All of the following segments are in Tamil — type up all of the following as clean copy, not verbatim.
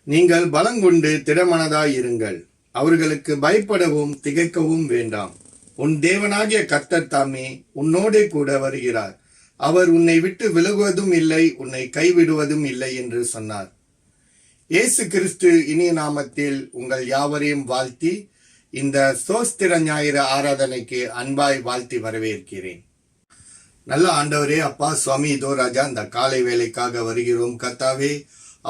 நீங்கள் பலங்கொண்டு திடமனதாயிருங்கள். அவர்களுக்கு பயப்படவும் திகைக்கவும் வேண்டாம். உன் தேவனாகிய கர்த்தர் தாமே உன்னோடே கூட வருகிறார். அவர் உன்னை விட்டு விலகுவதும் இல்லை, உன்னை கைவிடுவதும் இல்லை என்று சொன்னார். இயேசு கிறிஸ்து இனிய நாமத்தில் உங்கள் யாவரையும் வாழ்த்தி இந்த சோஸ்திர ஞாயிறு ஆராதனைக்கு அன்பாய் வாழ்த்தி வரவேற்கிறேன். நல்ல ஆண்டவரே, அப்பா சுவாமி, இதோ ராஜா இந்த காலை வேலைக்காக வருகிறோம் கர்த்தாவே.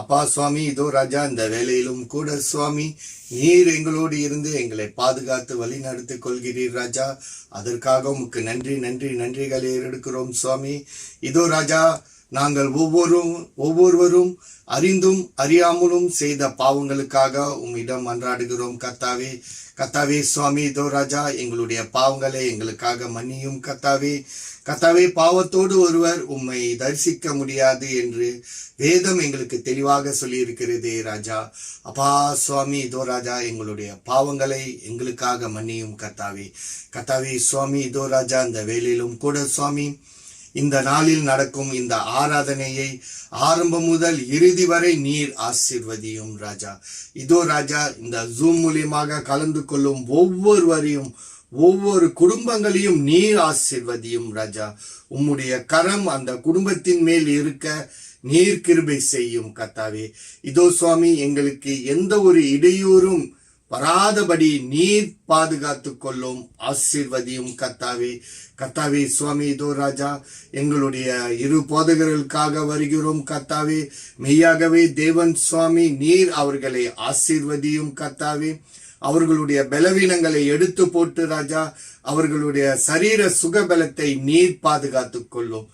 அப்பா சுவாமி, இதோ ராஜா இந்த வேலையிலும் கூட சுவாமி நீர் எங்களோடு இருந்து எங்களை பாதுகாத்து வழி நடத்திக் கொள்கிறீர் ராஜா. அதற்காக உமக்கு நன்றி நன்றி நன்றிகளை எடுக்கிறோம் சுவாமி. இதோ ராஜா, நாங்கள் ஒவ்வொருவரும் அறிந்தும் அறியாமலும் செய்த பாவங்களுக்காக உம்மிடம் மன்றாடுகிறோம் கர்த்தாவே. கர்த்தாவே சுவாமி, இதோ ராஜா, எங்களுடைய பாவங்களை எங்களுக்காக மன்னியும் கர்த்தாவே. கர்த்தாவே, பாவத்தோடு ஒருவர் உம்மை தரிசிக்க முடியாது என்று வேதம் எங்களுக்கு தெளிவாக சொல்லி இருக்கிறதே ராஜா. அப்பா சுவாமி, இதோ ராஜா, எங்களுடைய பாவங்களை எங்களுக்காக மன்னியும் கர்த்தாவே. கர்த்தாவே சுவாமி, இதோ ராஜா, இந்த வேளையிலும் கூட சுவாமி இந்த நாளில் நடக்கும் இந்த ஆராதனையை ஆரம்பம் முதல் இறுதி வரை நீர் ஆசீர்வதியும் ராஜா. இதோ ராஜா, இந்த ஜூம் மூலியமாக கலந்து கொள்ளும் ஒவ்வொருவரையும் ஒவ்வொரு குடும்பங்களையும் நீர் ஆசீர்வதியும் ராஜா. உம்முடைய கரம் அந்த குடும்பத்தின் மேல் இருக்க நீர் கிருபை செய்யும் கர்த்தாவே. இதோ சுவாமி, எங்களுக்கு எந்த ஒரு இடையூறும் வராதபடி நீர் பாதுகாத்து கொள்ளும், ஆசீர்வதியும் கர்த்தாவே. கர்த்தாவே சுவாமி, இதோ ராஜா, எங்களுடைய இரு போதகர்களுக்காக வருகிறோம் கர்த்தாவே. மெய்யாகவே தேவன் சுவாமி, நீர் அவர்களை ஆசீர்வதியும் கர்த்தாவே. அவர்களுடைய பலவீனங்களை எடுத்து போட்டு ராஜா, அவர்களுடைய சரீர சுகபலத்தை நீர் பாதுகாத்து கொள்ளும்,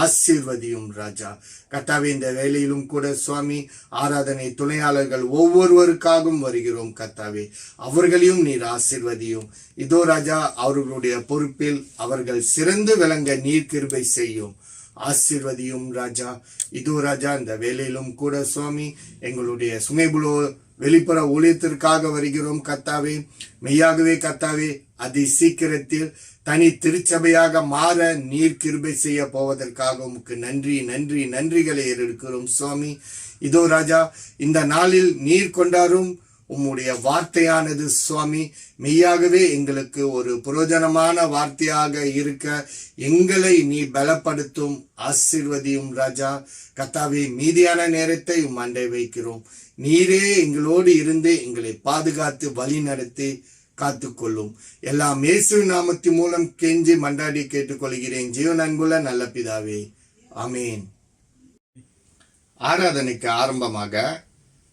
ஆசீர்வதியும் ராஜா. கர்த்தாவே, இந்த வேலையிலும் கூட சுவாமி ஆராதனை துணையாளர்கள் ஒவ்வொருவருக்காகவும் வருகிறோம் கர்த்தாவே. அவர்களையும் நீர் ஆசீர்வதியும். இதோ ராஜா, அவர்களுடைய பொறுப்பில் அவர்கள் சிறந்து விளங்க நீர் கிருபை செய்யும், ஆசீர்வதியும் ராஜா. இதோ ராஜா, இந்த வேலையிலும் கூட சுவாமி எங்களுடைய சுமைபுலோ வெளிப்புற ஊழியத்திற்காக வருகிறோம் கர்த்தாவே. மெய்யாகவே கர்த்தாவே, அதி சீக்கிரத்தில் தனி திருச்சபையாக மாற நீர் கிருபை செய்ய போவதற்காக உமக்கு நன்றி நன்றி நன்றிகளை எடுக்கிறோம் சுவாமி. இதோ ராஜா, இந்த நாளில் நீர் கொண்டாரும் உம்முடைய வார்த்தையானது சுவாமி மெய்யாகவே எங்களுக்கு ஒரு பிரயோஜனமான வார்த்தையாக இருக்க எங்களை நீ பலப்படுத்தும், ஆசீர்வதியும் ராஜா. கர்த்தாவே, மீதியான நேரத்தை உம் அண்டை வைக்கிறோம். நீரே எங்களோடு இருந்து எங்களை பாதுகாத்து வழி நடத்தி காத்துக்கொள்ளும். எல்லாம் இயேசு நாமத்தின் மூலம் கெஞ்சி மன்றாடி கேட்டுக்கொள்கிறேன் ஜீவன் அன்புள்ள நல்ல பிதாவே, ஆமேன். ஆராதனைக்கு ஆரம்பமாக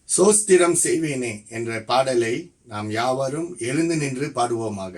சோஸ்திரம் செய்வேனே என்ற பாடலை நாம் யாவரும் எழுந்து நின்று பாடுவோமாக.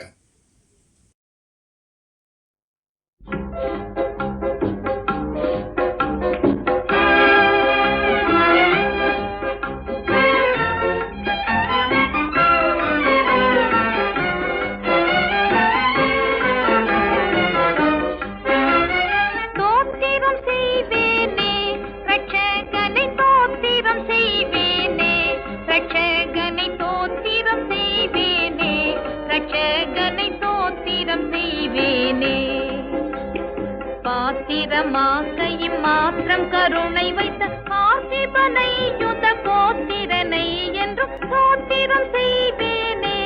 பாத்திரமாக்கையும் மாத்திரம் கருணை வைத்த ஆசிபனை யுத கோத்திரனை என்றும் தோத்திரம் செய்வேனே.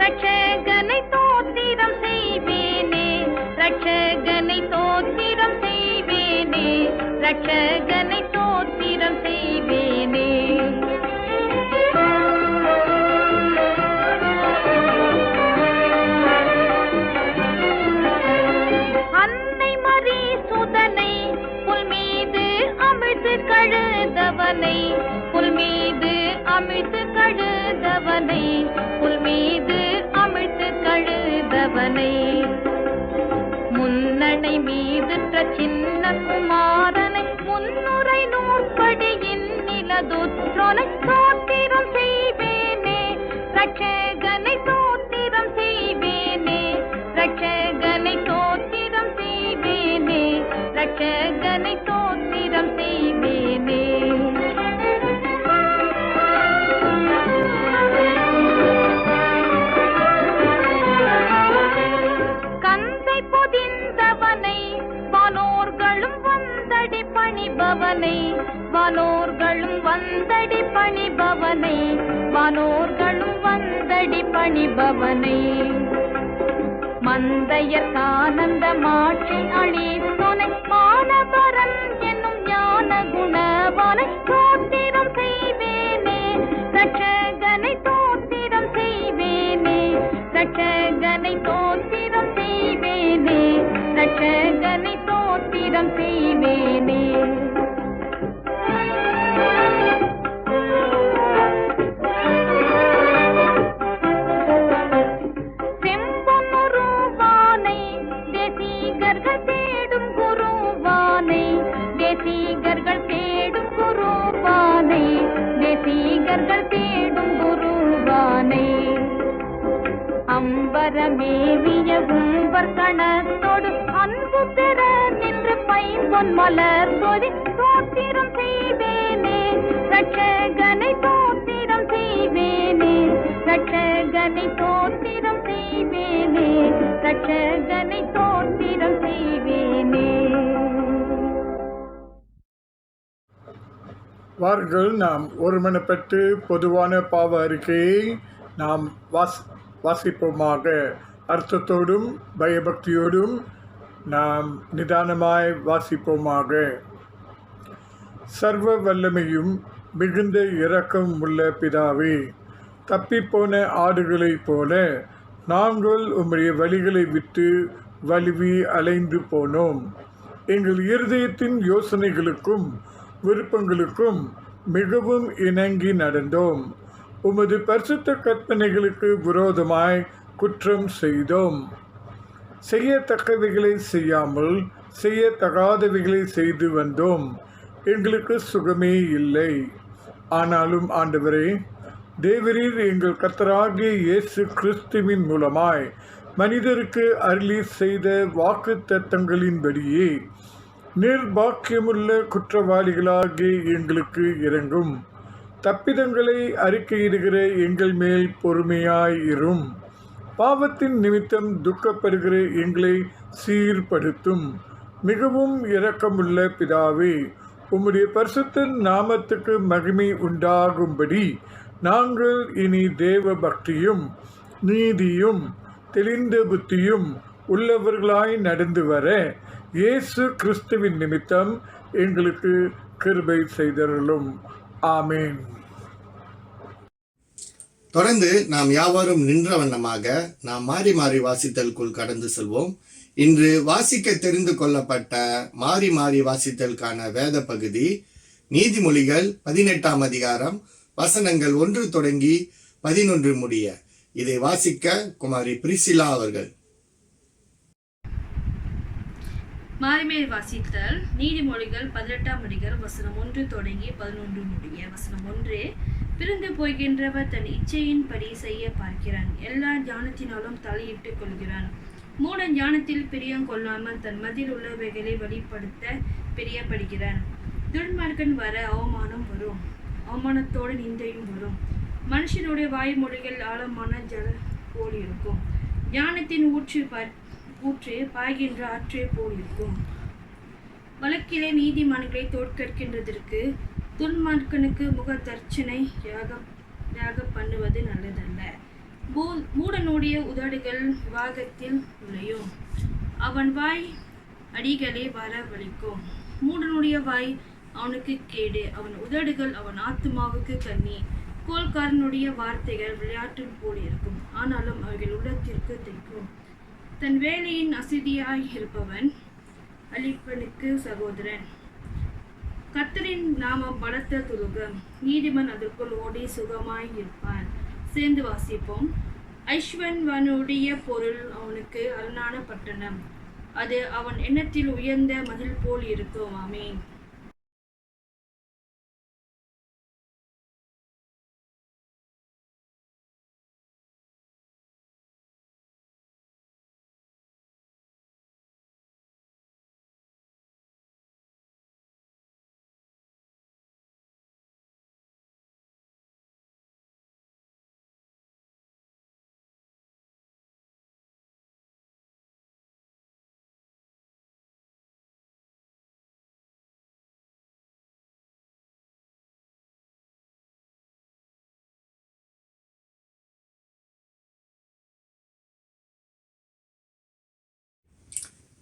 ரட்சகனை தோத்திரம் செய்வேனே, ரட்சகனை தோத்திரம் செய்வேனே, ரட்சகனை தோத்திரம் செய்வேனே. புல் மீது அமிழ்த்து கழுதவனை, புல் மீது அமிழ்த்து கழுதவனை, முன்னணை மீது சின்ன குமாரனை, முன்னுரை நூற்படியின் நிலதுற்றோனை தோத்திரம் செய்வேனே. ரட்சகனை தோத்திரம் செய்வேனே, ரட்சகனை தோத்திரம் செய்வேனே, ரட்சகனை தோத்திரம் செய்வேனே. வானோர்களும் வந்தடி பணிபவனை, பணிபவனை, வானோர்களும் வந்தடி பணிபவனை. மந்தையர் ஆனந்த மாட்சி அளித்தோனை, மானபரன் என்னும் ஞான குணவானை, தோத்திரம் செய்வேனே ரட்சகனை, தோத்திரம் செய்வேனே ரட்சகனை, தோத்திரம் செய்வேனே ரட்சகனை, தோத்திரம் செய்வேனே. தேசிகர்கள் தேடும் குருவானை, தேசிகர்கள் தேடும் குருவானை. அம்பரமேவிய உம்பர் கணத்தோடு அன்பு பெற நின்று பைம்பொன் மலர் சோதி, தோத்திரம் செய்வேனே ரட்சகனை, தோத்திரம் செய்வேனே ரட்சகனை, தோத்திரம் செய்வேனே ரட்சகனை, தோத்திரம் செய்வேனே. வாருங்கள், நாம் ஒருமனப்பட்டு பொதுவான பாவ அறிக்கையை நாம் வாசிப்போமாக. அர்த்தத்தோடும் பயபக்தியோடும் நாம் நிதானமாய் வாசிப்போமாக. சர்வ வல்லமையும் மிகுந்த இரக்கம் உள்ள பிதாவே, தப்பிப்போன ஆடுகளைப் போல நாங்கள் உம்முடைய வழிகளை விட்டு வலுவி அலைந்து போனோம். எங்கள் இருதயத்தின் யோசனைகளுக்கும் விருப்பங்களுக்கும் மிகவும் இணங்கி நடந்தோம். உமது பரிசுத்த கற்பனைகளுக்கு விரோதமாய் குற்றம் செய்தோம். செய்யத்தக்கவைகளை செய்யாமல் செய்யத்தகாதவைகளை செய்து வந்தோம். எங்களுக்கு சுகமே இல்லை. ஆனாலும் ஆண்டவரே, தேவரீர் எங்கள் கர்த்தராகிய இயேசு கிறிஸ்துவின் மூலமாய் மனிதருக்கு அருளி செய்த வாக்கு தத்தங்களின்படியே நிர்பாக்கியமுள்ள குற்றவாளிகளாகிய எங்களுக்கு இரங்கும். தப்பிதங்களை அறிக்கையிடுகிற எங்கள் மேல் பொறுமையாய் இரும். பாவத்தின் நிமித்தம் துக்கப்படுகிற எங்களை சீர்படுத்தும். மிகவும் இரக்கமுள்ள பிதாவே, உம்முடைய பரிசுத்த நாமத்துக்கு மகிமை உண்டாகும்படி நாங்கள் இனி தேவ பக்தியும் நீதியும் தெளிந்த புத்தியும் உள்ளவர்களாய் நடந்து வர இயேசு கிறிஸ்துவின் நிமித்தம் எங்களுக்கு கிருபை செய்தருளும். ஆமேன். தொடர்ந்து நாம் யாவரும் நின்ற வண்ணமாக நாம் மாறி மாறி வாசித்தலுக்குள் கடந்து செல்வோம். இன்று வாசிக்க தெரிந்து கொள்ளப்பட்ட மாறி மாறி வாசித்தலுக்கான வேத பகுதி நீதிமொழிகள் 18ஆம் அதிகாரம் வசனங்கள் 1 தொடங்கி 11 முடிய. இதை வாசிக்க குமாரி பிரிசிலா அவர்கள். மாறிமேல் வாசித்தல். நீதிமொழிகள் 18ஆம் அதிகாரம் வசனம் 1 தொடங்கி 11 முடிய. வசனம் 1. பிரிந்து போகின்றவர் தன் இச்சையின்படி செய்ய பார்க்கிறான், எல்லா ஞானத்தினாலும் தலையிட்டுக் கொள்கிறான். மூடன் ஞானத்தில் பிரியம் கொள்ளாமல் தன் மதில் உள்ளவைகளை வெளிப்படுத்த பிரியப்படுகிறான். துன்மார்க்கன் வர அவமானம் வரும், அவமானத்தோடு நிந்தையும் வரும். மனுஷனுடைய வாய்மொழிகள் ஆழமான ஜல போல் இருக்கும். ஞானத்தின் ஊற்று பாய்கின்ற ஆற்றே போல் இருக்கும். வழக்கிலே நீதிமான்களை தோற்கடிக்கின்றதற்கு துன்மார்க்கனுக்கு முகதர்ச்சனை யாக பண்ணுவது நல்லதல்ல. மூடனுடைய உதடுகள் விவாகத்தில் நுழையும், அவன் வாய் அடிகளை வரவழைக்கும். மூடனுடைய வாய் அவனுக்கு கேடு, அவன் உதடுகள் அவன் ஆத்துமாவுக்கு கண்ணி. கோல்காரனுடைய வார்த்தைகள் விளையாட்டு போல் இருக்கும், ஆனாலும் அவைகள் உள்ளத்திற்கு தைக்கும். தன் வேலையின் அசதியாய் இருப்பவன் அழிப்பனுக்கு சகோதரன். கர்த்தரின் நாமம் பலத்த துருகம், நீதிமன் அதற்குள் ஓடி சுகமாய் இருப்பான். சேர்ந்து வாசிப்போம். ஐஸ்வர்யவானுடைய பொருள் அவனுக்கு அரணான பட்டணம், அது அவன் எண்ணத்தில் உயர்ந்த மதில் போல் இருக்கும். ஆமேன்.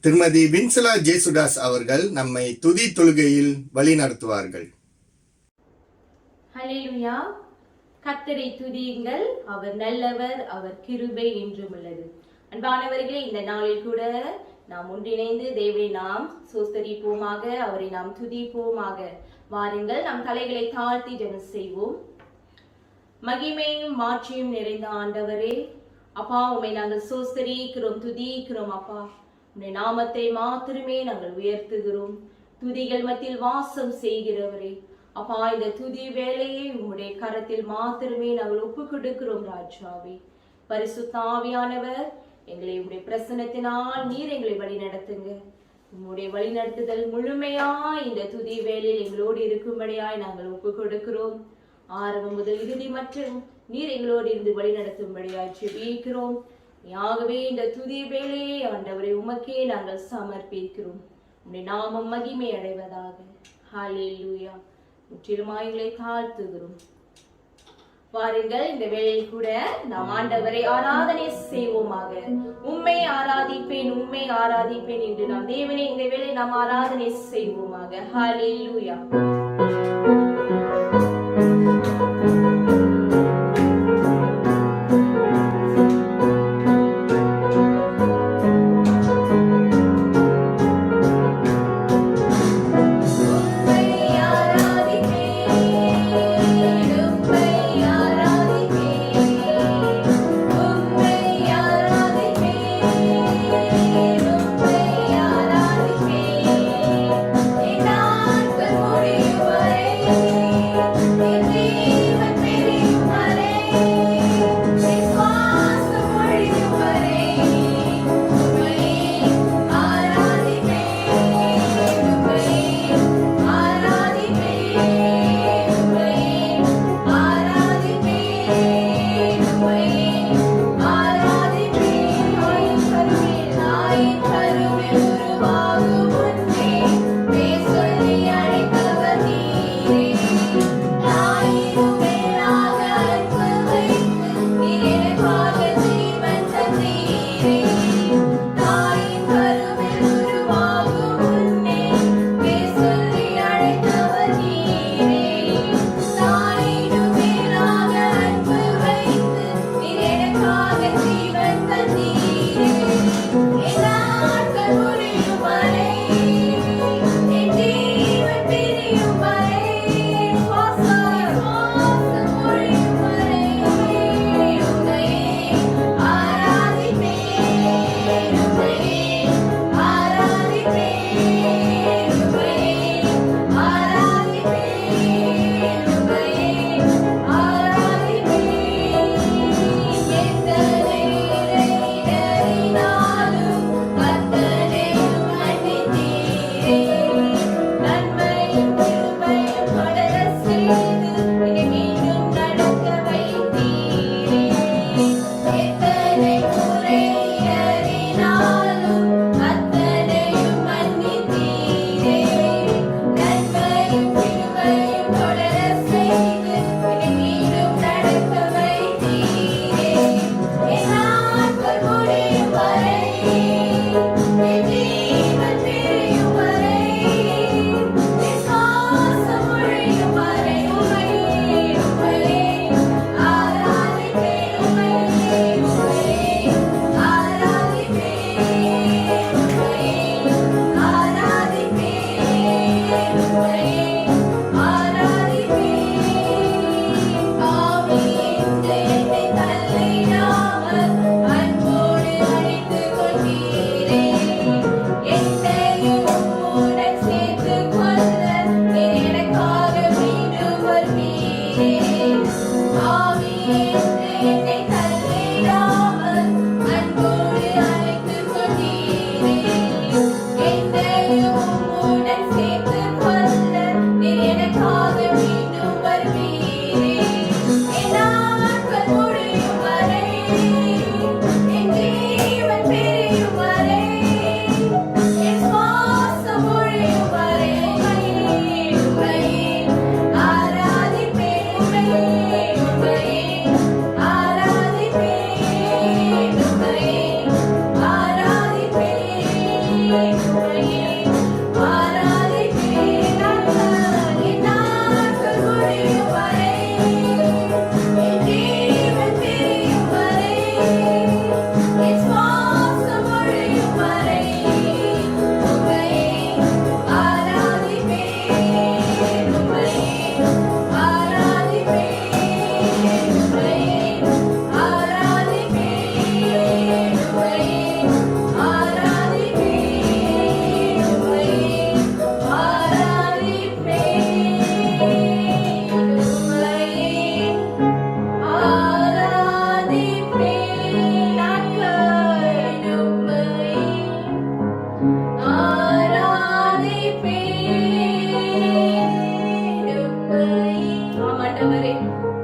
திருமதி வின்சலா ஜேசுதாஸ் அவர்கள் நம்மை துதி தொழுகையில் வழி நடத்துவார்கள். ஹல்லேலூயா. கர்த்தரை துதியுங்கள், அவர் நல்லவர், அவர் கிருபை என்றும் உள்ளது. அன்பானவர்களே, இந்த நாளில் கூட நாம் ஒன்றிணைந்து தேவனை நாம் சோஸ்தரிப்போமாக, அவரை நாம் துதிப்போமாக. வாருங்கள், நாம் தலைகளை தாழ்த்தி ஜெபம் செய்வோம். மகிமையும் மாட்சியும் நிறைந்த ஆண்டவரே, அப்பா, உம்மை நாங்கள் சோஸ்தரிக்கிறோம், துதிக்கிறோம். அப்பா, உம்முடைய நாமத்தை மாத்திரமே நாங்கள் உயர்த்துகிறோம். துதிகள் மத்தியில் வாசம் செய்கிறவரே, அப்பா, இந்த துதி வேலையை உம்முடைய கரத்தில் மாத்திரமே நாங்கள் ஒப்பு கொடுக்கிறோம். ராஜாவே, பரிசுத்த ஆவியானவர், எங்களை உம்முடைய பிரசன்னத்தினால் நீர் எங்களை வழி நடத்துங்க. உம்முடைய வழி நடத்துதல் முழுமையா இந்த துதி வேலையில் எங்களோடு இருக்கும்படியாய் நாங்கள் ஒப்பு கொடுக்கிறோம். ஆரம்பம் முதல் இறுதி மற்றும் நீர் எங்களோடு இருந்து வழி நடத்தும்படியாய் ஜெபிக்கிறோம். ஆகவே இந்த துதி வேலையை ஆண்டவரை உமக்கே நாங்கள் சமர்ப்பிக்கிறோம். உம்முடைய நாமம் மகிமை அடைவதாக. ஹல்லேலூயா. முற்றிலுமாய் எங்களை தாழ்த்துகிறோம். வாருங்கள், இந்த வேளையில் கூட நாம் ஆண்டவரை ஆராதனை செய்வோமாக. உம்மை ஆராதிப்பேன், உம்மை ஆராதிப்பேன் என்று நாம் தேவனை இந்த வேளை நாம் ஆராதனை செய்வோமாக. ஹல்லேலூயா.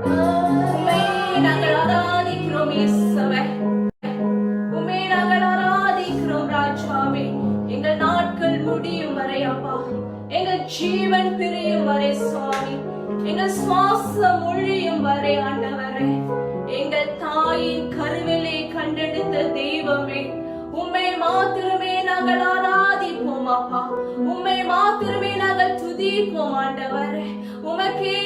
உம்மை நாங்கள் ஆராதிக்கிறோம் இயேசுவே. உம்மை நாங்கள் ஆராதிக்கிறோம் ராஜாவே. எங்கள் நாட்கள் முடியும் வரை அப்பா, எங்கள் ஜீவன் பிரியும் வரை சுவாமி, எங்கள் சுவாசம் ஒழியும் வரை ஆண்டவரே, எங்கள் தாயின் கருவிலே கண்டெடுத்த தெய்வமே, உம்மை மாத்திரமே நாங்கள் ஆராதிப்போம் அப்பா. உம்மை மாத்திரமே நாங்கள் துதிப்போம் ஆண்டவரே. உமக்கே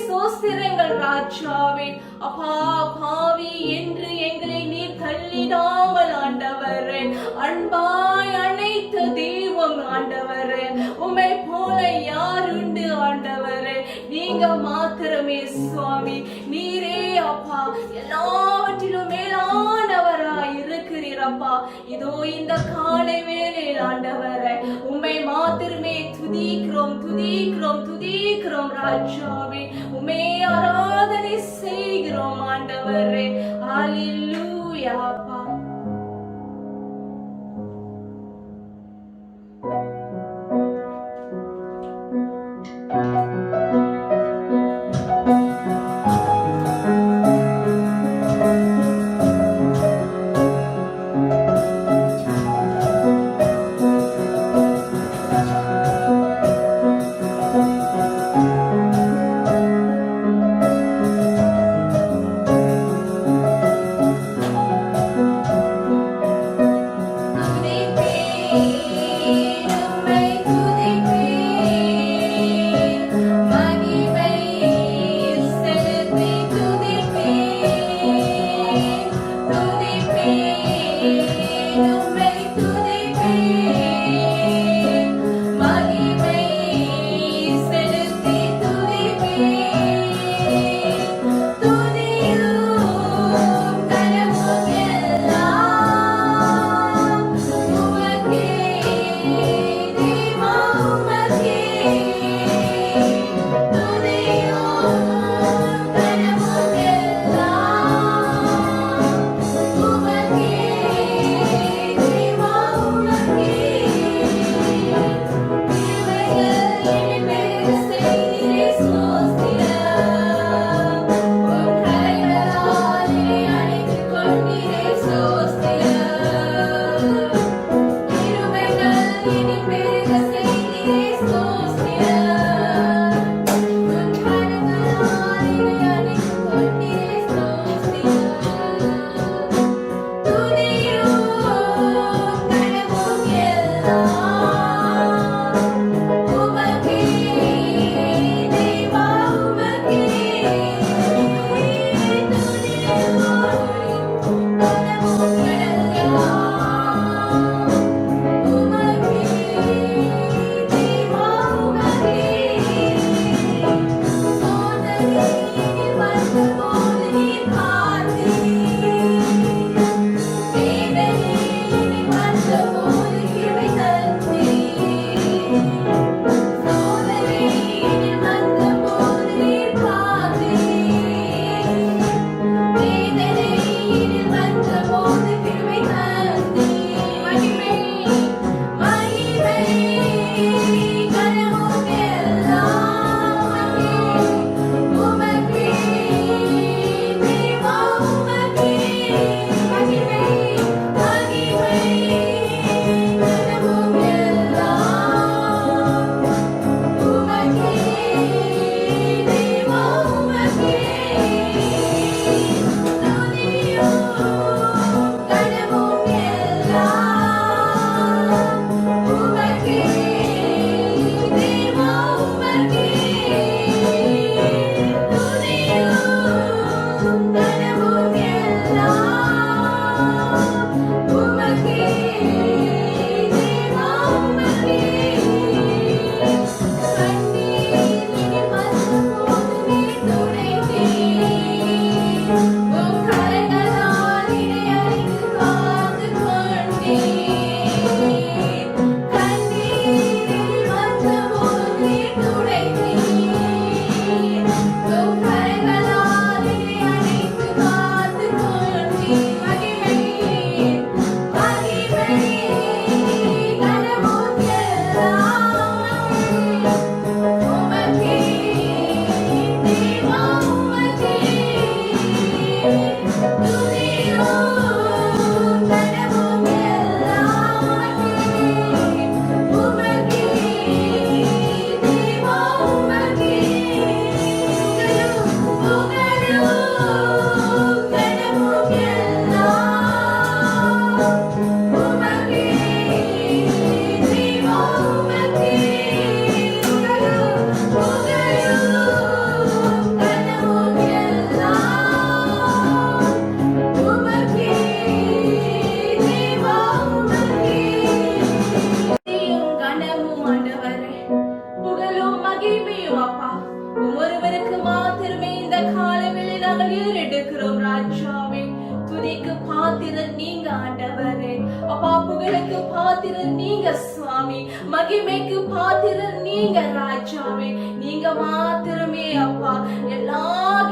சோஸ்திரங்கள் ராஜாவே. அப்பா, பாவி என்று எங்களை நீர் தள்ளிடாமல் ஆண்டவரே, அன்பாய் அணைத்த தெய்வம் ஆண்டவரே. உம்மை போல யாருண்டு ஆண்டவரே? நீங்க மாத்திரமே சுவாமி. நீரே அப்பா எல்லாவற்றிலும் மேலானவராய் இருக்கிறீர் அப்பா. இதோ இந்த காலை வேளையில் ஆண்டவரே, உம்மை மாத்திரமே துதிக்கிறோம் துதிக்கிறோம் துதிக்கிறோம் ராஜாவே. உம்மை ஆராதனை செய்கிறோம் ஆண்டவரே. ஹல்லேலூயா அப்பா. ஏறெடுக்கிறோம் ராஜாவே. துதிக்கு பாத்திரன் நீங்க ஆண்டவரே, அப்பா புகழுக்கு பாத்திரன் நீங்க சுவாமி, மகிமைக்கு பாத்திரன் நீங்க ராஜாவே. நீங்க மாத்திரமே அப்பா எல்லா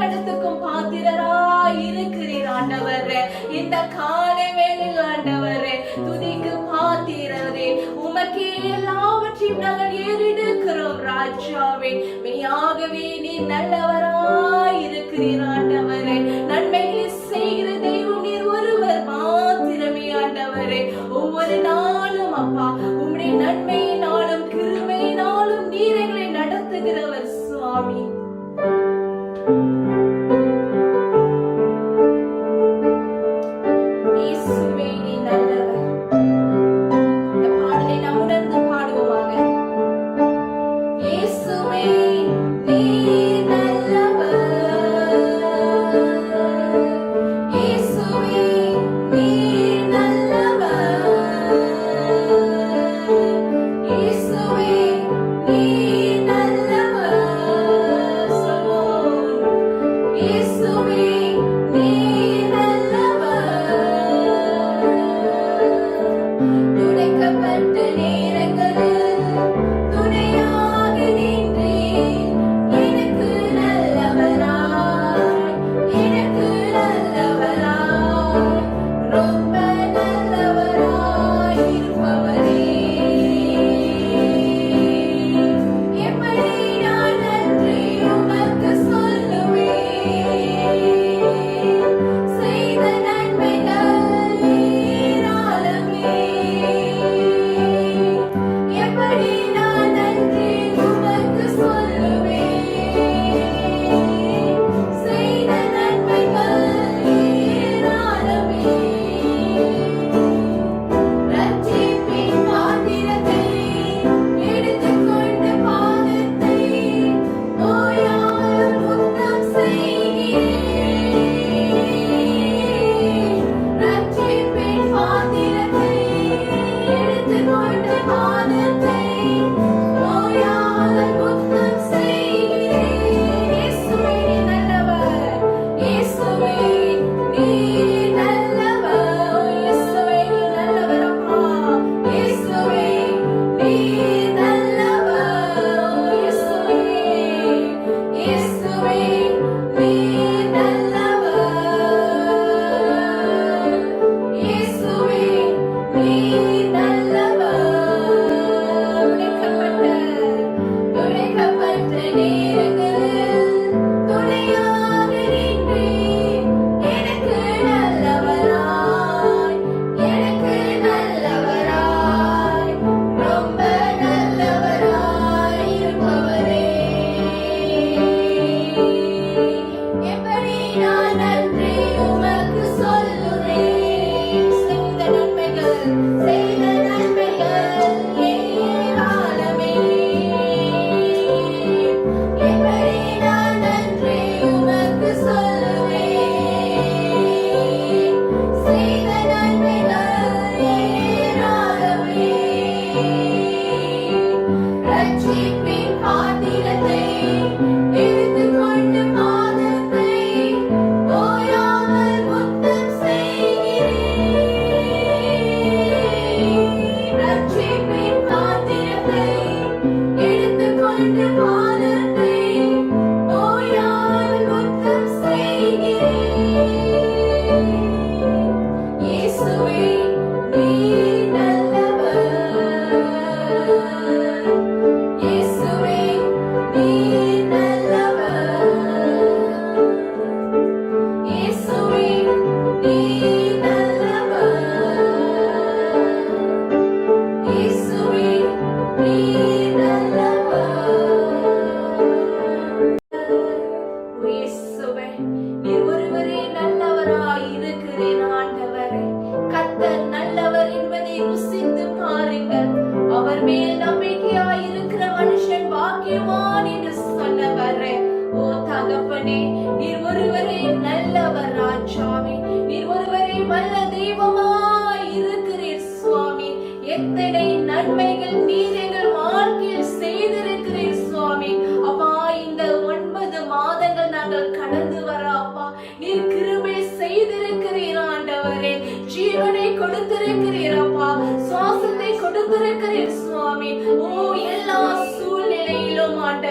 கடத்துக்கும் பாத்திரராய் இருக்கிறீர் ஆண்டவரே. இந்த காலை வேளையில் ஆண்டவரே துதிக்கு பாத்திரரே, உமக்கே எல்லாவற்றையும் நாங்கள் ஏறெடுக்கிறோம் ராஜாவே. மெய்யாகவே நீ நல்லவராய் இருக்கிறீர் ஆண்டவரே. நன்மைகளை செய்கிற தெய்வம் நீர் ஒருவர் மாத்திரமே ஆண்டவரே. ஒவ்வொரு நாளும் அப்பா உம்முடைய நன்மையினாலும் கிருபையினாலும் நீர் எங்களை நடத்துகிறவர் சுவாமி. இயேசுவே நீ நல்லவர். இந்த பாடலை நாம் உணர்ந்து பாடுவோமாக. இயேசுவே நீ நல்லவர், இயேசுவே நீ நல்லவர், இயேசுவே நீ நல்லவர். சொல்வோம். இயேசுவே நீ நல்லவர். துடைக்கப்பட்ட நேரங்களில் துணையாக நின்றீர். எனக்கு நல்லவராய், எனக்கு நல்லவராய், ரொம்ப நல்லவராய் இருப்பவரே. எப்படி நான் நன்றி உமக்கு சொல்லுவேன். செய்த நன்மைகள் ஏராளமே. எப்படி நான் நன்றி உமக்கு சொல்லுவேன். செய்த நன்மைகள் ஏராளமே. ரட்சிப்பின் பாத்திரத்தை எடுத்துக்கொண்ட பாதத்தை ஓயாமல் முத்தம் செய்கிறேன். ரட்சிப்பின் பாத்திரத்தை எடுத்துக்கொண்ட பாதத்தை ஓயாமல் முத்தம் செய்கிறேன். இயேசுவே நீ நல்லவர், இயேசுவே நீ நல்லவர், இயேசுவே நீ நல்லவர் அப்பா. இயேசுவே நீ நல்லவர், இயேசுவே, இயேசுவே நீ நல்லவர், இயேசுவே நீ நல்லவர். உடைக்கப்பட்ட நேரங்களில் துணையாக நின்றீர். எனக்கு நல்லவராய், எனக்கு நல்லவராய், ரொம்ப நல்லவராய் இருப்பவரே. எப்படி நான் நன்றி உமக்கு சொல்லுவேன். செய்த நன்மைகள் ஏராளமே. எப்படி நான் நன்றி உமக்கு சொல்லுவேன். செய்த நன்மைகள் ஏராளமே. ரட்சிப்பின் பாத்திரத்தை எடுத்துக்கொண்டு பாதத்தை ஓயாமல் முத்தம் செய்கிறேன். ரட்சிப்பின் பாத்திரத்தை எடுத்துக்கொண்டு பாதத்தை ஓயாமல் முத்தம் செய்கிறேன். இயேசுவே நீ நல்லவர், இயேசுவே நீ நல்லவர், இயேசுவே நீ நல்லவர், இயேசுவே நீ நல்லவர். இயேசுவே நீர் ஒருவரே நல்லவராய் இருக்கிறேன் ஆண்டவரே. கர்த்தர் நல்லவர் என்பதை ருசித்து பாருங்கள். அவர் மேல் நம்பிக்கையாய் இருக்கிற மனுஷன் பாக்கியவான் என்று சொன்னவரே. ஓ தகப்பனே நீர் ஒருவரே நல்லவர் ராஜாவே. நீர் ஒருவரே வல்ல தெய்வமாய் இருக்கிறீர் சுவாமி. எத்தனை நன்மைகள் நீர் எங்கள் வாழ்க்கையில் செய்திருக்கிறீர் சுவாமி. அப்பா இந்த 9 மாதங்கள் நாங்கள் கடந்து வர அப்பா நீர்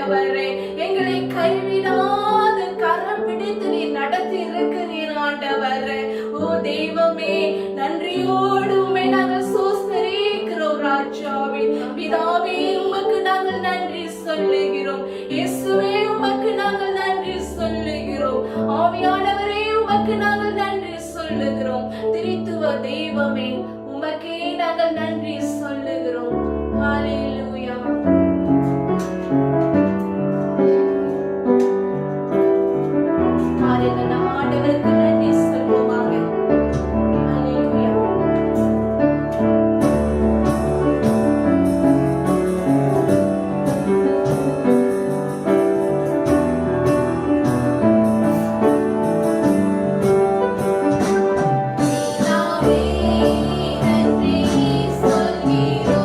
ஆண்டவரே. எங்களை கைவிடாத கரம் பிடித்து நீர் நடத்தி இருக்கிறீர் ஆண்டவரே. ஓ தெய்வமே, நன்றியோடு உம்மை நாங்கள் சோஸ்தரிக்கிறோம் ராஜாவே. பிதாவே, உமக்கு நாங்கள் நன்றி சொல்லுகிறோம். இயேசுவே, உமக்கு நாங்கள் நன்றி சொல்லுகிறோம். ஆவியானவரே, உமக்கு நாங்கள் நன்றி சொல்லுகிறோம். திரித்துவ தெய்வமே, உமக்கே நாங்கள் நன்றி சொல்லுகிறோம். ஹalleluya. ஹalleluya. நம்ம ஆண்டவருக்கு நன்றி சொல்வோமாக. ஹalleluya. பிதாவே, நன்றி சொல்கிறோம்.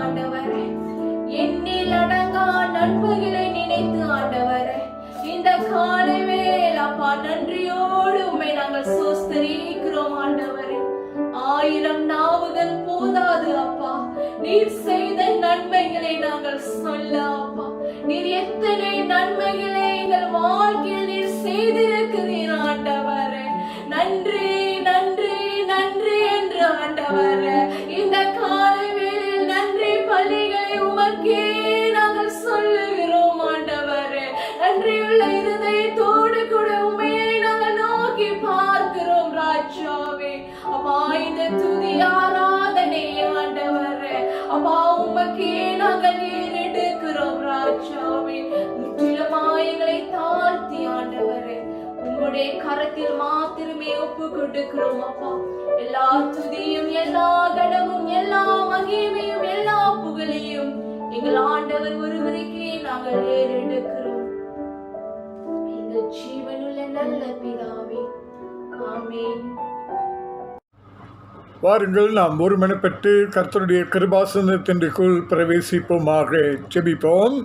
ஆண்டவரே. எண்ணில் அடங்கா நன்மைகளை நினைத்து ஆண்டவரே, இந்த காலை வேளை அப்பா நன்றியோடு உம்மை நாங்கள் ஸ்தோத்திரிக்கிறோம் ஆண்டவரே. 1000 நாவுகள் போதாது அப்பா, நீர் செய்த நன்மைகளை நாங்கள் சொல்ல அப்பா. நீர் எத்தனை நன்மைகளை எங்கள் வாழ்க்கையில் நீர் செய்திருக்கிறீர் ஆண்டவரே. நன்றி நன்றி நன்றி என்று ஆண்டவரே, இந்த காலை வேளையில் நன்றி பலிகளை உமக்கே நாங்கள் சொல்லுகிறோம் ஆண்டவரே. நன்றியுள்ள இருதயத்தோடு கூட உண்மையை நாங்கள் நோக்கி பார்க்கிறோம் ராஜாவே. அப்பா இந்த துதி ஆராதனை ஆண்டவரே அப்பா உமக்கே நாங்கள் ஏறெடுக்கிறோம் ராஜாவே. முற்றிலுமாய் எங்களை தாழ்த்தி ஆண்டவரே உம்முடைய கரத்தில் மாத்திரமே ஒப்பு கொடுக்கிறோம் அப்பா. எல்லா துதியும் எல்லா கனமும் எல்லா மகிமையும் எல்லா புகழையும் எங்கள் ஆண்டவர் ஒருவருக்கே நாங்கள் ஏறெடுக்கிறோம். எங்கள் ஜீவனுள்ள நல்ல பிதாவே, ஆமென். வாருங்கள் நாம் ஒருமனப்பட்டு கர்த்தருடைய கிருபாசனத்திற்குள் பிரவேசிப்போமாக. ஜெபிப்போம்.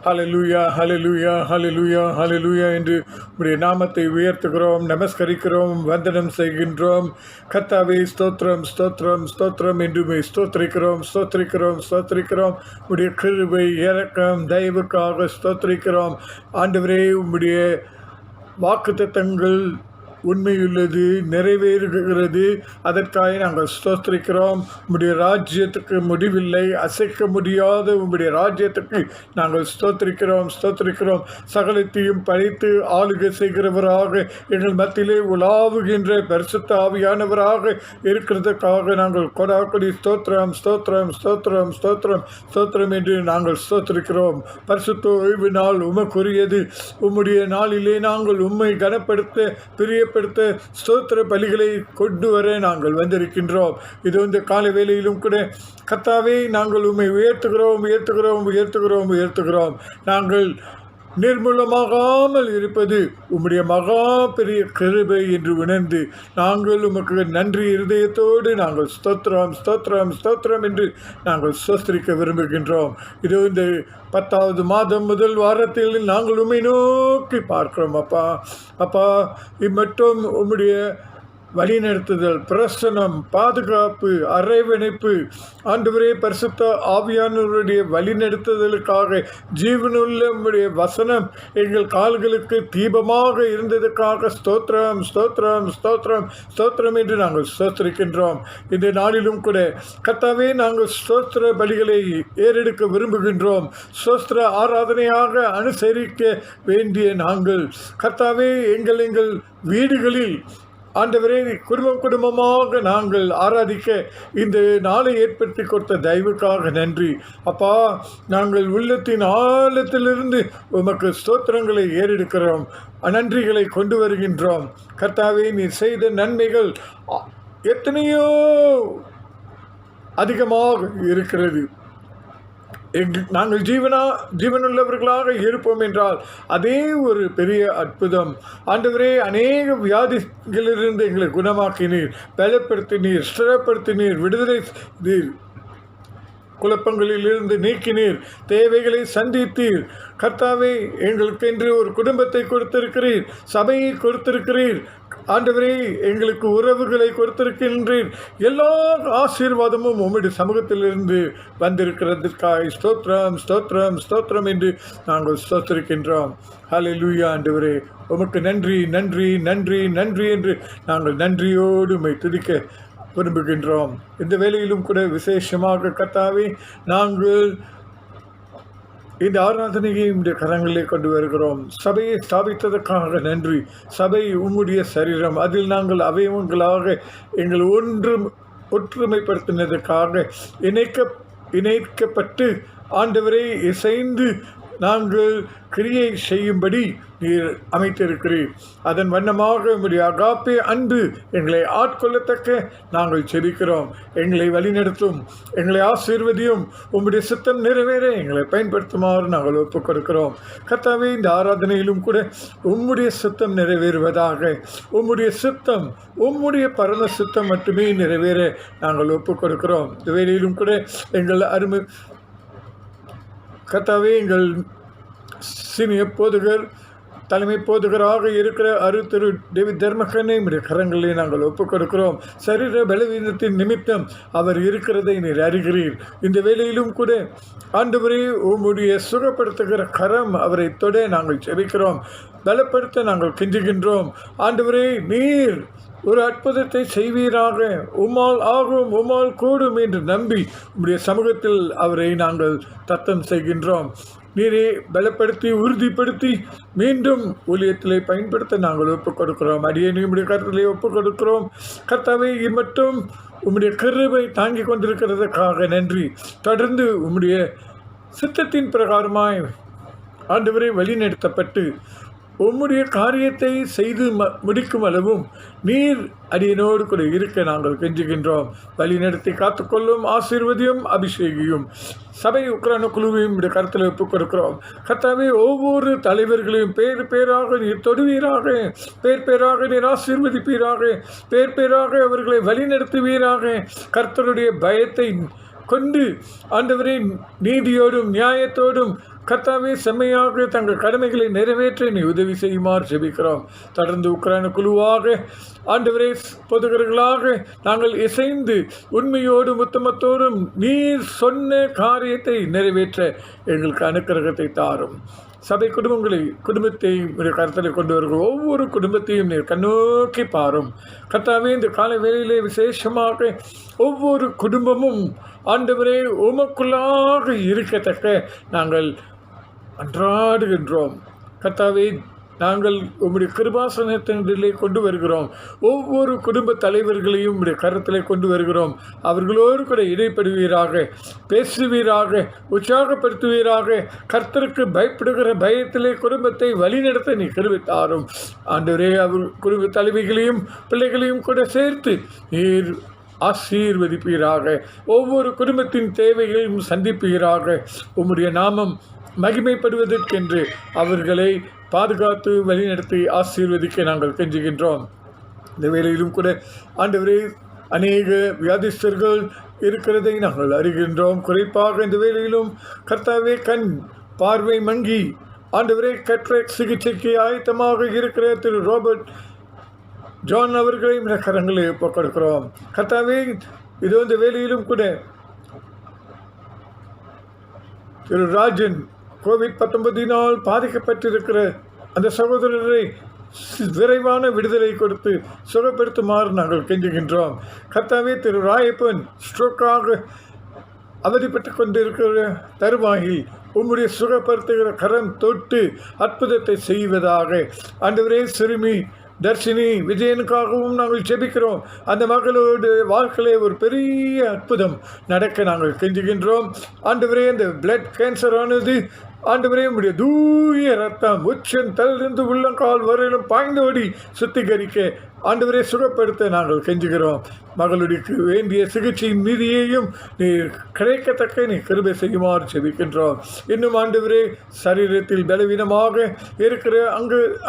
ஹல்லேலூயா ஹல்லேலூயா ஹல்லேலூயா ஹல்லேலூயா என்று உம்முடைய நாமத்தை உயர்த்துகிறோம், நமஸ்கரிக்கிறோம், வந்தனம் செய்கின்றோம். கர்த்தாவே ஸ்தோத்திரம் ஸ்தோத்திரம் ஸ்தோத்திரம் என்று ஸ்தோத்திரிக்கிறோம் ஸ்தோத்திரிக்கிறோம் ஸ்தோத்திரிக்கிறோம். உம்முடைய கிருபை இரக்கம் தயவுக்காக ஸ்தோத்திரிக்கிறோம் ஆண்டவரே. உம்முடைய வாக்குத்தத்தங்கள் உண்மையுள்ளது, நிறைவேறுகிறது. அதற்காக நாங்கள் ஸ்தோத்திரிக்கிறோம். உம்முடைய ராஜ்யத்துக்கு முடிவில்லை, அசைக்க முடியாத உம்முடைய ராஜ்யத்துக்கு நாங்கள் ஸ்தோத்திரிக்கிறோம் ஸ்தோத்திரிக்கிறோம். சகலத்தையும் படைத்து ஆளுகை செய்கிறவராக எங்கள் மத்தியிலே உலாவுகின்ற பரிசுத்த ஆவியானவராக இருக்கிறதுக்காக நாங்கள் கொடாக்கொடி ஸ்தோத்திரம் ஸ்தோத்திரம் ஸ்தோத்திரம் ஸ்தோத்திரம் ஸ்தோத்திரம் என்று நாங்கள் ஸ்தோத்திரிக்கிறோம். பரிசுத்த ஓய்வு நாள் உமக்குரியது. உம்முடைய நாளிலே நாங்கள் உம்மை கனப்படுத்த பிரிய ஸ்தோத்திர பலிகளை கொண்டு வர நாங்கள் வந்திருக்கின்றோம். இது இந்த காலை வேளையிலும் கூட கர்த்தாவே நாங்கள் உம்மை உயர்த்துகிறோம் உயர்த்துகிறோம் உயர்த்துகிறோம் உயர்த்துகிறோம். நாங்கள் நிர்மூலமாகாமல் இருப்பது உம்முடைய மகா பெரிய கிருபை என்று உணர்ந்து நாங்கள் உமக்கு நன்றி இருதயத்தோடு நாங்கள் ஸ்தோத்திரம் ஸ்தோத்திரம் ஸ்தோத்திரம் என்று நாங்கள் ஸ்தோத்திரிக்க விரும்புகின்றோம். இது இந்த 10வது மாதம் முதல் வாரத்தில் நாங்கள் உம்மை நோக்கி பார்க்கிறோம் அப்பா. அப்பா இம்மட்டும் உம்முடைய வழிநடத்துதல், பிரசனம், பாதுகாப்பு, அரவணைப்பு ஆண்டவரே பரிசுத்த ஆவியானவருடைய வழிநடத்துதலுக்காக ஜீவனுள்ள உம்முடைய வசனம் எங்கள் கால்களுக்கு தீபமாக இருந்ததுக்காக ஸ்தோத்திரம் ஸ்தோத்திரம் ஸ்தோத்திரம் ஸ்தோத்திரம் என்று நாங்கள் ஸ்தோத்திரிக்கின்றோம். இந்த நாளிலும் கூட கர்த்தாவே நாங்கள் ஸ்தோத்திர பலிகளை ஏறெடுக்க விரும்புகின்றோம். ஸ்தோத்திர ஆராதனையாக அனுசரிக்க வேண்டிய நாங்கள் கர்த்தாவே எங்கள் வீடுகளில் ஆண்டவரே குடும்பமாக நாங்கள் ஆராதிக்க இந்த நாளை ஏற்படுத்தி கொடுத்த தயவுக்காக நன்றி அப்பா. நாங்கள் உள்ளத்தின் ஆழத்திலிருந்து உமக்கு ஸ்தோத்திரங்களை ஏறெடுக்கிறோம், நன்றிகளை கொண்டு வருகின்றோம். கர்த்தாவே நீர் செய்த நன்மைகள் எத்தனையோ அதிகமாக இருக்கிறது. நாங்கள் ஜீவனுள்ளவர்களாக இருப்போம் என்றால் அதே ஒரு பெரிய அற்புதம். ஆண்டவரே அநேக வியாதிகளிலிருந்து எங்களை குணமாக்கினீர், பலப்படுத்தினீர், ஸ்திரப்படுத்தினீர், விடுதலை செய்தீர், குழப்பங்களிலிருந்து நீக்கினீர், தேவைகளை சந்தித்தீர். கர்த்தாவே எங்களுக்கென்று ஒரு குடும்பத்தை கொடுத்திருக்கிறீர், சபையை கொடுத்திருக்கிறீர். ஆண்டவரே எங்களுக்கு உறவுகளை கொடுத்திருக்கின்றீர். எல்லா ஆசீர்வாதமும் உம்முடைய சமூகத்திலிருந்து வந்திருக்கிறதுக்காக ஸ்தோத்திரம் ஸ்தோத்திரம் ஸ்தோத்திரம் என்று நாங்கள் ஸ்தோத்திரிக்கின்றோம். ஹல்லேலூயா ஆண்டவரே உமக்கு நன்றி நன்றி நன்றி நன்றி என்று நாங்கள் நன்றியோடு உம்மை துதிக்க விரும்புகின்றோம். இந்த வேளையிலும் கூட விசேஷமாக கர்த்தாவே நாங்கள் இந்த ஆராதனையை உம்முடைய கரங்களிலே கொண்டு வருகிறோம். சபையை ஸ்தாபித்ததற்காக நன்றி. சபை உம்முடைய சரீரம், அதில் நாங்கள் அவயவங்களாக எங்கள் ஒற்றுமைப்படுத்தினதற்காக இணைக்கப்பட்டு ஆண்டவரை இசைந்து நாங்கள் கிரியை செய்யும்படி நீர் அமைத்திருக்கிறீர். அதன் வண்ணமாக உம்முடைய அகாப்பே அன்பு எங்களை ஆட்கொள்ளத்தக்க நாங்கள் செபிக்கிறோம். எங்களை வழிநடத்தும், எங்களை ஆசீர்வதியும், உம்முடைய சித்தம் நிறைவேற எங்களை பயன்படுத்துமாறு நாங்கள் ஒப்புக் கொடுக்கிறோம். கர்த்தாவே, இந்த ஆராதனையிலும் கூட உம்முடைய சித்தம் நிறைவேறுவதாக. உம்முடைய சித்தம், உம்முடைய பரம சித்தம் மட்டுமே நிறைவேற நாங்கள் ஒப்புக் கொடுக்கிறோம். இந்த வேளையிலும் கூட எங்கள் அருமை கர்த்தாவே, எங்கள் சீனியர் போதகர், தலைமை போதகராக இருக்கிற திரு டேவிட் தர்மகனை உடைய கரங்களிலே நாங்கள் ஒப்புக் கொடுக்கிறோம். சரீர பலவீனத்தின் நிமித்தம் அவர் இருக்கிறதை நீர் அறிகிறீர். இந்த வேளையிலும் கூட ஆண்டவரே, உம்முடைய சுகப்படுத்துகிற கரம் அவரை தொட நாங்கள் செபிக்கிறோம். பலப்படுத்த நாங்கள் கெஞ்சுகின்றோம். ஆண்டவரே, நீர் ஒரு அற்புதத்தை செய்வீராக. உம்மால் ஆகும், உம்மால் கூடும் என்று நம்பி உம்முடைய சமூகத்தில் அவரை நாங்கள் தத்தம் செய்கின்றோம். நீரே பலப்படுத்தி உறுதிப்படுத்தி மீண்டும் ஊழியத்திலே பயன்படுத்த நாங்கள் ஒப்புக் கொடுக்கிறோம். அடியேனை உம்முடைய கருத்திலே ஒப்புக் கொடுக்கிறோம். கர்த்தாவே, மட்டும் உம்முடைய கிருபை தாங்கி கொண்டிருக்கிறதுக்காக நன்றி. தொடர்ந்து உம்முடைய சித்தத்தின் பிரகாரமாய் ஆண்டவரை வழிநடத்தப்பட்டு உம்முடைய காரியத்தை செய்து முடிக்கும் அளவும் நீர் அடியனோடு கூட இருக்க நாங்கள் கெஞ்சுகின்றோம். வழி நடத்தி காத்துக்கொள்ளும், ஆசீர்வதியும், அபிஷேகியும். சபை உக்ரான குழுவையும் இந்த கருத்தில் ஒப்புக் கொடுக்கிறோம். கர்த்தாவே, ஒவ்வொரு தலைவர்களையும் பேர் பேராக நீர் தொடுவீராக, பேர் பேராக நீர் ஆசீர்வதிப்பீராக, பேர் பேராக அவர்களை வழிநடத்துவீராக. கர்த்தருடைய பயத்தை கொண்டு ஆண்டவரே, நீதியோடும் நியாயத்தோடும் கர்த்தாவே செம்மையாக தங்கள் கடமைகளை நிறைவேற்ற நீ உதவி செய்யுமாறு ஜெபிக்கிறோம். தொடர்ந்து உக்ரைன குழுவாக ஆண்டவரே, பொதுகர்களாக நாங்கள் இசைந்து உண்மையோடும் உத்தமத்தோடும் நீர் சொன்ன காரியத்தை நிறைவேற்ற எங்களுக்கு அனுக்கிரகத்தை தாரும். சபை குடும்பத்தை கருத்தில் கொண்டு வருகிற ஒவ்வொரு குடும்பத்தையும் நீர் கண்ணோக்கி பாரும். கர்த்தாவே, இந்த கால வேளையிலே விசேஷமாக ஒவ்வொரு குடும்பமும் ஆண்டவரே உமக்குள்ளாக இருக்கத்தக்க நாங்கள் அன்றாடுகின்றோம். கர்த்தாவே, நாங்கள் உம்முடைய கிருபாசனத்திலே கொண்டு வருகிறோம். ஒவ்வொரு குடும்ப தலைவர்களையும் உம்முடைய கரத்திலே கொண்டு வருகிறோம். அவர்களோடு கூட இடைப்படுவீராக, பேசுவீராக, உற்சாகப்படுத்துவீராக. கர்த்தருக்கு பயப்படுகிற பயத்திலே குடும்பத்தை வழிநடத்த நீ கிருபை தாரும். ஆண்டவரே, அவர் குடும்ப தலைவிகளையும் பிள்ளைகளையும் கூட சேர்த்து நீர் ஆசீர்வதிப்பீராக. ஒவ்வொரு குடும்பத்தின் தேவைகளையும் சந்திப்பீராக. உம்முடைய நாமம் மகிமைப்படுவதற்கென்று அவர்களை பாதுகாத்து வழிநடத்தி ஆசீர்வதிக்க நாங்கள் கெஞ்சுகின்றோம். இந்த வேளையிலும் கூட ஆண்டவரே, அநேக வியாதிஸ்தர்கள் இருக்கிறதை நாங்கள் அறிகின்றோம். குறிப்பாக இந்த வேளையிலும் கர்த்தாவே, கண் பார்வை மங்கி ஆண்டவரே கேட்ராக்ட் சிகிச்சைக்கு ஆயத்தமாக இருக்கிற திரு ராபர்ட் ஜான் அவர்களை இந்த கரங்களை ஒப்புக் கொடுக்கிறோம். கர்த்தாவே, இதோ இந்த வேளையிலும் கூட திரு ராஜன் COVID-19 பாதிக்கப்பட்டிருக்கிற அந்த சகோதரரை விரைவான விடுதலை கொடுத்து சுகப்படுத்துமாறு நாங்கள் கெஞ்சுகின்றோம். கர்த்தாவே, திரு ராயப்பன் ஸ்ட்ரோக்காக அவதிப்பட்டு கொண்டிருக்கிற தருவாயில் உம்முடைய சுகப்படுத்துகிற கரம் தொட்டு அற்புதத்தை செய்வதாக. ஆண்டவரே, சிறுமி தர்ஷினி விஜயனுக்காகவும் நாங்கள் ஜெபிக்கிறோம். அந்த மகளோட வாழ்க்கையிலே ஒரு பெரிய அற்புதம் நடக்க நாங்கள் கெஞ்சுகின்றோம். ஆண்டவரே, அந்த பிளட் கேன்சர் ஆனது ஆண்டவரே, உம்முடைய தூய ரத்தம் உச்சன் தலையிலிருந்து உள்ளங்கால் வரையிலும் பாய்ந்தோடி சுத்திகரிக்க ஆண்டவரே சுகப்படுத்த நாங்கள் கெஞ்சுகிறோம். மகளுடைய வேண்டிய சிகிச்சையின் மீதியையும் நீ கிடைக்கத்தக்க நீ கிருபை செய்யுமாறு செபிக்கின்றோம். இன்னும் ஆண்டவரே, சரீரத்தில் பலவீனமாக இருக்கிற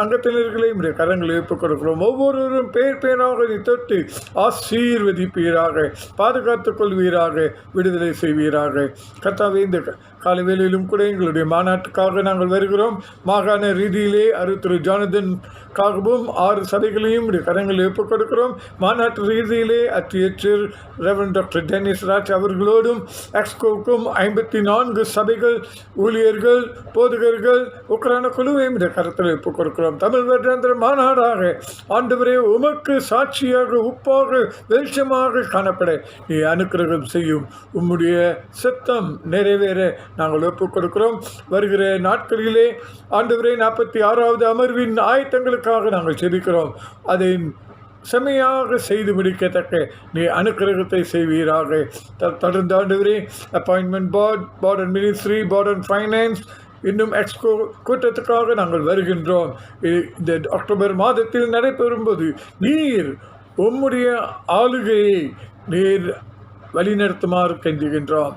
அங்கத்தினர்களையும் உடைய கரங்களை ஒப்புக் கொடுக்கிறோம். ஒவ்வொருவரும் பேர் பேராக நீ தொட்டு ஆசீர்வதிப்பீராக, பாதுகாத்துக் கொள்வீராக, விடுதலை செய்வீராக. கர்த்தாவே, இந்த காலை வேளையிலும் கூட எங்களுடைய மாநாட்டுக்காக நாங்கள் வருகிறோம். மாகாண ரீதியிலே திரு ஜானதன்காகவும் 6 சபைகளையும் கரங்களை ஒப்புக் கொடுக்கிறோம். மாநாட்டு ரீதியிலே அத்தியட்சர் ரெவரண்ட் டாக்டர் டென்னிஸ் ராஜ் அவர்களோடும் எக்ஸ்கோவுக்கும் 54 சபைகள், ஊழியர்கள், போதகர்கள், உக்ரான குழுவையும் இந்த கரத்தில் ஒப்புக் கொடுக்கிறோம். தமிழ் வருடாந்திர மாநாடாக ஆண்டவரே, உமக்கு சாட்சியாக, உப்பாக, வெளிச்சமாக காணப்பட நீ அனுக்கிரகம் செய்யும். உம்முடைய சித்தம் நிறைவேற நாங்கள் ஒப்புக் கொடுக்கிறோம். வருகிற நாட்களிலே ஆண்டவரே, 46வது அமர்வின் ஆயத்தங்களுக்காக நாங்கள் ஜெபிக்கிறோம். அதை செம்மையாக செய்து முடிக்கத்தக்க நீ அனுக்கிரகத்தை செய்வீராக. தொடர்ந்து ஆண்டவரே, appointment board, board and ministry, board and finance, இன்னும் எக்ஸ்கோ கூட்டத்துக்காக நாங்கள் வருகின்றோம். இந்த அக்டோபர் மாதத்தில் நடைபெறும்போது நீர் உம்முடைய ஆளுகையை நீர் வழிநடத்துமாறு கெஞ்சுகின்றோம்.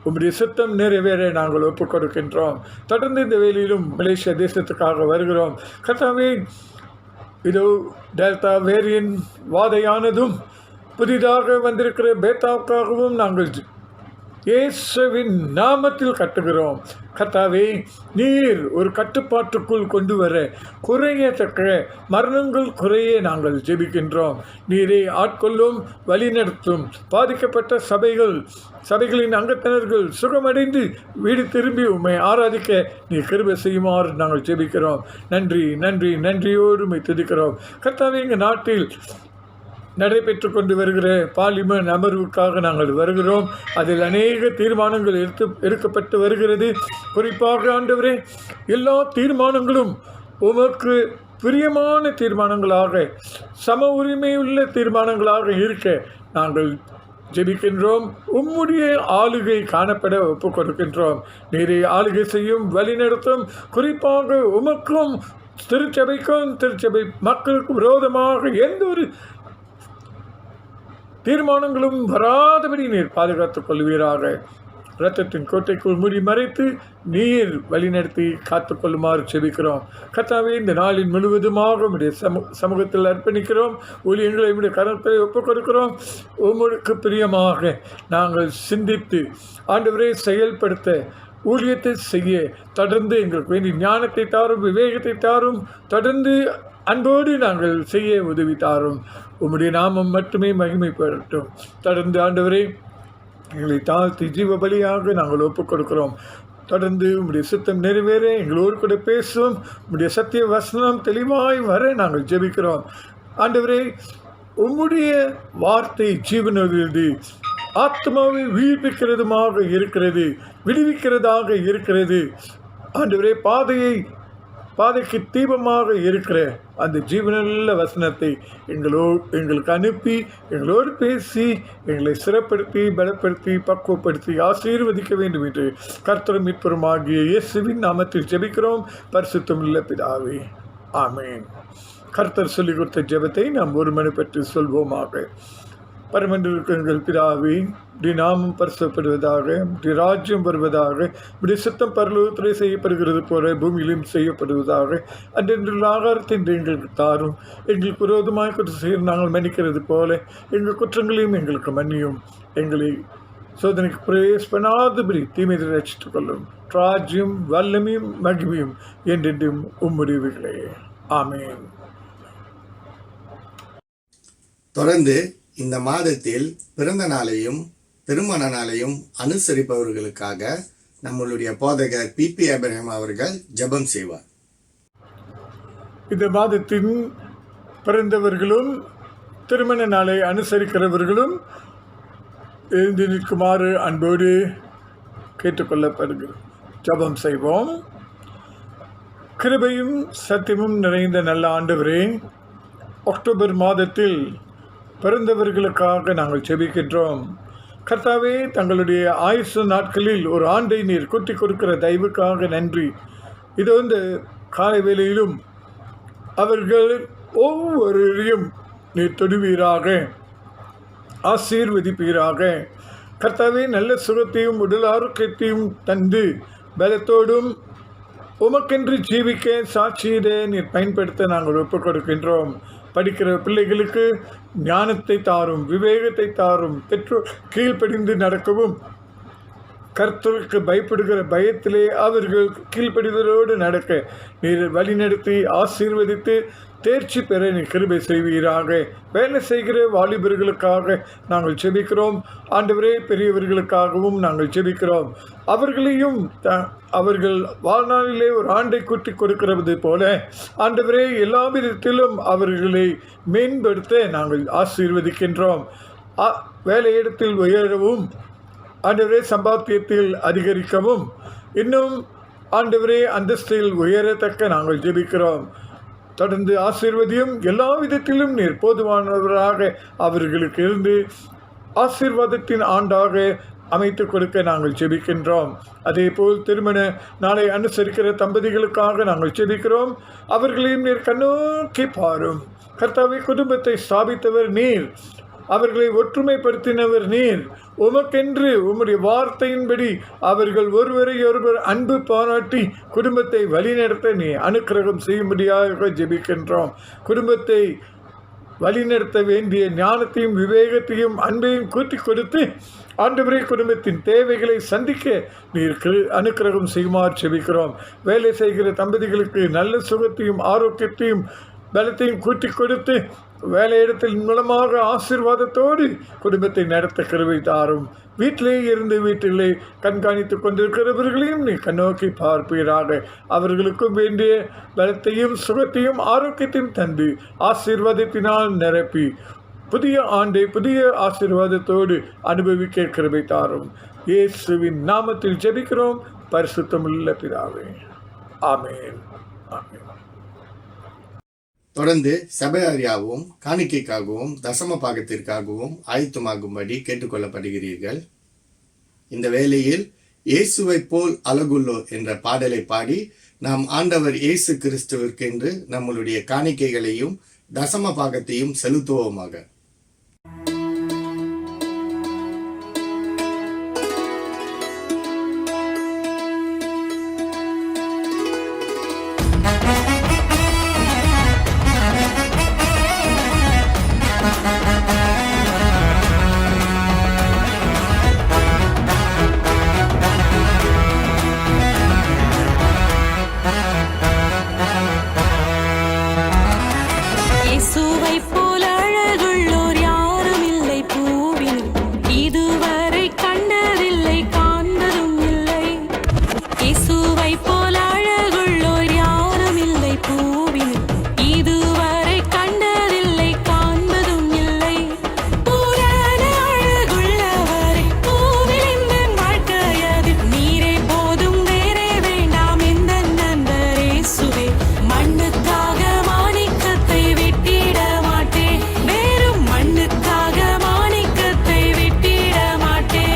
உம்முடைய சித்தம் நிறைவேற நாங்கள் ஒப்புக் கொடுக்கின்றோம். தொடர்ந்து இந்த வேளையிலும் மலேசியா தேசத்துக்காக வருகிறோம். கர்த்தாவே, இதோ டெல்டா வேரியன் வாதையானதும் புதிதாக வந்திருக்கிற பேத்தாவுக்காகவும் நாங்கள் இயேசுவின் நாமத்தில் கட்டுகிறோம். கர்த்தாவே, நீர் ஒரு கட்டுப்பாட்டுக்குள் கொண்டு வர குறையத்தக்க மரணங்கள் குறைய நாங்கள் ஜெபிக்கின்றோம். நீரை ஆட்கொள்ளும், வழிநடத்தும். பாதிக்கப்பட்ட சபைகளின் அங்கத்தினர்கள் சுகமடைந்து வீடு திரும்பி உம்மை ஆராதிக்க நீ கிருபை செய்யுமாறு நாங்கள் ஜெபிக்கிறோம். நன்றி நன்றி நன்றியோடு உம்மை துதிக்கிறோம். கர்த்தாவே, எங்கள் நாட்டில் நடைபெற்று கொண்டு வருகிற பார்லிமெண்ட் அமர்வுக்காக நாங்கள் வருகிறோம். அதில் அநேக தீர்மானங்கள் எடுக்கப்பட்டு வருகிறது. குறிப்பாக ஆண்டவரே, எல்லா தீர்மானங்களும் உமக்கு பிரியமான தீர்மானங்களாக, சம உரிமையுள்ள தீர்மானங்களாக இருக்க நாங்கள் ஜெபிக்கின்றோம். உம்முடைய ஆளுகை காணப்பட ஒப்புக் கொடுக்கின்றோம். நீரை ஆளுகை செய்யும், வழிநடத்தும். குறிப்பாக உமக்கும் திருச்சபைக்கும் திருச்சபை மக்களுக்கும் விரோதமாக எந்த ஒரு தீர்மானங்களும் வராதபடி நீர் பாதுகாத்துக் கொள்வீராக. இரத்தத்தின் கோட்டைக்குள் மூடி மறைத்து நீர் வழிநடத்தி காத்துக்கொள்ளுமாறு செபிக்கிறோம். கர்த்தாவே, இந்த நாளின் முழுவதுமாக உம்முடைய சமூகத்தில் அர்ப்பணிக்கிறோம். ஊழியங்களை உம்முடைய கரத்தில் ஒப்புக் கொடுக்கிறோம். உமக்கு பிரியமாக நாங்கள் சிந்தித்து ஆண்டவரை செயல்படுத்த, ஊழியத்தை செய்ய தொடர்ந்து எங்களுக்கு வேண்டிய ஞானத்தை தாரும், விவேகத்தை தாரும். தொடர்ந்து அன்போடு நாங்கள் செய்ய உதவி தாரும். உம்முடைய நாமம் மட்டுமே மகிமைப்படட்டும். தொடர்ந்து ஆண்டவரே, எங்களை தாழ்த்தி ஜீவ பலியாக நாங்கள் ஒப்புக் கொடுக்கிறோம். தொடர்ந்து உம்முடைய சித்தம் நிறைவேற எங்களோடு கூட பேசும். உம்முடைய சத்திய வசனம் தெளிவாய் வர நாங்கள் ஜெபிக்கிறோம். ஆண்டவரே, உம்முடைய வார்த்தை ஜீவனுள்ளது, ஆத்மாவை உயிர்ப்பிக்கிறதுமாக இருக்கிறது, விடுவிக்கிறதாக இருக்கிறது. ஆண்டவரே, பாதைக்கு தீபமாக இருக்கிற அந்த ஜீவனுள்ள வசனத்தை எங்களுக்கு அனுப்பி, எங்களோடு பேசி, எங்களை சிறப்படுத்தி, பலப்படுத்தி, பக்குவப்படுத்தி ஆசீர்வதிக்க வேண்டும் என்று கர்த்தரும் மீட்பருமாகிய இயேசுவின் நாமத்தில் ஜெபிக்கிறோம். பரிசுத்தமுள்ள பிதாவே, ஆமென். கர்த்தர் சொல்லிக் கொடுத்த ஜெபத்தை நாம் ஒருமனப்பட்டு சொல்வோமாக. பரமண்டலுக்கு எங்கள் பிதாவே, உடைய நாமம் பரிசுத்தப்படுவதாக, உடைய ராஜ்யம் வருவதாக, உடைய சித்தம் பரலோகத்திலே செய்யப்படுகிறது போல பூமியிலும் செய்யப்படுவதாக. அன்றென்றுள்ள ஆகாரத்தை எங்களுக்கு தாரும். எங்களுக்கு விரோதமாக குற்றம் செய்ய நாங்கள் மன்னிக்கிறது போல எங்கள் குற்றங்களையும் எங்களுக்கு மன்னியும். எங்களை சோதனைக்கு பிரவேசிப்படாதபடி தீமையை ரட்சித்துக் கொள்ளும். ராஜ்யம், வல்லமையும், மகிமையும் என்றென்றும் உம்முடையவைகளே. ஆமென். தொடர்ந்து இந்த மாதத்தில் பிறந்த நாளையும் திருமண நாளையும் அனுசரிப்பவர்களுக்காக நம்மளுடைய போதகர் பிபி அபிரஹாம் அவர்கள் ஜெபம் செய்வார். இந்த மாதத்தின் பிறந்தவர்களும் திருமண நாளை அனுசரிக்கிறவர்களும் எழுந்து நிற்குமாறு அன்போடு கேட்டுக்கொள்ளப்படுகிறோம். ஜெபம் செய்வோம். கிருபையும் சத்தியமும் நிறைந்த நல்ல ஆண்டவரே, அக்டோபர் மாதத்தில் பிறந்தவர்களுக்காக நாங்கள் ஜெபிக்கின்றோம். கர்த்தாவே, தங்களுடைய ஆயுசு நாட்களில் ஒரு ஆண்டை நீர் கூட்டி கொடுக்கிற தயவுக்காக நன்றி. இது காலை வேளையிலும் அவர்கள் ஒவ்வொருவரையும் நீர் தொடுவீராக, ஆசீர்வதிப்பீராக. கர்த்தாவே, நல்ல சுகத்தையும் உடல் ஆரோக்கியத்தையும் தந்து பலத்தோடும் உமக்கென்று ஜீவிக்க சாட்சியிட நீர் பயன்படுத்த நாங்கள் ஒப்புக் கொடுக்கின்றோம். படிக்கிற பிள்ளைகளுக்கு ஞானத்தை தாரும், விவேகத்தை தாரும். பெற்றோர் கீழ்ப்படிந்து நடக்கவும், கர்த்தருக்கு பயப்படுகிற பயத்திலே அவர்கள் கீழ்ப்படிதலோடு நடக்க நீர் வழிநடத்தி ஆசீர்வதித்து தேர்ச்சி பெற நீ கிருபை செய்வீராக. வேலை செய்கிற வாலிபர்களுக்காக நாங்கள் ஜெபிக்கிறோம். ஆண்டவரே, பெரியவர்களுக்காகவும் நாங்கள் ஜெபிக்கிறோம். அவர்களையும் அவர்கள் வாழ்நாளிலே ஒரு ஆண்டை கூட்டி கொடுக்கிறது போல ஆண்டவரே, எல்லா விதத்திலும் அவர்களை மேம்படுத்த நாங்கள் ஆசீர்வதிக்கின்றோம். வேலையிடத்தில் உயரவும், ஆண்டவரே, சம்பாத்தியத்தில் அதிகரிக்கவும், இன்னும் ஆண்டவரே அந்தஸ்தில் உயரத்தக்க நாங்கள் ஜெபிக்கிறோம். தொடர்ந்து ஆசீர்வதியும். எல்லா விதத்திலும் நீர் போதுமானவராக அவர்களுக்கு இருந்து ஆசீர்வாதத்தின் ஆண்டாக அமைத்து கொடுக்க நாங்கள் ஜெபிக்கின்றோம். அதேபோல் திருமண நாளை அனுசரிக்கிற தம்பதிகளுக்காக நாங்கள் ஜெபிக்கிறோம். அவர்களையும் நீர் கண்ணோக்கி பாரும். கர்த்தாவே, குடும்பத்தை ஸ்தாபித்தவர் நீர், அவர்களை ஒற்றுமைப்படுத்தினவர் நீர். உமக்கென்று உம்முடைய வார்த்தையின்படி அவர்கள் ஒருவரை ஒருவர் அன்பு பாராட்டி குடும்பத்தை வழிநடத்த நீ அனுக்கிரகம் செய்யும்படியாக ஜெபிக்கின்றோம். குடும்பத்தை வழிநடத்த வேண்டிய ஞானத்தையும் விவேகத்தையும் அன்பையும் கூட்டிக் கொடுத்து ஆண்டவரே குடும்பத்தின் தேவைகளை சந்திக்க நீர் அனுக்கிரகம் செய்யுமாறு ஜெபிக்கிறோம். வேலை செய்கிற தம்பதிகளுக்கு நல்ல சுகத்தையும் ஆரோக்கியத்தையும் பலத்தையும் கூட்டிக் கொடுத்து வேலையிடத்தின் மூலமாக ஆசீர்வாதத்தோடு குடும்பத்தை நடத்த கிருபை தாரும். வீட்டிலே இருந்து வீட்டிலே கண்காணித்து கொண்டிருக்கிறவர்களையும் நீ கண்ணோக்கி பார்ப்பீராக. அவர்களுக்கும் வேண்டிய பலத்தையும் சுகத்தையும் ஆரோக்கியத்தையும் தந்து ஆசீர்வாதத்தினால் நிரப்பி புதிய ஆண்டை புதிய ஆசீர்வாதத்தோடு அனுபவிக்க கிருபை தாரும். இயேசுவின் நாமத்தில் ஜெபிக்கிறோம் பரிசுத்தமுள்ள பிதாவே, ஆமென். ஆமென். தொடர்ந்து சபையாரியாகவும் காணிக்கைக்காகவும் தசம பாகத்திற்காகவும் ஆயத்தமாகும்படி கேட்டுக்கொள்ளப்படுகிறீர்கள். இந்த வேளையில் இயேசுவைப் போல் அழகுள்ளோ என்ற பாடலை பாடி நாம் ஆண்டவர் இயேசு கிறிஸ்துவிற்கென்று நம்மளுடைய காணிக்கைகளையும் தசம பாகத்தையும் செலுத்துவோமாக. இயேசுவைப் போல அழகுள்ளோர் யாரும் இல்லை பூவினில், இதுவரை கண்டதில்லை காண்பதும் இல்லை. இயேசுவைப் போல அழகுள்ளோர் யாரும் இல்லை பூவினில், இதுவரை கண்டதில்லை காண்பதும் இல்லை. பூரண அழகுள்ளவரே, பூவில் எந்தன் வாழ்க்கையது, நீரே போதும் வேறே வேண்டாம் எந்தன் நண்பர் இயேசுவே. மண்ணுக்காக மாணிக்கத்தை விட்டிட மாட்டேன், வேறும் மண்ணுக்காக மாணிக்கத்தை விட்டிட மாட்டேன்.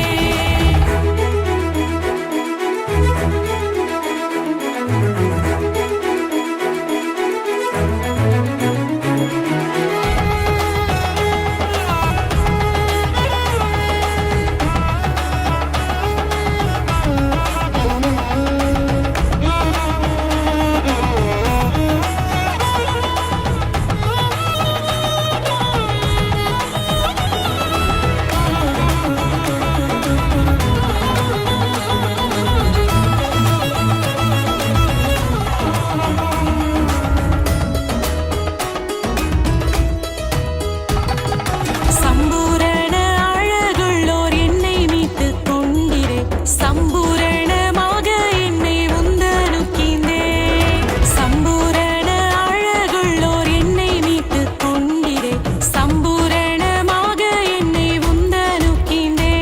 சம்பூரண அழகுள்ளோர் என்னை மீட்டுக் கொண்டிரே, சம்பூரணமாக என்னை உந்தனுக்கிந்தே. சம்பூரண அழகுள்ளோர் என்னை மீட்டுக் கொண்டிரே, சம்பூரணமாக என்னை உந்தனுக்கிந்தே.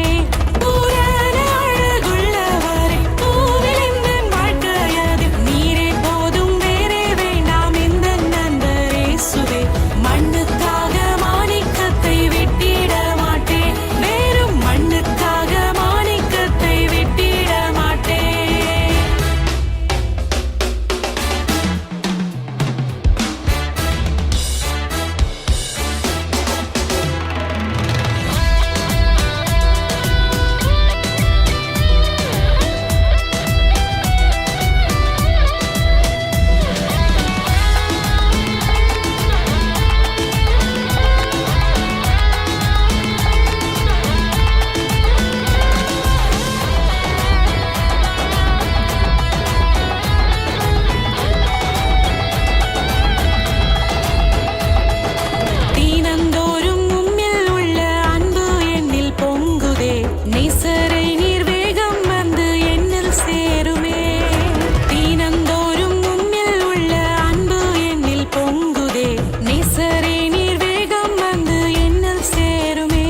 பூரண அழகுள்ளவரே, பூவில் எந்தன் வாழ்க்கையது, நீரே போதும் வேறே வேண்டாம் எந்தன் நண்பர் இயேசுவே. மண்ணுக்காக மாணிக்கத்தை விட்டிட மாட்டேன், வேறும் மண்ணுக்காக மாணிக்கத்தை விட்டிட மாட்டேன். தீனந்தோறும் உம்மில் உள்ள அன்பு என்னில் பொங்குதே, நேசரை நீர் வேகம் வந்து என்னில் சேருமே. தீனந்தோறும் உம்மில் உள்ள அன்பு என்னில் பொங்குதே, நேசரை நீர் வேகம் வந்து என்னில் சேருமே.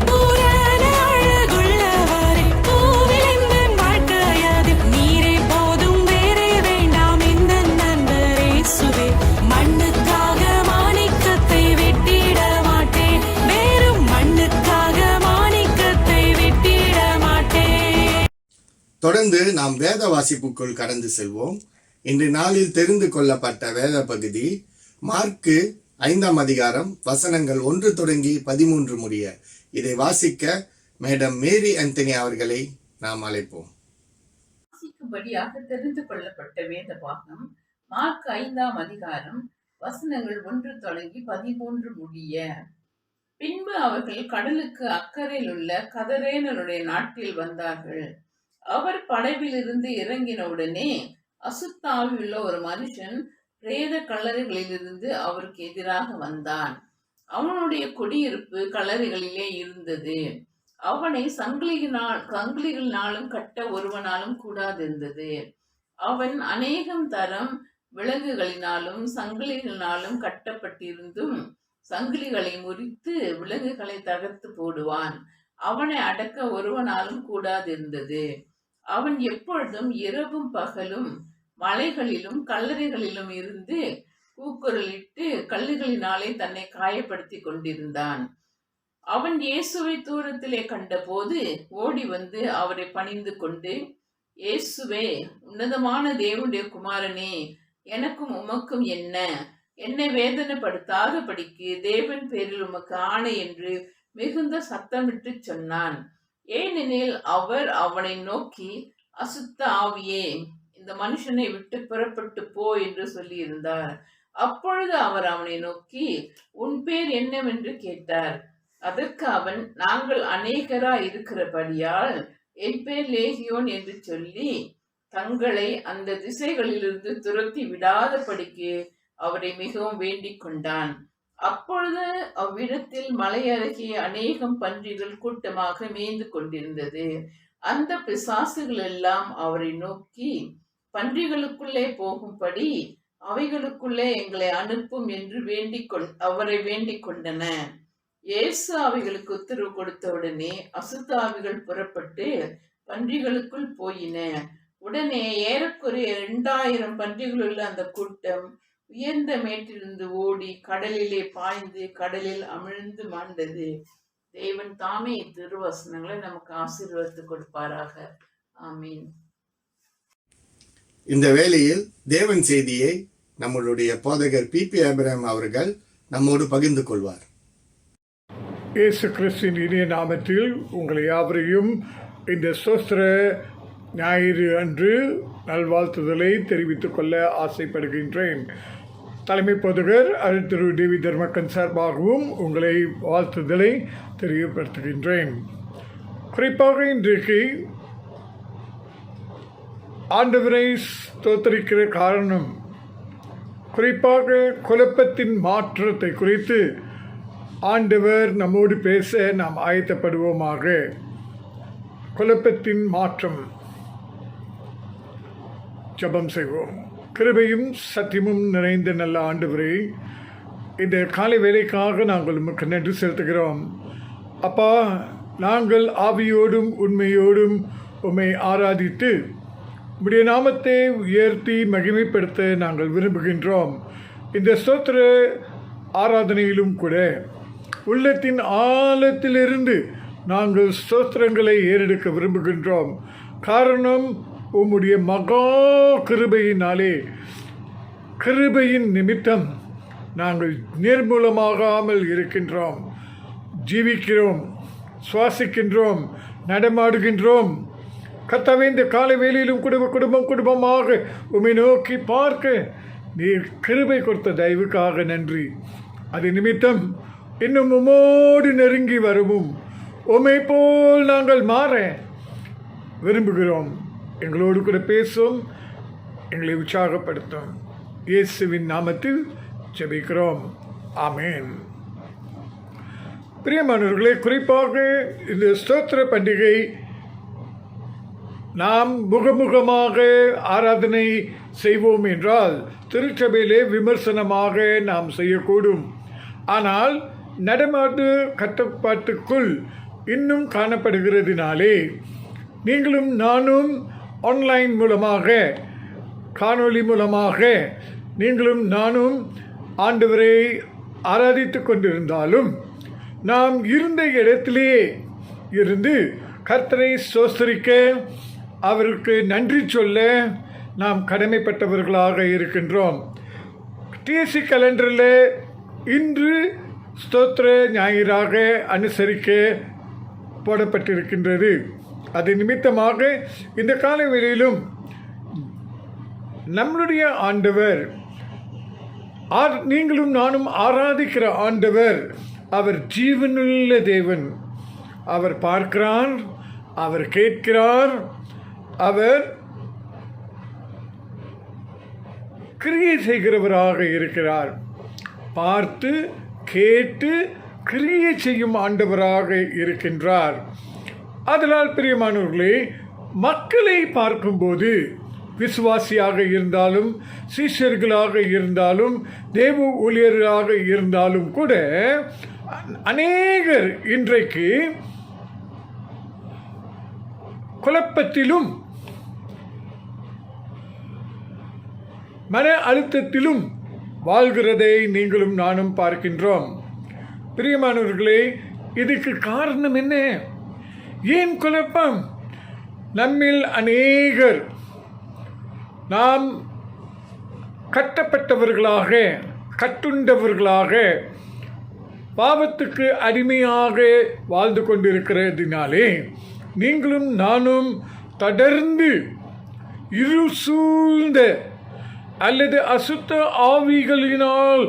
பூரண அழகுள்ளவரே, பூவில் எந்தன் வாழ்க்கையது, நீரே போதும் வேறே வேண்டாம் எந்தன் நண்பர் இயேசுவே. மண்ணுக்காக மாணிக்கத்தை விட்டிட மாட்டேன், வேறும் மண்ணுக்காக மாணிக்கத்தை விட்டிட தொடர்ந்து நாம் வேத வாசிப்புக்குள் கடந்து செல்வோம். இன்று நாளில் தெரிந்து கொள்ளப்பட்ட வேத பகுதி மார்க்கு 5ஆம் அதிகாரம் வசனங்கள் 1 தொடங்கி 13 முடிய. இதை வாசிக்க மேடம் மேரி ஆந்தனி அவர்களை நாம் அழைப்போம். வாசிக்கும்படியாக தெரிந்து கொள்ளப்பட்ட வேத பாகம் மார்க் 5ஆம் அதிகாரம் வசனங்கள் 1 தொடங்கி 13 முடிய. பின்பு அவர்கள் கடலுக்கு அக்கறையில் உள்ள கதரேனருடைய நாட்டில் வந்தார்கள். அவர் படவிலிருந்து இறங்கினவுடனே அசுத்தாவி உள்ள ஒரு மனுஷன் பிரேத கல்லறைகளிலிருந்து அவருக்கு எதிராக வந்தான். அவனுடைய குடியிருப்பு கல்லறைகளிலே இருந்தது. அவனை சங்கிலிகளினாலும் கட்ட ஒருவனாலும் கூடாதிருந்தது. அவன் அநேகம் தரம் விலங்குகளினாலும் சங்கிலிகளினாலும் கட்டப்பட்டிருந்தும் சங்கிலிகளை முறித்து விலங்குகளை தகர்த்து போடுவான். அவனை அடக்க ஒருவனாலும் கூடாதிருந்தது. அவன் எப்பொழுதும் இரவும் பகலும் மலைகளிலும் கல்லறைகளிலும் இருந்து கூக்குரலிட்டு கல்லுகளினாலே தன்னை காயப்படுத்தி கொண்டிருந்தான். அவன் இயேசுவை தூரத்திலே கண்டபோது ஓடி வந்து அவரை பணிந்து கொண்டு, இயேசுவே, உன்னதமான தேவனுடைய குமாரனே, எனக்கும் உமக்கும் என்ன? என்னை வேதனைப்படுத்தாதபடிக்கு தேவன் பேரில் உமக்கு ஆணை என்று மிகுந்த சத்தமிட்டு சொன்னான். ஏனெனில் அவர் அவனை நோக்கி, அசுத்த ஆவியே, இந்த மனுஷனை விட்டு புறப்பட்டு போ என்று சொல்லியிருந்தார். அப்பொழுது அவர் அவனை நோக்கி, உன் பேர் என்னவென்று கேட்டார். அதற்கு அவன், நாங்கள் அநேகரா இருக்கிறபடியால் என் பேர் லேகியோன் என்று சொல்லி தங்களை அந்த திசைகளிலிருந்து துரத்தி விடாதபடிக்கு அவரை மிகவும் வேண்டிக் கொண்டான். அப்பொழுது அவ்விடத்தில் மலை அருகே அநேகம் பன்றிகள் கூட்டமாக மேய்ந்து கொண்டிருந்தது. அந்த பிசாசுகள் எல்லாம் அவரை நோக்கி, பன்றிகளுக்குள்ளே போகும்படி அவைகளுக்குள்ளே எங்களை அனுப்பும் என்று அவரை வேண்டிக் கொண்டன. இயேசு அவைகளுக்கு உத்தரவு கொடுத்தவுடனே அசுத்தாவிகள் புறப்பட்டு பன்றிகளுக்குள் போயின. உடனே ஏறக்குறைய 2000 பன்றிகளுள்ள அந்த கூட்டம் உயர்ந்த மேட்டிலிருந்து ஓடி கடலிலே பாய்ந்து கடலில் அமிழ்ந்து மாண்டது. தேவன் தாமே திருவசனங்களை நமக்கு ஆசீர்வதித்து கொடுப்பாராக. ஆமீன். இந்த வேளையில் தேவன் செய்தியை நம்மளுடைய போதகர் பிபி ஆபிரகாம் அவர்கள் நம்மோடு பகிர்ந்து கொள்வார். இயேசு கிறிஸ்துவின் இனிய நாமத்தில் உங்களை யாவரையும் இந்த ஸ்தோத்திர ஞாயிறு அன்று நல்வாழ்த்துதலை தெரிவித்துக் கொள்ள ஆசைப்படுகின்றேன். தலைமை போதகர் திரு டிவி தர்மக்கன் சார்பாகவும் உங்களை வாழ்த்துதலை தெரியப்படுத்துகின்றேன். குறிப்பாக இன்றைக்கு ஆண்டவரை ஸ்தோத்தரிக்கிற காரணம், குறிப்பாக குழப்பத்தின் மாற்றத்தை குறித்து ஆண்டவர் நம்மோடு பேச நாம் ஆயத்தப்படுவோமாக. குழப்பத்தின் மாற்றம். ஜெபம் செய்வோம். கிருபையும் சத்தியமும் நிறைந்த நல்ல ஆண்டவரே, இந்த காலை வேலைக்காக நாங்கள் உமக்கு நன்றி செலுத்துகிறோம். அப்பா, நாங்கள் ஆவியோடும் உண்மையோடும் உம்மை ஆராதித்து உம்முடைய நாமத்தை உயர்த்தி மகிமைப்படுத்த நாங்கள் விரும்புகின்றோம். இந்த ஸ்தோத்திர ஆராதனையிலும் கூட உள்ளத்தின் ஆழத்திலிருந்து நாங்கள் ஸ்தோத்திரங்களை ஏறெடுக்க விரும்புகின்றோம். காரணம், உம்முடைய மகா கிருபையினாலே, கிருபையின் நிமித்தம் நாங்கள் நிர்மூலமாகாமல் இருக்கின்றோம், ஜீவிக்கிறோம், சுவாசிக்கின்றோம், நடமாடுகின்றோம். கர்த்தாவே, இந்த காலை வேளையிலும் குடும்பமாக உம்மை நோக்கி பார்க்க நீர் கிருபை கொடுத்த தயவுக்காக நன்றி. அது நிமித்தம் இன்னும் உம்மோடு நெருங்கி வரவும் உம்மை போல் நாங்கள் மாற விரும்புகிறோம். எங்களோடு கூட பேசும், எங்களை உற்சாகப்படுத்தும். இயேசுவின் நாமத்தில் ஜெபிக்கிறோம். ஆமென். பிரியமானவர்களே, குறிப்பாக இந்த ஸ்தோத்திர பண்டிகை நாம் முகமுகமாக ஆராதனை செய்வோம் என்றால் திருச்சபையிலே விமர்சனமாக நாம் செய்யக்கூடும். ஆனால் நடமாட்டு கட்டுப்பாட்டுக்குள் இன்னும் காணப்படுகிறதினாலே நீங்களும் நானும் ஆன்லைன் மூலமாக, காணொளி மூலமாக நீங்களும் நானும் ஆண்டவரை ஆராதித்து கொண்டிருந்தாலும் நாம் இருந்த இடத்திலே இருந்து கர்த்தரை ஸ்தோத்திரிக்க, அவருக்கு நன்றி சொல்ல நாம் கடமைப்பட்டவர்களாக இருக்கின்றோம். டிஎஸ்சி கலண்டரில் இன்று ஸ்தோத்திர ஞாயிறாக அனுசரிக்க போடப்பட்டிருக்கின்றது. அது நிமித்தமாக இந்த காலவெளியிலும் நம்முடைய ஆண்டவர், நீங்களும் நானும் ஆராதிக்கிற ஆண்டவர், அவர் ஜீவனுள்ள தேவன். அவர் பார்க்கிறார், அவர் கேட்கிறார், அவர் கிரியை செய்கிறவராக இருக்கிறார். பார்த்து கேட்டு கிரியை செய்யும் ஆண்டவராக இருக்கின்றார். அதனால் பிரியமானவர்களே, மக்களை பார்க்கும்போது விசுவாசியாக இருந்தாலும் சீஷர்களாக இருந்தாலும் தேவ ஊழியர்களாக இருந்தாலும் கூட அநேகர் இன்றைக்கு குழப்பத்திலும் மன அழுத்தத்திலும் வாழ்கிறதை நீங்களும் நானும் பார்க்கின்றோம். பிரியமானவர்களே, இதுக்கு காரணம் என்ன? ஏன் குழப்பம்? நம்மில் அநேகர் நாம் கட்டப்பட்டவர்களாக, கட்டுண்டவர்களாக, பாவத்துக்கு அடிமையாக வாழ்ந்து கொண்டிருக்கிறதினாலே நீங்களும் நானும் தொடர்ந்து இருள் சூழ்ந்த அல்லது அசுத்த ஆவிகளினால்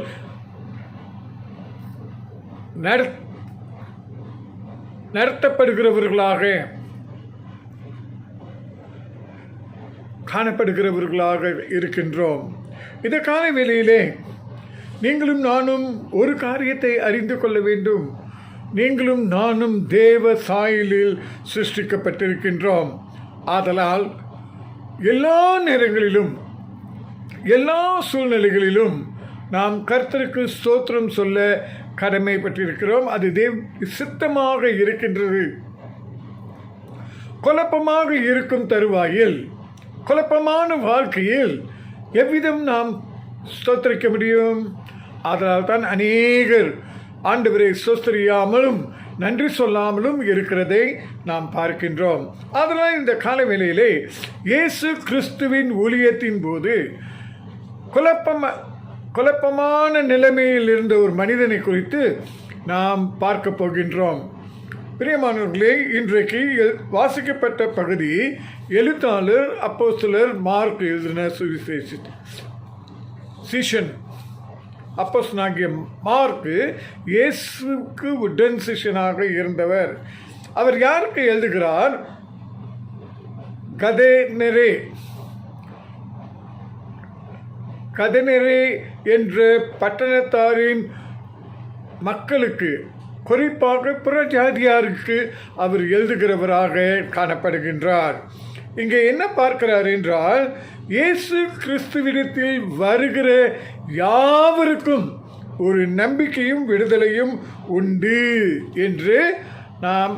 நடத்தப்படுகிறவர்களாக காணப்படுகிறவர்களாக இருக்கின்றோம். இந்த கால வேளையிலே நீங்களும் நானும் ஒரு காரியத்தை அறிந்து கொள்ள வேண்டும். நீங்களும் நானும் தேவ சாயலில் சிருஷ்டிக்கப்பட்டிருக்கின்றோம். ஆதலால் எல்லா நேரங்களிலும் எல்லா சூழ்நிலைகளிலும் நாம் கர்த்தருக்கு ஸ்தோத்திரம் சொல்ல கடமைப்பட்டிருக்கிறோம். அது சித்தமாக இருக்கின்றது. குழப்பமாக இருக்கும் தருவாயில், குழப்பமான வாழ்க்கையில் எவ்விதம் நாம் ஸ்தோத்திரிக்க முடியும்? அதனால் தான் அநேகர் ஆண்டவரை ஸ்தோத்திரியாமலும் நன்றி சொல்லாமலும் இருக்கிறதை நாம் பார்க்கின்றோம். அதனால் இந்த காலவேளையிலே இயேசு கிறிஸ்துவின் ஊழியத்தின் போது குழப்பமான நிலைமையில் இருந்த ஒரு மனிதனை குறித்து நாம் பார்க்க போகின்றோம். பிரியமானவர்களே, இன்றைக்கு வாசிக்கப்பட்ட பகுதி எழுத்தாளர் அப்போஸ்தலர் மார்க் எழுதின சீஷன் அப்போஸ்தலனாகிய மார்க் இயேசுவுக்கு உடன் சிஷ்யனாக இருந்தவர். அவர் யாருக்கு எழுதுகிறார்? கதனெரே என்ற பட்டணத்தாரின் மக்களுக்கு, குறிப்பாக புறஜாதியாருக்கு அவர் எழுதுகிறவராக காணப்படுகின்றார். இங்கே என்ன பார்க்கிறார் என்றால், இயேசு கிறிஸ்துவிடத்தில் வருகிற யாவருக்கும் ஒரு நம்பிக்கையும் விடுதலையும் உண்டு என்று நாம்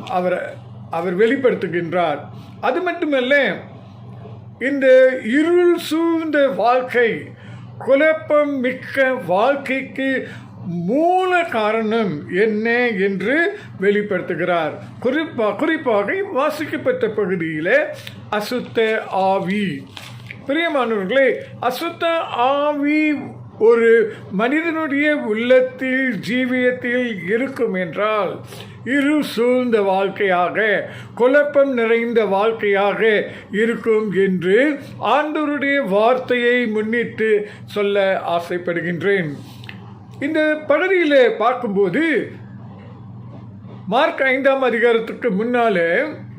அவர் வெளிப்படுத்துகின்றார். அது மட்டுமல்ல, இந்த இருள் சூழ்ந்த வாழ்க்கை, குழப்பம் மிக்க வாழ்க்கைக்கு மூல காரணம் என்ன என்று வெளிப்படுத்துகிறார். குறிப்பாக வாசிக்கப்பட்ட பகுதியில் அசுத்த ஆவி. பிரியமானவர்களே, அசுத்த ஆவி ஒரு மனிதனுடைய உள்ளத்தில், ஜீவியத்தில் இருக்கும் என்றால் இருள் சூழ்ந்த வாழ்க்கையாக, குழப்பம் நிறைந்த வாழ்க்கையாக இருக்கும் என்று ஆண்டவருடைய வார்த்தையை முன்னிட்டு சொல்ல ஆசைப்படுகின்றேன். இந்த பகுதியில் பார்க்கும்போது மார்க் 5ஆம் அதிகாரத்துக்கு முன்னால்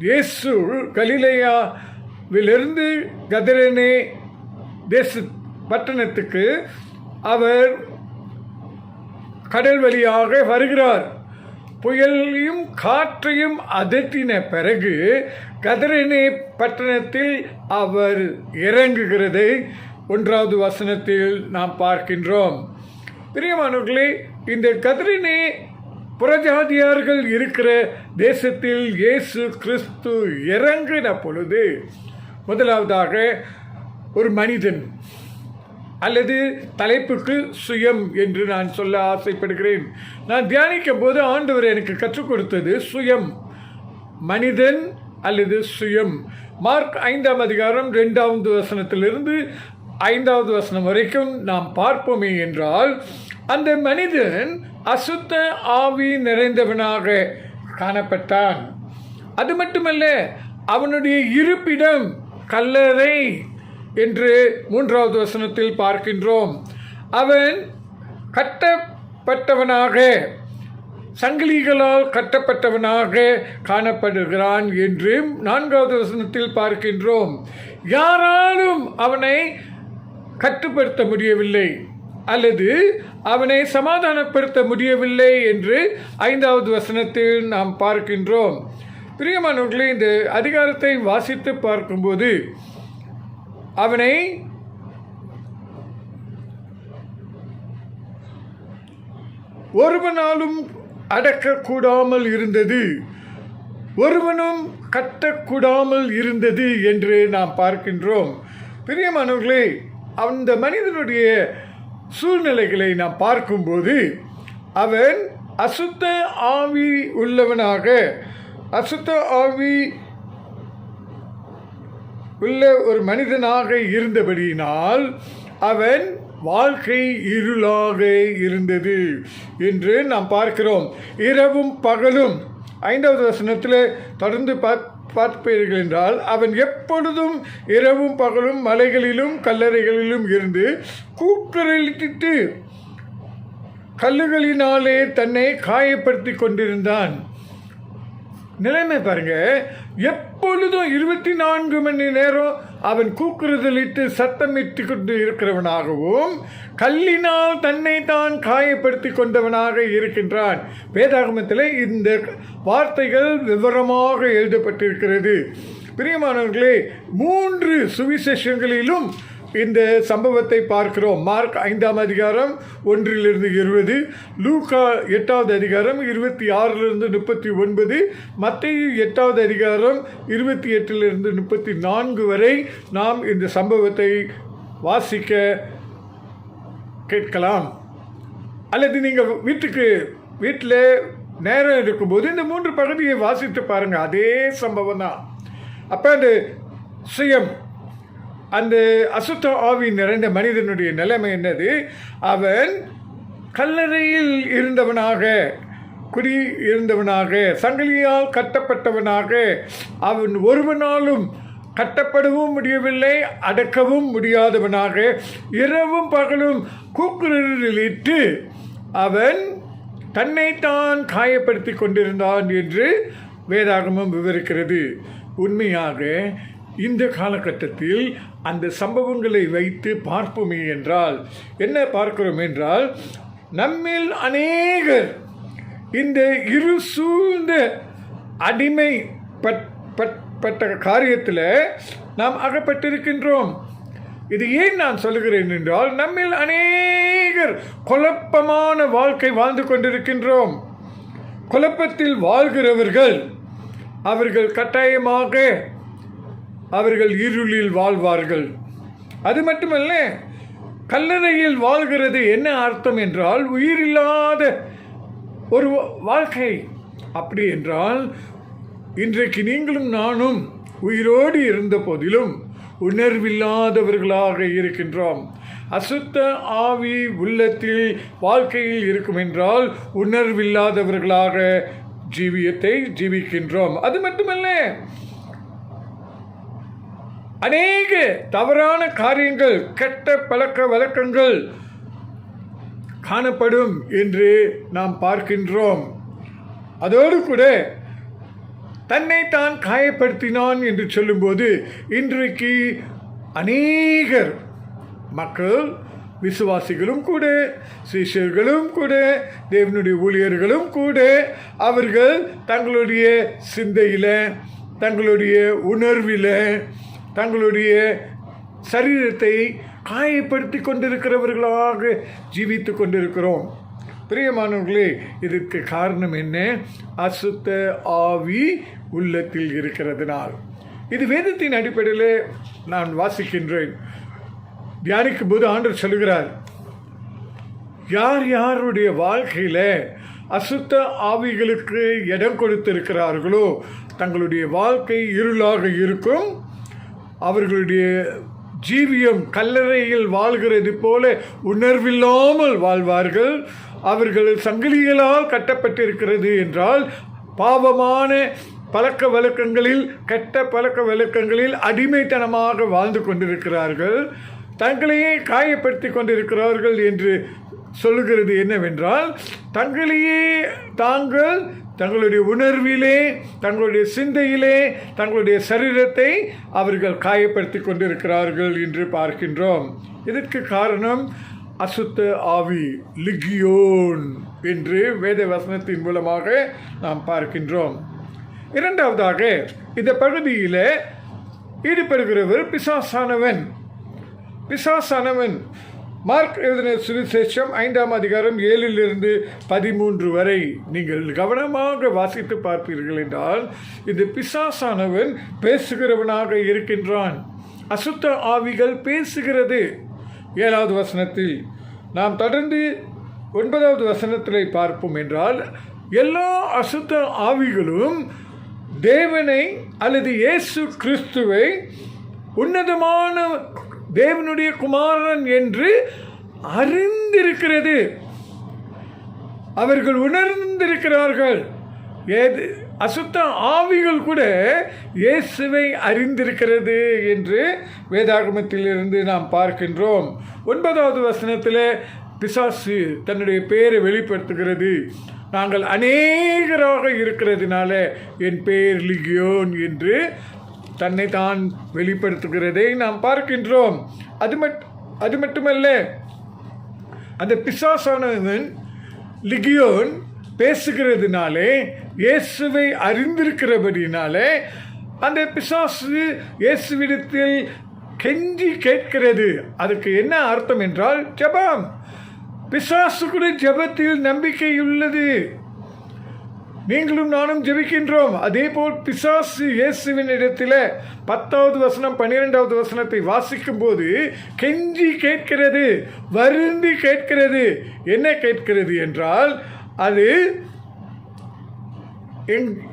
இயேசு கலிலேயாவிலிருந்து கதரேனே பட்டணத்துக்கு அவர் கடல் வழியாக வருகிறார். புயலையும் காற்றையும் அதட்டின பிறகு கதரேனே பட்டணத்தில் அவர் இறங்குகிறதை 1வது வசனத்தில் நாம் பார்க்கின்றோம். பிரியமானவர்களே, இந்த கதரேனே புறஜாதியார்கள் இருக்கிற தேசத்தில் இயேசு கிறிஸ்து இறங்கின பொழுது, முதலாவதாக ஒரு மனிதன், அல்லது தலைப்புக்கு சுயம் என்று நான் சொல்ல ஆசைப்படுகிறேன். நான் தியானிக்கும் போது ஆண்டவர் எனக்கு கற்றுக் கொடுத்தது சுயம். மனிதன் அல்லது சுயம். மார்க் 5ஆம் அதிகாரம் 2வது வசனத்திலிருந்து 5வது வசனம் வரைக்கும் நாம் பார்ப்போமே என்றால், அந்த மனிதன் அசுத்த ஆவி நிறைந்தவனாக காணப்பட்டான். அது மட்டுமல்ல, அவனுடைய இருப்பிடம் கல்லறை என்று 3வது வசனத்தில் பார்க்கின்றோம். அவன் கட்டப்பட்டவனாக, சங்கிலிகளால் கட்டப்பட்டவனாக காணப்படுகிறான் என்று 4வது வசனத்தில் பார்க்கின்றோம். யாராலும் அவனை கட்டுப்படுத்த முடியவில்லை அல்லது அவனை சமாதானப்படுத்த முடியவில்லை என்று 5வது வசனத்தில் நாம் பார்க்கின்றோம். பிரியமானவர்களே, இந்த அதிகாரத்தை வாசித்து பார்க்கும்போது அவனை ஒருவனாலும் அடக்கக்கூடாமல் இருந்தது, ஒருவனும் கட்டக்கூடாமல் இருந்தது என்று நாம் பார்க்கின்றோம். பிரியமானவர்களே, அந்த மனிதனுடைய சூழ்நிலைகளை நாம் பார்க்கும்போது அவன் அசுத்த ஆவி உள்ளவனாக, அசுத்த ஆவி உள்ள ஒரு மனிதனாக இருந்தபடியினால் அவன் வாழ்க்கை இருளாக இருந்தது என்று நாம் பார்க்கிறோம். இரவும் பகலும் 5வது வசனத்தில் தொடர்ந்து பார்ப்பீர்கள் என்றால், அவன் எப்பொழுதும் இரவும் பகலும் மலைகளிலும் கல்லறைகளிலும் இருந்து கூக்குரலிட்டு கல்லுகளினாலே தன்னை காயப்படுத்தி கொண்டிருந்தான். நிலைமை பாருங்க, எப்பொழுதும் 24 மணி நேரம் அவன் கூக்குறுதலிட்டு சத்தமிட்டு கொண்டு இருக்கிறவனாகவும் கல்லினால் தன்னை தான் காயப்படுத்தி கொண்டவனாக இருக்கின்றான். வேதாகமத்தில் இந்த வார்த்தைகள் விவரமாக எழுதப்பட்டிருக்கிறது. பிரியமானவர்களே, 3 சுவிசேஷங்களிலும் இந்த சம்பவத்தை பார்க்கிறோம். மார்க் 5ஆம் அதிகாரம் 1-20, லூக்கா 8வது அதிகாரம் 26-39, மத்தேயு 8வது அதிகாரம் 28-34 வரை நாம் இந்த சம்பவத்தை வாசிக்க கேட்கலாம். அல்லது நீங்கள் வீட்டில் நேரம் இருக்கும்போது இந்த 3 பகுதியை வாசித்து பாருங்கள். அதே சம்பவம் தான். அப்போ அந்த சுயம், அந்த அசுத்த ஆவி நிறைந்த மனிதனுடைய நிலைமை என்னது? அவன் கல்லறையில் இருந்தவனாக, குடி இருந்தவனாக, சங்கிலியால் கட்டப்பட்டவனாக, அவன் ஒருவனாலும் கட்டப்படவும் முடியவில்லை, அடக்கவும் முடியாதவனாக, இரவும் பகலும் கூக்குரலிட்டு அவன் தன்னைத்தான் காயப்படுத்தி கொண்டிருந்தான் என்று வேதாகமம் விவரிக்கிறது. உண்மையாக இந்த காலகட்டத்தில் அந்த சம்பவங்களை வைத்து பார்ப்போமே என்றால் என்ன பார்க்கிறோம் என்றால், நம்மில் அநேகர் இந்த இரு சூழ்ந்த அடிமைப்பட்ட காரியத்தில் நாம் அகப்பட்டிருக்கின்றோம். இது ஏன் நான் சொல்லுகிறேன் என்றால், நம்மில் அநேகர் குழப்பமான வாழ்க்கை வாழ்ந்து கொண்டிருக்கின்றோம். குழப்பத்தில் வாழ்கிறவர்கள் அவர்கள் கட்டாயமாக அவர்கள் இருளில் வாழ்வார்கள். அது மட்டுமல்ல, கல்லறையில் வாழ்கிறது என்ன அர்த்தம் என்றால், உயிரில்லாத ஒரு வாழ்க்கை. அப்படி என்றால், இன்றைக்கு நீங்களும் நானும் உயிரோடு இருந்த போதிலும் உணர்வில்லாதவர்களாக இருக்கின்றோம். அசுத்த ஆவி உள்ளத்தில் வாழ்க்கையில் இருக்கும் என்றால் உணர்வில்லாதவர்களாக ஜீவியத்தை ஜீவிக்கின்றோம். அது மட்டுமல்ல, அநேக தவறான காரியங்கள், கெட்ட பழக்க வழக்கங்கள் காணப்படும் என்று நாம் பார்க்கின்றோம். அதோடு கூட தன்னைத்தான் காயப்படுத்தினான் என்று சொல்லும்போது, இன்றைக்கு அநேகர் மக்கள், விசுவாசிகளும் கூட, சிஷ்யர்களும் கூட, தேவனுடைய ஊழியர்களும் கூட, அவர்கள் தங்களுடைய சிந்தையில், தங்களுடைய உணர்வில், தங்களுடைய சரீரத்தை காயப்படுத்தி கொண்டிருக்கிறவர்களாக ஜீவித்து கொண்டிருக்கிறோம். பிரியமானவர்களே, இதற்கு காரணம் என்ன? அசுத்த ஆவி உள்ளத்தில் இருக்கிறதுனால். இது வேதத்தின் அடிப்படையில் நான் வாசிக்கின்றேன். தியானிக்கும் போது ஆண்டவர் சொல்கிறார், யார் யாருடைய வாழ்க்கையில் அசுத்த ஆவிகளுக்கு இடம் கொடுத்திருக்கிறார்களோ தங்களுடைய வாழ்க்கை இருளாக இருக்கும். அவர்களுடைய ஜீவியம் கல்லறையில் வாழ்கிறது போல உணர்வில்லாமல் வாழ்வார்கள். அவர்கள் சங்கிலிகளால் கட்டப்பட்டிருக்கிறது என்றால் பாவமான பழக்க வழக்கங்களில், கெட்ட பழக்க வழக்கங்களில் அடிமைத்தனமாக வாழ்ந்து கொண்டிருக்கிறார்கள். தங்களையே காயப்படுத்தி கொண்டிருக்கிறார்கள் என்று சொல்லுகிறது என்னவென்றால், தங்களையே தாங்கள் தங்களுடைய உணர்விலே, தங்களுடைய சிந்தையிலே, தங்களுடைய சரீரத்தை அவர்கள் காயப்படுத்தி கொண்டிருக்கிறார்கள் என்று பார்க்கின்றோம். இதற்கு காரணம் அசுத்த ஆவி, லிகியோன் என்று வேத வசனத்தின் மூலமாக நாம் பார்க்கின்றோம். இரண்டாவதாக இந்த பகுதியில் ஈடுபடுகிறவர் பிசாசானவன். மார்க் எழுதின சுவிசேஷம் 5ஆம் அதிகாரம் 7 - 13 வரை நீங்கள் கவனமாக வாசித்து பார்ப்பீர்கள் என்றால், இந்த பிசாசானவன் பேசுகிறவனாக இருக்கின்றான். அசுத்த ஆவிகள் பேசுகிறது. 7வது வசனத்தில் நாம் தொடர்ந்து 9வது வசனத்தில் பார்ப்போம் என்றால், எல்லா அசுத்த ஆவிகளும் தேவனை அல்லது இயேசு கிறிஸ்துவை உன்னதமான தேவனுடைய குமாரன் என்று அறிந்திருக்கிறது. அவர்கள் உணர்ந்திருக்கிறார்கள். அசுத்த ஆவிகள் கூட இயேசுவை அறிந்திருக்கிறது என்று வேதாகமத்திலிருந்து நாம் பார்க்கின்றோம். 9வது வசனத்தில் பிசாசு தன்னுடைய பெயரை வெளிப்படுத்துகிறது. நாங்கள் அநேகராக இருக்கிறதுனால என் பெயர் லிகியோன் என்று தன்னை தான் வெளிப்படுத்துகிறதை நாம் பார்க்கின்றோம். அது மட்டுமல்ல, அந்த பிசாசானவன் லிகியோன் பேசுகிறதுனாலே, இயேசுவை அறிந்திருக்கிறபடினாலே அந்த பிசாசு இயேசுவிடத்தில் கெஞ்சி கேட்கிறது. அதுக்கு என்ன அர்த்தம் என்றால் ஜெபம். பிசாசு கூட ஜெபத்தில் நம்பிக்கை உள்ளது. நீங்களும் நானும் ஜெபிக்கின்றோம். அதே போல் பிசாசு இயேசுவின் இடத்தில் 10வது வசனம் 12வது வசனத்தை வாசிக்கும் போது கெஞ்சி கேட்கிறது, வருந்தி கேட்கிறது. என்ன கேட்கிறது என்றால், அது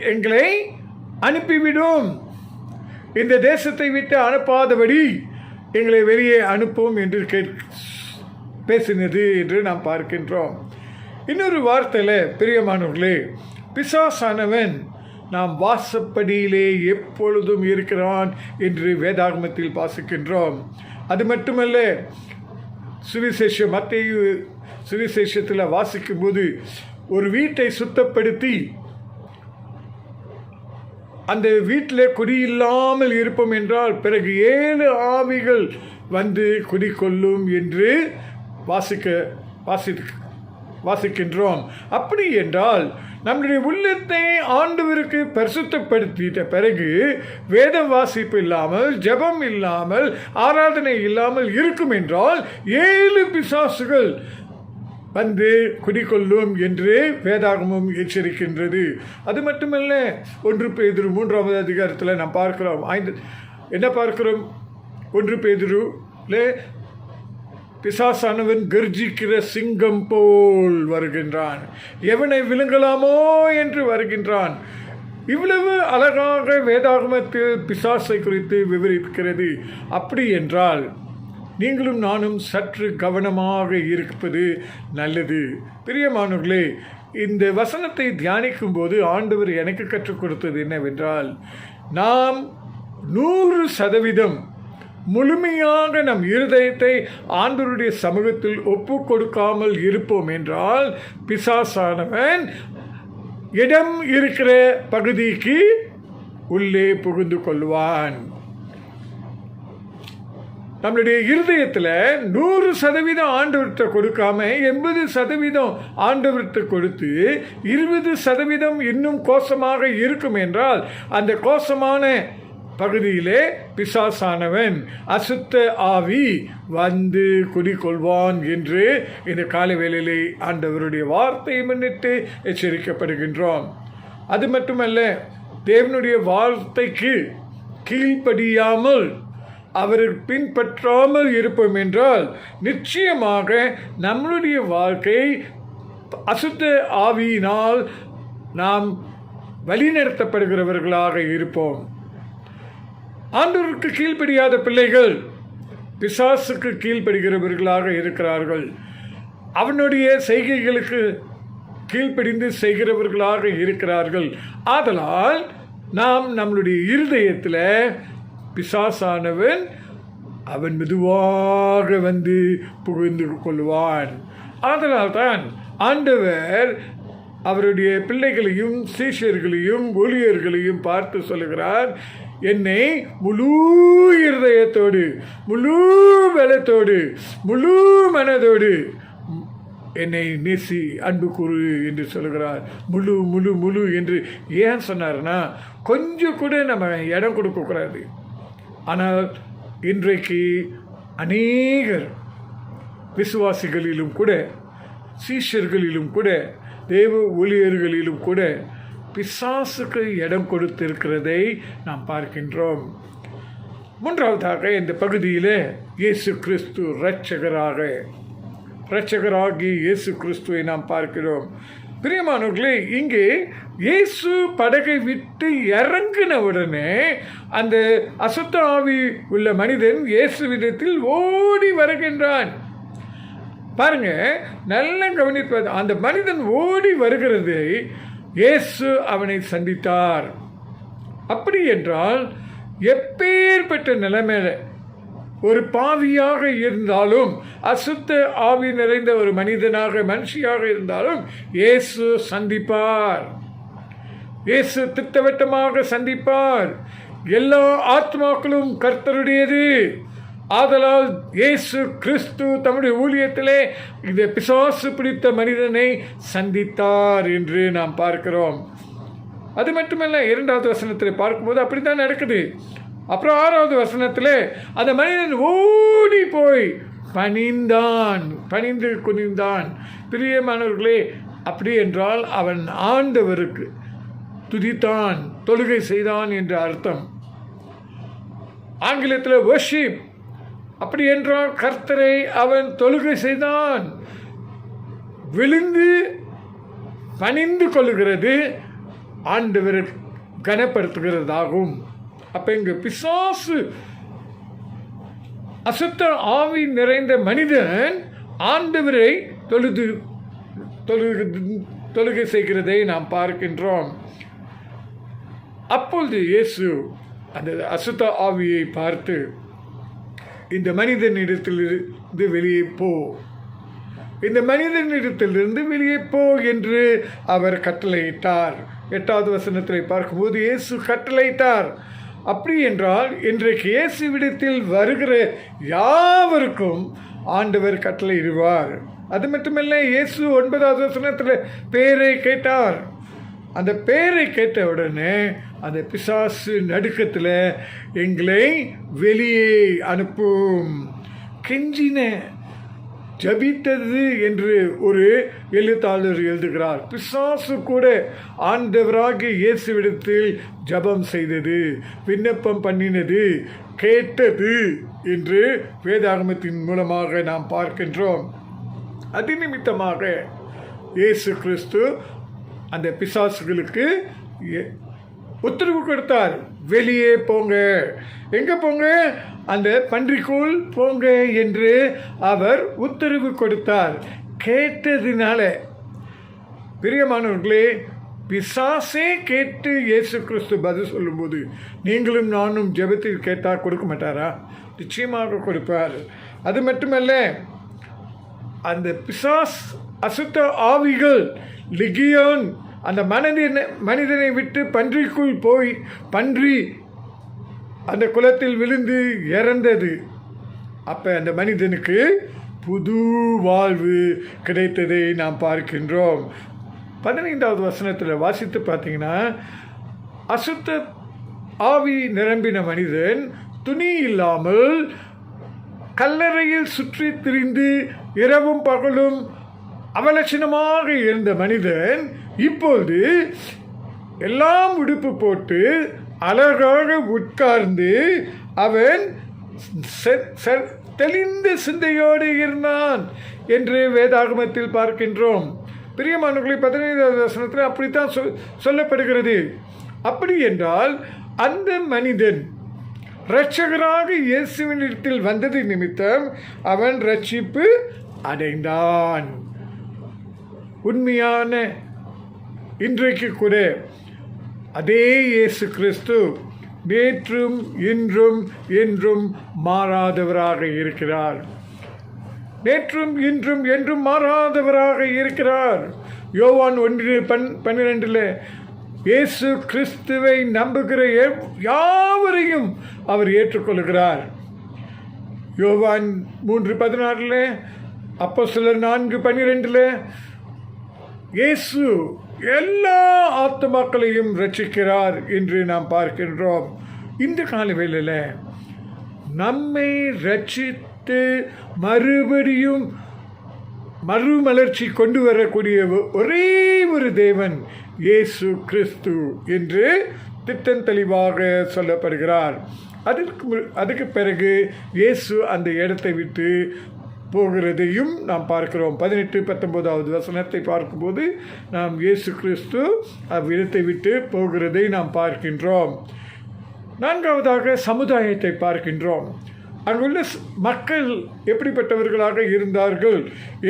எங்களை அனுப்பிவிடும், இந்த தேசத்தை விட்டு அனுப்பாதபடி எங்களை வெளியே அனுப்பும் என்று பேசினது என்று நாம் பார்க்கின்றோம். இன்னொரு வார்த்தையில் பிரியமானவர்களே, பிசாசானவன் நாம் வாசப்படியிலே எப்பொழுதும் இருக்கிறான் என்று வேதாகமத்தில் வாசிக்கின்றோம். அது மட்டுமல்ல, மத்தேயு சுவிசேஷத்தில் வாசிக்கும்போது ஒரு வீட்டை சுத்தப்படுத்தி அந்த வீட்டில் குடியில்லாமல் இருப்போம் என்றால் பிறகு 7 ஆவிகள் வந்து குடிக்கொள்ளும் என்று வாசிக்கின்றோம். அப்படி என்றால் நம்முடைய உள்ளத்தை ஆண்டவருக்கு பரிசுத்தப்படுத்திட்ட பிறகு வேத வாசிப்பு இல்லாமல், ஜெபம் இல்லாமல், ஆராதனை இல்லாமல் இருக்கும் என்றால் 7 பிசாசுகள் வந்து குடிக்கொள்ளும் என்று வேதாகமம் எச்சரிக்கின்றது. அது மட்டுமல்ல, 1 பேதுரு 3வது அதிகாரத்தில் நாம் பார்க்கிறோம். என்ன பார்க்கிறோம்? 1 பேதுருல பிசாசானவன் கர்ஜிக்கிற சிங்கம் போல் வருகின்றான், எவனை விழுங்கலாமோ என்று வருகின்றான். இவ்வளவு அழகாக வேதாகமத்தில் பிசாசை குறித்து விவரிக்கிறது. அப்படி என்றால் நீங்களும் நானும் சற்று கவனமாக இருப்பது நல்லது. பிரியமானவர்களே, இந்த வசனத்தை தியானிக்கும் போது ஆண்டவர் எனக்கு கற்றுக் கொடுத்தது என்னவென்றால், நாம் 100% முழுமையாக நம் இருதயத்தை ஆண்டவருடைய சமூகத்தில் ஒப்பு கொடுக்காமல் இருப்போம் என்றால் பிசாசானவன் இடம் இருக்கிற பகுதிக்கு உள்ளே புகுந்து கொள்வான். நம்மளுடைய இருதயத்தில் 100% ஆண்டவர்கிட்ட கொடுக்காம 80% ஆண்டவர்கிட்ட கொடுத்து 20% இன்னும் கோசமாக இருக்கும் என்றால் அந்த கோசமான பகுதியிலே பிசாசானவன், அசுத்த ஆவி வந்து குடிக்கொள்வான் என்று இந்த காலை வேளையிலே ஆண்டவருடைய வார்த்தையை முன்னிட்டு எச்சரிக்கப்படுகின்றோம். அது மட்டுமல்ல, தேவனுடைய வார்த்தைக்கு கீழ்ப்படியாமல் அவரை பின்பற்றாமல் இருப்போம் என்றால் நிச்சயமாக நம்மளுடைய வாழ்க்கை அசுத்த ஆவியினால் நாம் வழிநடத்தப்படுகிறவர்களாக இருப்போம். ஆண்டவருக்கு கீழ்ப்படியாத பிள்ளைகள் பிசாசுக்கு கீழ்ப்படுகிறவர்களாக இருக்கிறார்கள். அவனுடைய செய்கைகளுக்கு கீழ்ப்படிந்து செய்கிறவர்களாக இருக்கிறார்கள். ஆதலால் நாம் நம்மளுடைய இருதயத்தில் பிசாசானவன் அவன் மெதுவாக வந்து புகுந்து கொள்வான். ஆதலால் தான் ஆண்டவர் அவருடைய பிள்ளைகளையும் சீஷர்களையும் ஊழியர்களையும் பார்த்து சொல்லுகிறார், என்னை முழு இருதயத்தோடு, முழு பலத்தோடு, முழு மனதோடு என்னை நேசி அன்பு கூறு என்று சொல்லுகிறார். முழு முழு முழு என்று ஏன் சொன்னார்னா, கொஞ்சம் கூட நம்ம இடம் கொடுக்கக்கூடாது. ஆனால் இன்றைக்கு அநேகர் விசுவாசிகளிலும் கூட, சீஷர்களிலும் கூட, தேவ ஊழியர்களிலும் கூட பிசாசுக்கு இடம் கொடுத்திருக்கிறதை நாம் பார்க்கின்றோம். மூன்றாவதாக இந்த பகுதியில் இயேசு கிறிஸ்து இரட்சகராகி இயேசு கிறிஸ்துவை நாம் பார்க்கிறோம். பிரியமானவர்களே, இங்கே இயேசு படகை விட்டு இறங்கின உடனே அந்த அசுத்த ஆவி உள்ள மனிதன் இயேசுவிடத்தில் ஓடி வருகின்றான். பாருங்க, நல்ல கவனிப்பது, அந்த மனிதன் ஓடி வருகிறதை இயேசு அவனை சந்தித்தார். அப்படி என்றால் எப்பேற்பட்ட நிலைமையில ஒரு பாவியாக இருந்தாலும், அசுத்த ஆவி நிறைந்த ஒரு மனுஷியாக இருந்தாலும் இயேசு சந்திப்பார். இயேசு திட்டவட்டமாக சந்திப்பார். எல்லா ஆத்மாக்களும் கர்த்தருடையது. ஆதலால் இயேசு கிறிஸ்து தம்முடைய ஊழியத்திலே இந்த பிசாசு பிடித்த மனிதனை சந்தித்தார் என்று நாம் பார்க்கிறோம். அது மட்டுமல்ல, 2வது வசனத்தில் பார்க்கும்போது அப்படித்தான் நடக்குது. அப்புறம் 6வது வசனத்தில் அந்த மனிதன் ஓடி போய் பணிந்து குனிந்தான். பிரியமானவர்களே, அப்படி என்றால் அவன் ஆண்டவருக்கு துதித்தான், தொழுகை செய்தான் என்று அர்த்தம். ஆங்கிலத்தில் வர்ஷிப். அப்படி என்றால் கர்த்தரை அவன் தொழுகை செய்தான். விழுந்து பணிந்து கொள்ளுகிறது ஆண்டவரை கனப்படுத்துகிறதாகும். அப்போ இங்கே பிசாசு அசுத்த ஆவி நிறைந்த மனிதன் ஆண்டவரை தொழுகை செய்கிறதை நாம் பார்க்கின்றோம். அப்பொழுது இயேசு அந்த அசுத்த ஆவியை பார்த்து, இந்த மனிதனிடத்திலிருந்து வெளியே போ, இந்த மனிதனிடத்திலிருந்து வெளியே போ என்று அவர் கட்டளையிட்டார். 8வது வசனத்தில் பார்க்கும்போது இயேசு கட்டளையிட்டார். அப்படி என்றால் இன்றைக்கு இயேசுவிடத்தில் வருகிற யாவருக்கும் ஆண்டவர் கட்டளையிடுவார். அது மட்டுமல்ல, இயேசு 9வது வசனத்தில் பேரை கேட்டார். அந்த பேரை கேட்ட உடனே அந்த பிசாசு நடுக்கத்தில் எங்களை வெளியே அனுப்பும், கெஞ்சின, ஜபித்தது என்று ஒரு எழுத்தாளர் எழுதுகிறார். பிசாசு கூட ஆண்டவராகிய இயேசுவிடத்தில் ஜபம் செய்தது, விண்ணப்பம் பண்ணினது, கேட்டது என்று வேதாகமத்தின் மூலமாக நாம் பார்க்கின்றோம். அது நிமித்தமாக இயேசு கிறிஸ்து அந்த பிசாசுகளுக்கு உத்தரவு கொடுத்தார், வெளியே போங்க. எங்கே போங்க? அந்த பன்றிக்குள் போங்க என்று அவர் உத்தரவு கொடுத்தார். கேட்டதினால. பிரியமானவர்களே, பிசாசே கேட்டு இயேசு கிறிஸ்து பதில் சொல்லும்போது நீங்களும் நானும் ஜெபத்தில் கேட்டால் கொடுக்க மாட்டாரா? நிச்சயமாக கொடுப்பார். அது மட்டுமல்ல, அந்த பிசாஸ் அசுத்த ஆவிகள் லிகியோன் அந்த மனிதனை விட்டு பன்றிக்குள் போய் பன்றி அந்த குளத்தில் விழுந்து இறந்தது. அப்போ அந்த மனிதனுக்கு புது வாழ்வு கிடைத்ததை நாம் பார்க்கின்றோம். 15வது வசனத்தில் வாசித்து பார்த்தீங்கன்னா, அசுத்த ஆவி நிரம்பின மனிதன் துணி இல்லாமல் கல்லறையில் சுற்றி திரிந்து இரவும் பகலும் அவலட்சணமாக இருந்த மனிதன் இப்போது எல்லாம் உடுப்பு போட்டு அழகாக உட்கார்ந்து அவன் தெளிந்த சிந்தையோடு இருந்தான் என்று வேதாகமத்தில் பார்க்கின்றோம். பிரியமானவர்களே, 15வது வசனத்தில் அப்படித்தான் சொல்லப்படுகிறது. அப்படி என்றால் அந்த மனிதன் இரட்சகராக இயேசுவினிடத்தில் வந்தது நிமித்தம் அவன் ரட்சிப்பு அடைந்தான். உண்மையான இன்றைக்கு கூட அதே இயேசு கிறிஸ்து நேற்றும் இன்றும் என்றும் மாறாதவராக இருக்கிறார். நேற்றும் இன்றும் என்றும் மாறாதவராக இருக்கிறார். யோவான் 1:12 இயேசு கிறிஸ்துவை நம்புகிற யாவரையும் அவர் ஏற்றுக்கொள்கிறார். யோவான் 3:16 அப்போஸ்தலர் 4:12 இயேசு எல்லா ஆத்துமாக்களையும் ரட்சிக்கிறார் என்று நாம் பார்க்கின்றோம். இந்த காலவேளையில் நம்மை ரட்சித்து மறுபடியும் மறுமலர்ச்சி கொண்டு வரக்கூடிய ஒரே ஒரு தேவன் இயேசு என்று திட்டம் தெளிவாக சொல்லப்படுகிறார். அதுக்கு பிறகு இயேசு அந்த இடத்தை விட்டு போகிறதையும் நாம் பார்க்கிறோம். 18-19வது வசனத்தை பார்க்கும்போது நாம் இயேசு கிறிஸ்து அவ்விடத்தை விட்டு போகிறதை நாம் பார்க்கின்றோம். 4வதாக சமுதாயத்தை பார்க்கின்றோம். அங்குள்ள மக்கள் எப்படிப்பட்டவர்களாக இருந்தார்கள்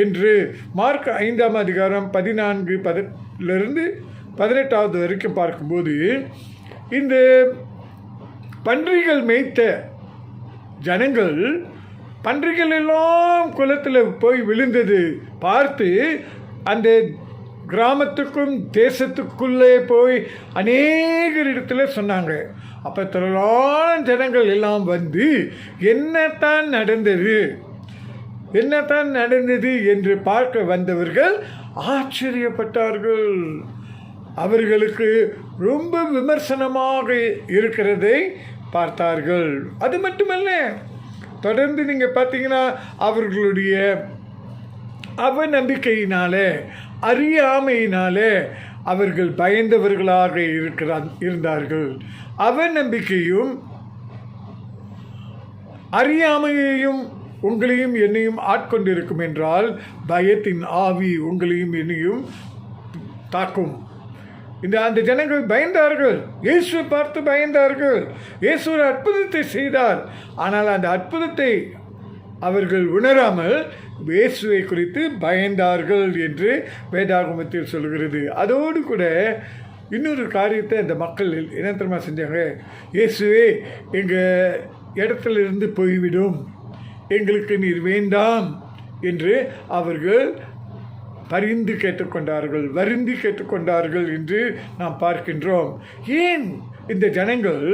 என்று மார்க் 5ஆம் அதிகாரம் 14-18 வரைக்கும் பார்க்கும்போது இந்த பன்றிகள் மேய்த்த ஜனங்கள் பன்றிகள் எல்லாம் குளத்தில் போய் விழுந்தது பார்த்து அந்த கிராமத்துக்கும் தேசத்துக்குள்ளே போய் அநேகரிடத்துல சொன்னாங்க. அப்போ திரளான ஜனங்கள் எல்லாம் வந்து என்னத்தான் நடந்தது என்று பார்க்க வந்தவர்கள் ஆச்சரியப்பட்டார்கள். அவர்களுக்கு ரொம்ப விமர்சனமாக இருக்கிறதை பார்த்தார்கள். அது மட்டுமல்ல, தொடர்ந்து நீங்கள் பார்த்தீங்கன்னா அவர்களுடைய அவநம்பிக்கையினாலே அறியாமையினாலே அவர்கள் பயந்தவர்களாக இருந்தார்கள். அவநம்பிக்கையும் அறியாமையையும் உங்களையும் என்னையும் ஆட்கொண்டிருக்கும் என்றால் பயத்தின் ஆவி உங்களையும் என்னையும் தாக்கும். அந்த ஜனங்கள் பயந்தார்கள், இயேசுவை பார்த்து பயந்தார்கள். இயேசு ஒரு அற்புதத்தை செய்தார், ஆனால் அந்த அற்புதத்தை அவர்கள் உணராமல் இயேசுவை குறித்து பயந்தார்கள் என்று வேதாகமத்தில் சொல்கிறது. அதோடு கூட இன்னொரு காரியத்தை அந்த மக்கள் என்ன தெரியுமா செஞ்சாங்க? இயேசுவே எங்கள் இடத்திலிருந்து போய்விடும், எங்களுக்கு நீர் வேண்டாம் என்று அவர்கள் பரிந்து கேட்டுக்கொண்டார்கள், வருந்தி கேட்டுக்கொண்டார்கள் என்று நாம் பார்க்கின்றோம். ஏன் இந்த ஜனங்கள்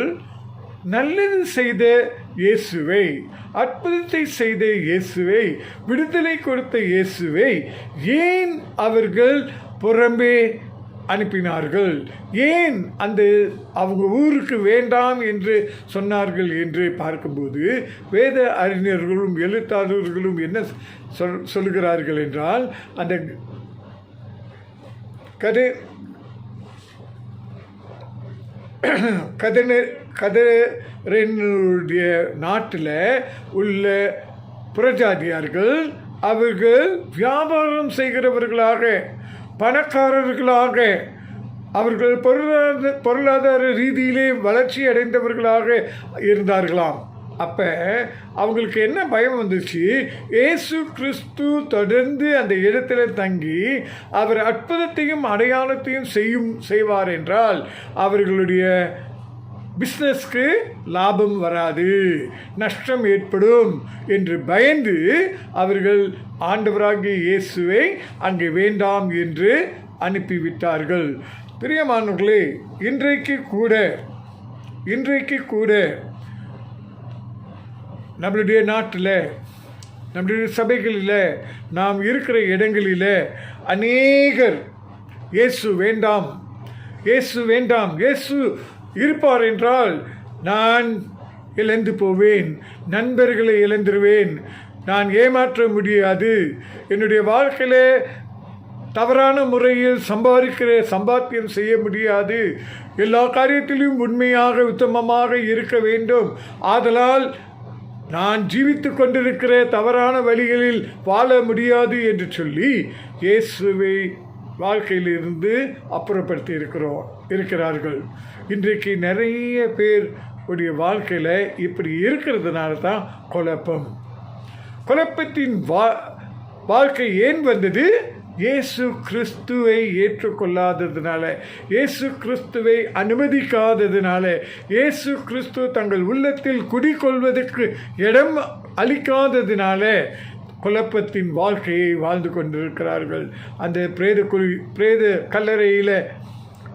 நல்லது செய்த இயேசுவை, அற்புதத்தை செய்த இயேசுவை, விடுதலை கொடுத்த இயேசுவை ஏன் அவர்கள் புறம்பே அனுப்பினார்கள்? ஏன் அவங்க ஊருக்கு வேண்டாம் என்று சொன்னார்கள் என்று பார்க்கும்போது வேத அறிஞர்களும் எழுத்தாளர்களும் என்ன சொல்கிறார்கள் என்றால், அந்த கதரனுடைய நாட்டில் உள்ள புறஜாதியார்கள் அவர்கள் வியாபாரம் செய்கிறவர்களாக, பணக்காரர்களாக, அவர்கள் பொருளாதார ரீதியிலே வளர்ச்சி அடைந்தவர்களாக இருந்தார்களாம். அப்போ அவங்களுக்கு என்ன பயம் வந்துச்சு? இயேசு கிறிஸ்து தொடர்ந்து அந்த இடத்துல தங்கி அவர் அற்புதத்தையும் அடையாளத்தையும் செய்வார் என்றால் அவர்களுடைய பிஸ்னஸ்க்கு லாபம் வராது, நஷ்டம் ஏற்படும் என்று பயந்து அவர்கள் ஆண்டவராகிய இயேசுவை அங்கே வேண்டாம் என்று அனுப்பிவிட்டார்கள். பிரியமானவர்களே, இன்றைக்கு கூட நம்மளுடைய நாட்டில், நம்மளுடைய சபைகளில், நாம் இருக்கிற இடங்களில் அநேகர் இயேசு வேண்டாம், இயேசு இருப்பார் என்றால் நான் இழந்து போவேன், நண்பர்களை இழந்துருவேன், நான் ஏமாற்ற முடியாது, என்னுடைய வாழ்க்கையில் தவறான முறையில் சம்பாத்தியம் செய்ய முடியாது, எல்லா காரியத்திலும் உண்மையாக உத்தமமாக இருக்க வேண்டும், ஆதலால் நான் ஜீவித்து கொண்டிருக்கிற தவறான வழிகளில் வாழ முடியாது என்று சொல்லி இயேசுவை வாழ்க்கையிலிருந்து அப்புறப்படுத்தி இருக்கிறார்கள். இன்றைக்கு நிறைய பேர் உடைய வாழ்க்கையில் இப்படி இருக்கிறதுனால தான் குழப்பத்தின் வாழ்க்கை ஏன் வந்தது? இயேசு கிறிஸ்துவை ஏற்றுக்கொள்ளாததுனால, இயேசு கிறிஸ்துவை அனுமதிக்காததுனால, இயேசு கிறிஸ்து தங்கள் உள்ளத்தில் குடிக்கொள்வதற்கு இடம் அளிக்காததினால குழப்பத்தின் வாழ்க்கையை வாழ்ந்து கொண்டிருக்கிறார்கள். அந்த பிரேத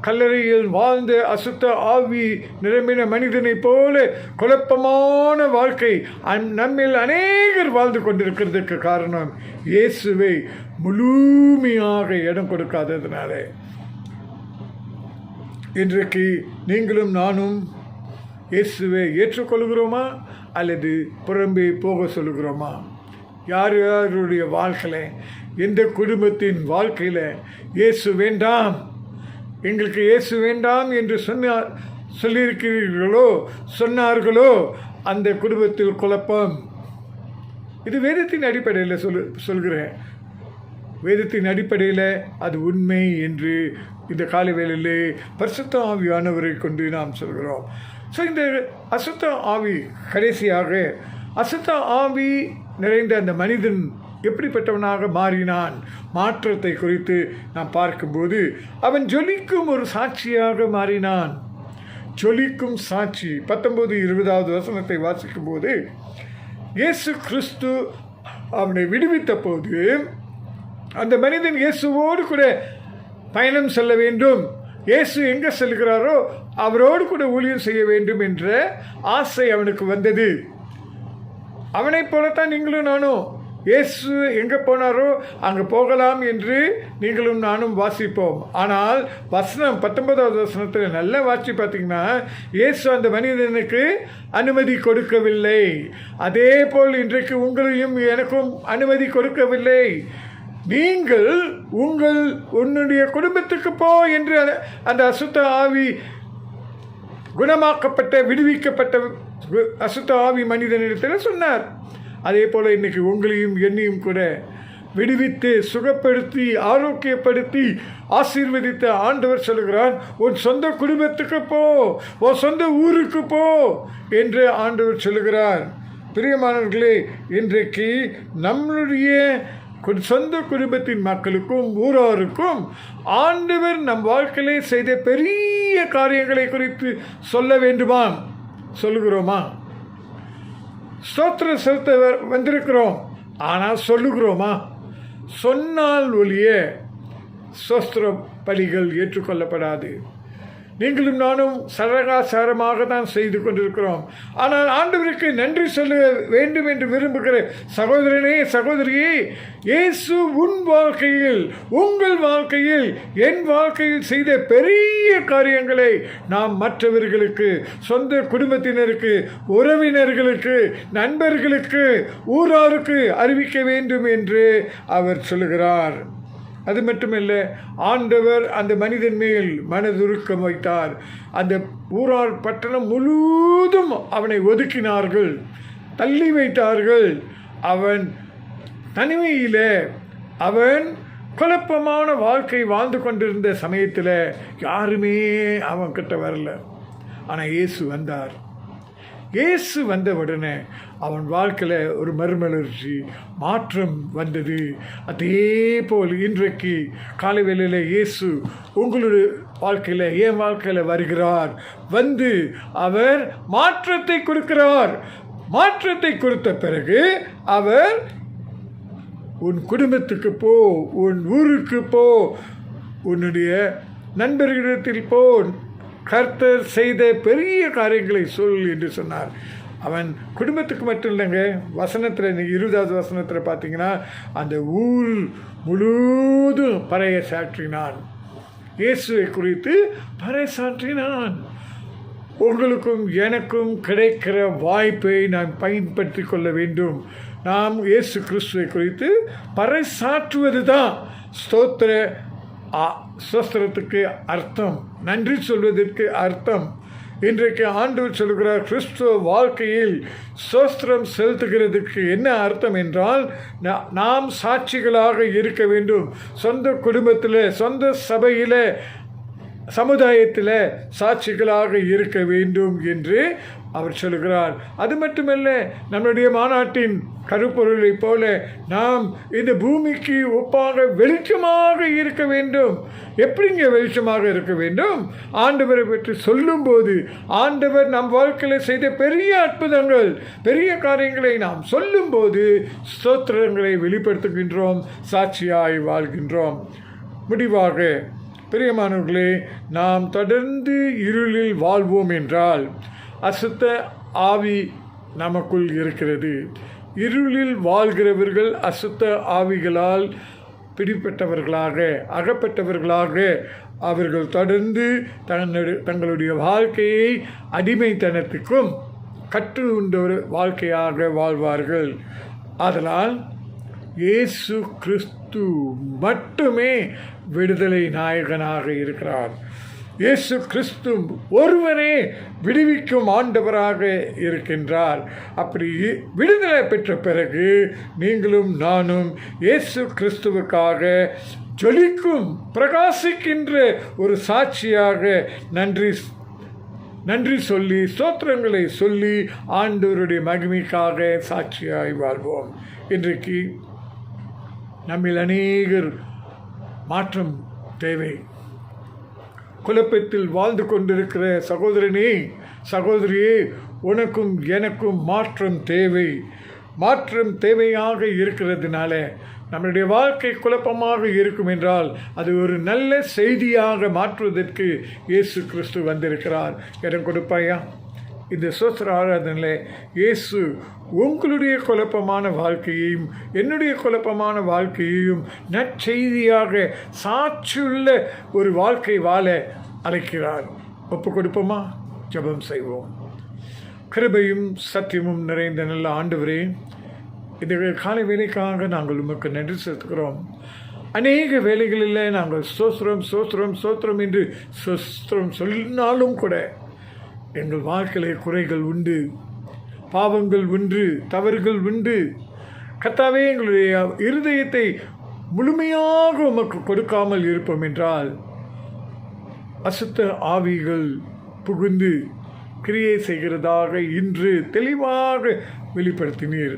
கல்லறையில் வாழ்ந்த அசுத்த ஆவி நிரம்பின மனிதனைப் போல குழப்பமான வாழ்க்கை நம்மில் அநேகர் வாழ்ந்து கொண்டிருக்கிறதுக்கு காரணம் இயேசுவை முழுமையாக இடம் கொடுக்காததுனால. இன்றைக்கு நீங்களும் நானும் இயேசுவை ஏற்றுக்கொள்கிறோமா அல்லது புறம்பே போக சொல்லுகிறோமா? யாருடைய வாழ்க்கையில், எந்த குடும்பத்தின் வாழ்க்கையில் இயேசு வேண்டாம், எங்களுக்கு இயேசு வேண்டாம் என்று சொன்னார்களோ அந்த குடும்பத்தில் குழப்பம். இது வேதத்தின் அடிப்படையில் சொல்கிறேன். வேதத்தின் அடிப்படையில் அது உண்மை என்று இந்த காலை வேளையிலே பரிசுத்த ஆவியானவரை கொண்டு நாம் சொல்கிறோம். ஸோ இந்த அசுத்த ஆவி, கடைசியாக அசுத்த ஆவி நிறைந்த அந்த மனிதன் எப்படிப்பட்டவனாக மாறினான், மாற்றத்தை குறித்து நாம் பார்க்கும்போது அவன் ஜொலிக்கும் ஒரு சாட்சியாக மாறினான். ஜொலிக்கும் சாட்சி. 19-20 வசனத்தை வாசிக்கும் போது, இயேசு கிறிஸ்து அவனை விடுவித்த போது அந்த மனிதன் இயேசுவோடு கூட பயணம் செல்ல வேண்டும், இயேசு எங்கே செல்கிறாரோ அவரோடு கூட ஊழியம் செய்ய வேண்டும் என்ற ஆசை அவனுக்கு வந்தது. அவனைப் போலத்தான் நீங்களும் நானும் இயேசு எங்கே போனாரோ அங்கே போகலாம் என்று நீங்களும் நானும் வாசிப்போம். ஆனால் வசனம் 19வது வசனத்தில் நல்லா வாசி பார்த்தீங்கன்னா, இயேசு அந்த மனிதனுக்கு அனுமதி கொடுக்கவில்லை. அதே போல் இன்றைக்கு உங்களையும் எனக்கும் அனுமதி கொடுக்கவில்லை. நீங்கள் உன்னுடைய குடும்பத்துக்கு போ என்று அந்த அசுத்த ஆவி, குணமாக்கப்பட்ட விடுவிக்கப்பட்ட அசுத்த ஆவி மனிதனிடத்தில் சொன்னார். அதே போல் இன்றைக்கி உங்களையும் என்னையும் கூட விடுவித்து சுகப்படுத்தி ஆரோக்கியப்படுத்தி ஆசீர்வதித்த ஆண்டவர் சொல்கிறார், உன் சொந்த குடும்பத்துக்கு போ, உன் சொந்த ஊருக்கு போ என்று ஆண்டவர் சொல்லுகிறார். பிரியமானவர்களே, இன்றைக்கு நம்மளுடைய சொந்த குடும்பத்தின் மக்களுக்கும் ஊராருக்கும் ஆண்டவர் நம் வாழ்க்கையிலே செய்த பெரிய காரியங்களை குறித்து சொல்ல வேண்டுமா? சொல்லுகிறோமா? ஸ்தோத்திர செலுத்த வந்திருக்கிறோம், ஆனால் சொல்லுகிறோமா? சொன்னால் ஒழிய ஸ்தோத்திர பலிகள் ஏற்றுக்கொள்ளப்படாது. நீங்களும் நானும் சரகாசாரமாக தான் செய்து கொண்டிருக்கிறோம். ஆனால் ஆண்டவருக்கு நன்றி சொல்ல வேண்டும் என்று விரும்புகிற சகோதரனே, சகோதரியே, இயேசு உன் வாழ்க்கையில், உங்கள் வாழ்க்கையில், என் வாழ்க்கையில் செய்த பெரிய காரியங்களை நாம் மற்றவர்களுக்கு, சொந்த குடும்பத்தினருக்கு, உறவினர்களுக்கு, நண்பர்களுக்கு, ஊராருக்கு அறிவிக்க வேண்டும் என்று அவர் சொல்லுகிறார். அது மட்டுமல்ல, ஆண்டவர் அந்த மனிதன் மேல் மனதுருக்கம் வைத்தார். அந்த ஊரார் பட்டணம் முழுவதும் அவனை ஒதுக்கினார்கள், தள்ளி வைத்தார்கள். அவன் தனிமையில், அவன் குழப்பமான வாழ்க்கை வாழ்ந்து கொண்டிருந்த சமயத்தில் யாருமே அவன்கிட்ட வரல. ஆனால் இயேசு வந்தார். இயேசு வந்த உடனே அவன் வாழ்க்கையில் ஒரு மறுமலர்ச்சி, மாற்றம் வந்தது. அதே போல் இன்றைக்கு காலை வேளையில் இயேசு உங்களுடைய வாழ்க்கையில், என் வாழ்க்கையில் வருகிறார். வந்து அவர் மாற்றத்தை கொடுக்கிறார். மாற்றத்தை கொடுத்த பிறகு அவர் உன் குடும்பத்துக்கு போ, உன் ஊருக்கு போ, உன்னுடைய நண்பர்களிடத்தில் போ, கர்த்தர் செய்த பெரிய காரியங்களை சொல் என்று சொன்னார். அவன் குடும்பத்துக்கு மட்டும் இல்லைங்க. வசனத்தில், 20வது வசனத்தில் பார்த்தீங்கன்னா, அந்த ஊர் முழுவதும் பறைசாற்றினான். இயேசுவை குறித்து பறைசாற்றினான். உங்களுக்கும் எனக்கும் கிடைக்கிற வாய்ப்பை நாம் பயன்படுத்தி கொள்ள வேண்டும். நாம் இயேசு கிறிஸ்துவை குறித்து பறைசாற்றுவது தான் ஸ்தோத்திரத்துக்கு அர்த்தம், நன்றி சொல்வதற்கு அர்த்தம். இன்றைக்கு ஆண்டவர் சொல்கிறார், கிறிஸ்துவ வாழ்க்கையில் ஸ்தோத்திரம் செலுத்துகிறதுக்கு என்ன அர்த்தம் என்றால், நாம் சாட்சிகளாக இருக்க வேண்டும். சொந்த குடும்பத்தில், சொந்த சபையில், சமுதாயத்தில் சாட்சிகளாக இருக்க வேண்டும் என்று அவர் சொல்கிறார். அது மட்டுமல்ல, நம்முடைய மாநாட்டின் கருப்பொருளை போல நாம் இந்த பூமிக்கு ஒப்பாக வெளிச்சமாக இருக்க வேண்டும். எப்படிங்க வெளிச்சமாக இருக்க வேண்டும்? ஆண்டவரை பற்றி சொல்லும்போது, ஆண்டவர் நம் வாழ்க்கையில் செய்த பெரிய அற்புதங்கள், பெரிய காரியங்களை நாம் சொல்லும்போது ஸ்தோத்திரங்களை வெளிப்படுத்துகின்றோம், சாட்சியாய் வாழ்கின்றோம். முடிவாக பிரியமானவர்களே, நாம் தொடர்ந்து இருளில் வாழ்வோம் என்றால் அசுத்த ஆவி நமக்குள் இருக்கிறது. இருளில் வாழ்கிறவர்கள் அசுத்த ஆவிகளால் பிடிப்பட்டவர்களாக, அகப்பட்டவர்களாக அவர்கள் தொடர்ந்து தங்களுடைய வாழ்க்கையை அடிமைத்தனத்துக்கும் கற்று உண்ட ஒரு வாழ்க்கையாக வாழ்வார்கள். அதனால் இயேசு கிறிஸ்து மட்டுமே விடுதலை நாயகனாக இருக்கிறார். இயேசு கிறிஸ்து ஒருவரே விடுவிக்கும் ஆண்டவராக இருக்கின்றார். அப்படி விடுதலை பெற்ற பிறகு நீங்களும் நானும் இயேசு கிறிஸ்துவுக்காக ஜொலிக்கும், பிரகாசிக்கின்ற ஒரு சாட்சியாக நன்றி சொல்லி, ஸ்தோத்திரங்களை சொல்லி ஆண்டவருடைய மகிமைக்காக சாட்சியாய் வாழ்வோம். இன்றைக்கு நம்மில் அநேகர் மாற்றம் தேவை. குழப்பத்தில் வாழ்ந்து கொண்டிருக்கிற சகோதரனே, சகோதரியே, உனக்கும் எனக்கும் மாற்றம் தேவை. மாற்றம் தேவையாக இருக்கிறதுனால நம்முடைய வாழ்க்கை குழப்பமாக இருக்கும் என்றால் அது ஒரு நல்ல செய்தியாக மாற்றுவதற்கு இயேசு கிறிஸ்து வந்திருக்கிறார். இடம் கொடுப்பாயா? இந்த சோத்திர ஆராதனையில் இயேசு உங்களுடைய குழப்பமான வாழ்க்கையையும் என்னுடைய குழப்பமான வாழ்க்கையையும் நற்செய்தியாக சாட்சியுள்ள ஒரு வாழ்க்கை வாழ அழைக்கிறார். ஒப்பு கொடுப்போமா? ஜெபம் செய்வோம். கிருபையும் சத்தியமும் நிறைந்த நல்ல ஆண்டவரே, இந்த காலை வேலைக்காக நாங்கள் உமக்கு நன்றி செலுத்துகிறோம். அநேக வேலைகளில் நாங்கள் சோத்திரம் என்று சொன்னாலும் கூட எங்கள் வாழ்க்கையில் குறைகள் உண்டு, பாவங்கள் உண்டு, தவறுகள் உண்டு. கர்த்தாவே, எங்களுடைய இருதயத்தை முழுமையாக உமக்கு கொடுக்காமல் இருப்போம் என்றால் அசுத்த ஆவிகள் புகுந்து கிரியை செய்கிறதாக இன்று தெளிவாக வெளிப்படுத்தினீர்.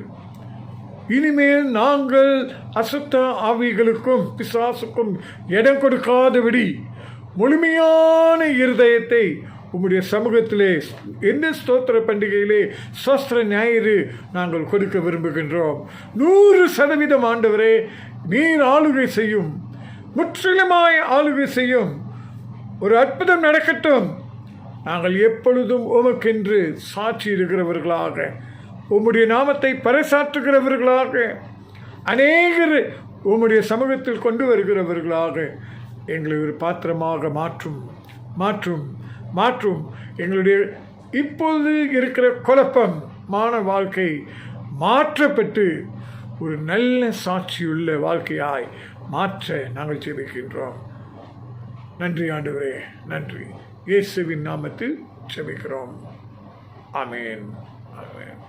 இனிமேல் நாங்கள் அசுத்த ஆவிகளுக்கும் பிசாசுக்கும் இடம் கொடுக்காதபடி முழுமையான இருதயத்தை உம்முடைய சமூகத்திலே எந்த ஸ்தோத்திர பண்டிகையிலே ஸ்தோத்திர ஞாயிறு நாங்கள் கொடுக்க விரும்புகின்றோம். 100% ஆண்டவரே, நீர் ஆளுகை செய்யும், முற்றிலுமாய் ஆளுகை செய்யும். ஒரு அற்புதம் நடக்கட்டும். நாங்கள் எப்பொழுதும் உமக்கென்று சாட்சி இருக்கிறவர்களாக, உம்முடைய நாமத்தை பறைசாற்றுகிறவர்களாக, அநேகர் உம்முடைய சமூகத்தில் கொண்டு வருகிறவர்களாக எங்களை ஒரு பாத்திரமாக மாற்றும். எங்களுடைய இப்போது இருக்கிற குழப்பமான வாழ்க்கை மாற்றப்பட்டு ஒரு நல்ல சாட்சியுள்ள வாழ்க்கையாய் மாற்ற நாங்கள் ஜெபிக்கின்றோம். நன்றி ஆண்டவரே, நன்றி. இயேசுவின் நாமத்தில் ஜெபிக்கிறோம். ஆமென், ஆமென்.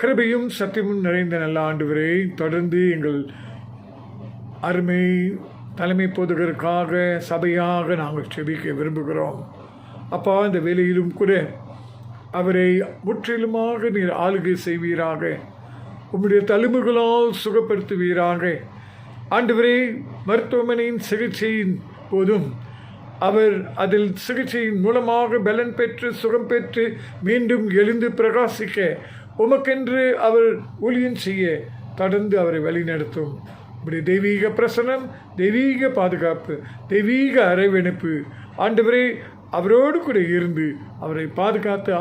கிருபையும் சத்தியமும் நிறைந்த நல்ல ஆண்டவரே, தொடர்ந்து எங்கள் அருமை தலைமை போதகருக்காக சபையாக நாங்கள் ஜெபிக்க விரும்புகிறோம். அப்பா, இந்த வேலையிலும் கூட அவரை முற்றிலுமாக நீர் ஆளுகை செய்வீராக, உம்முடைய தழும்புகளால் சுகப்படுத்துவீராக. ஆண்டவரே, மருத்துவமனையின் சிகிச்சையின் போதும் அவர் அதில் சிகிச்சையின் மூலமாக பலன் பெற்று சுகம் பெற்று மீண்டும் எழுந்து பிரகாசிக்க உமக்கென்று அவர் ஊழியம் செய்ய தொடர்ந்து அவரை வழிநடத்தும். இப்படி தெய்வீக பிரசனம், தெய்வீக பாதுகாப்பு, தெய்வீக அரவணைப்பு ஆண்டவரே அவரோடு கூட இருந்து அவரை பாதுகாத்து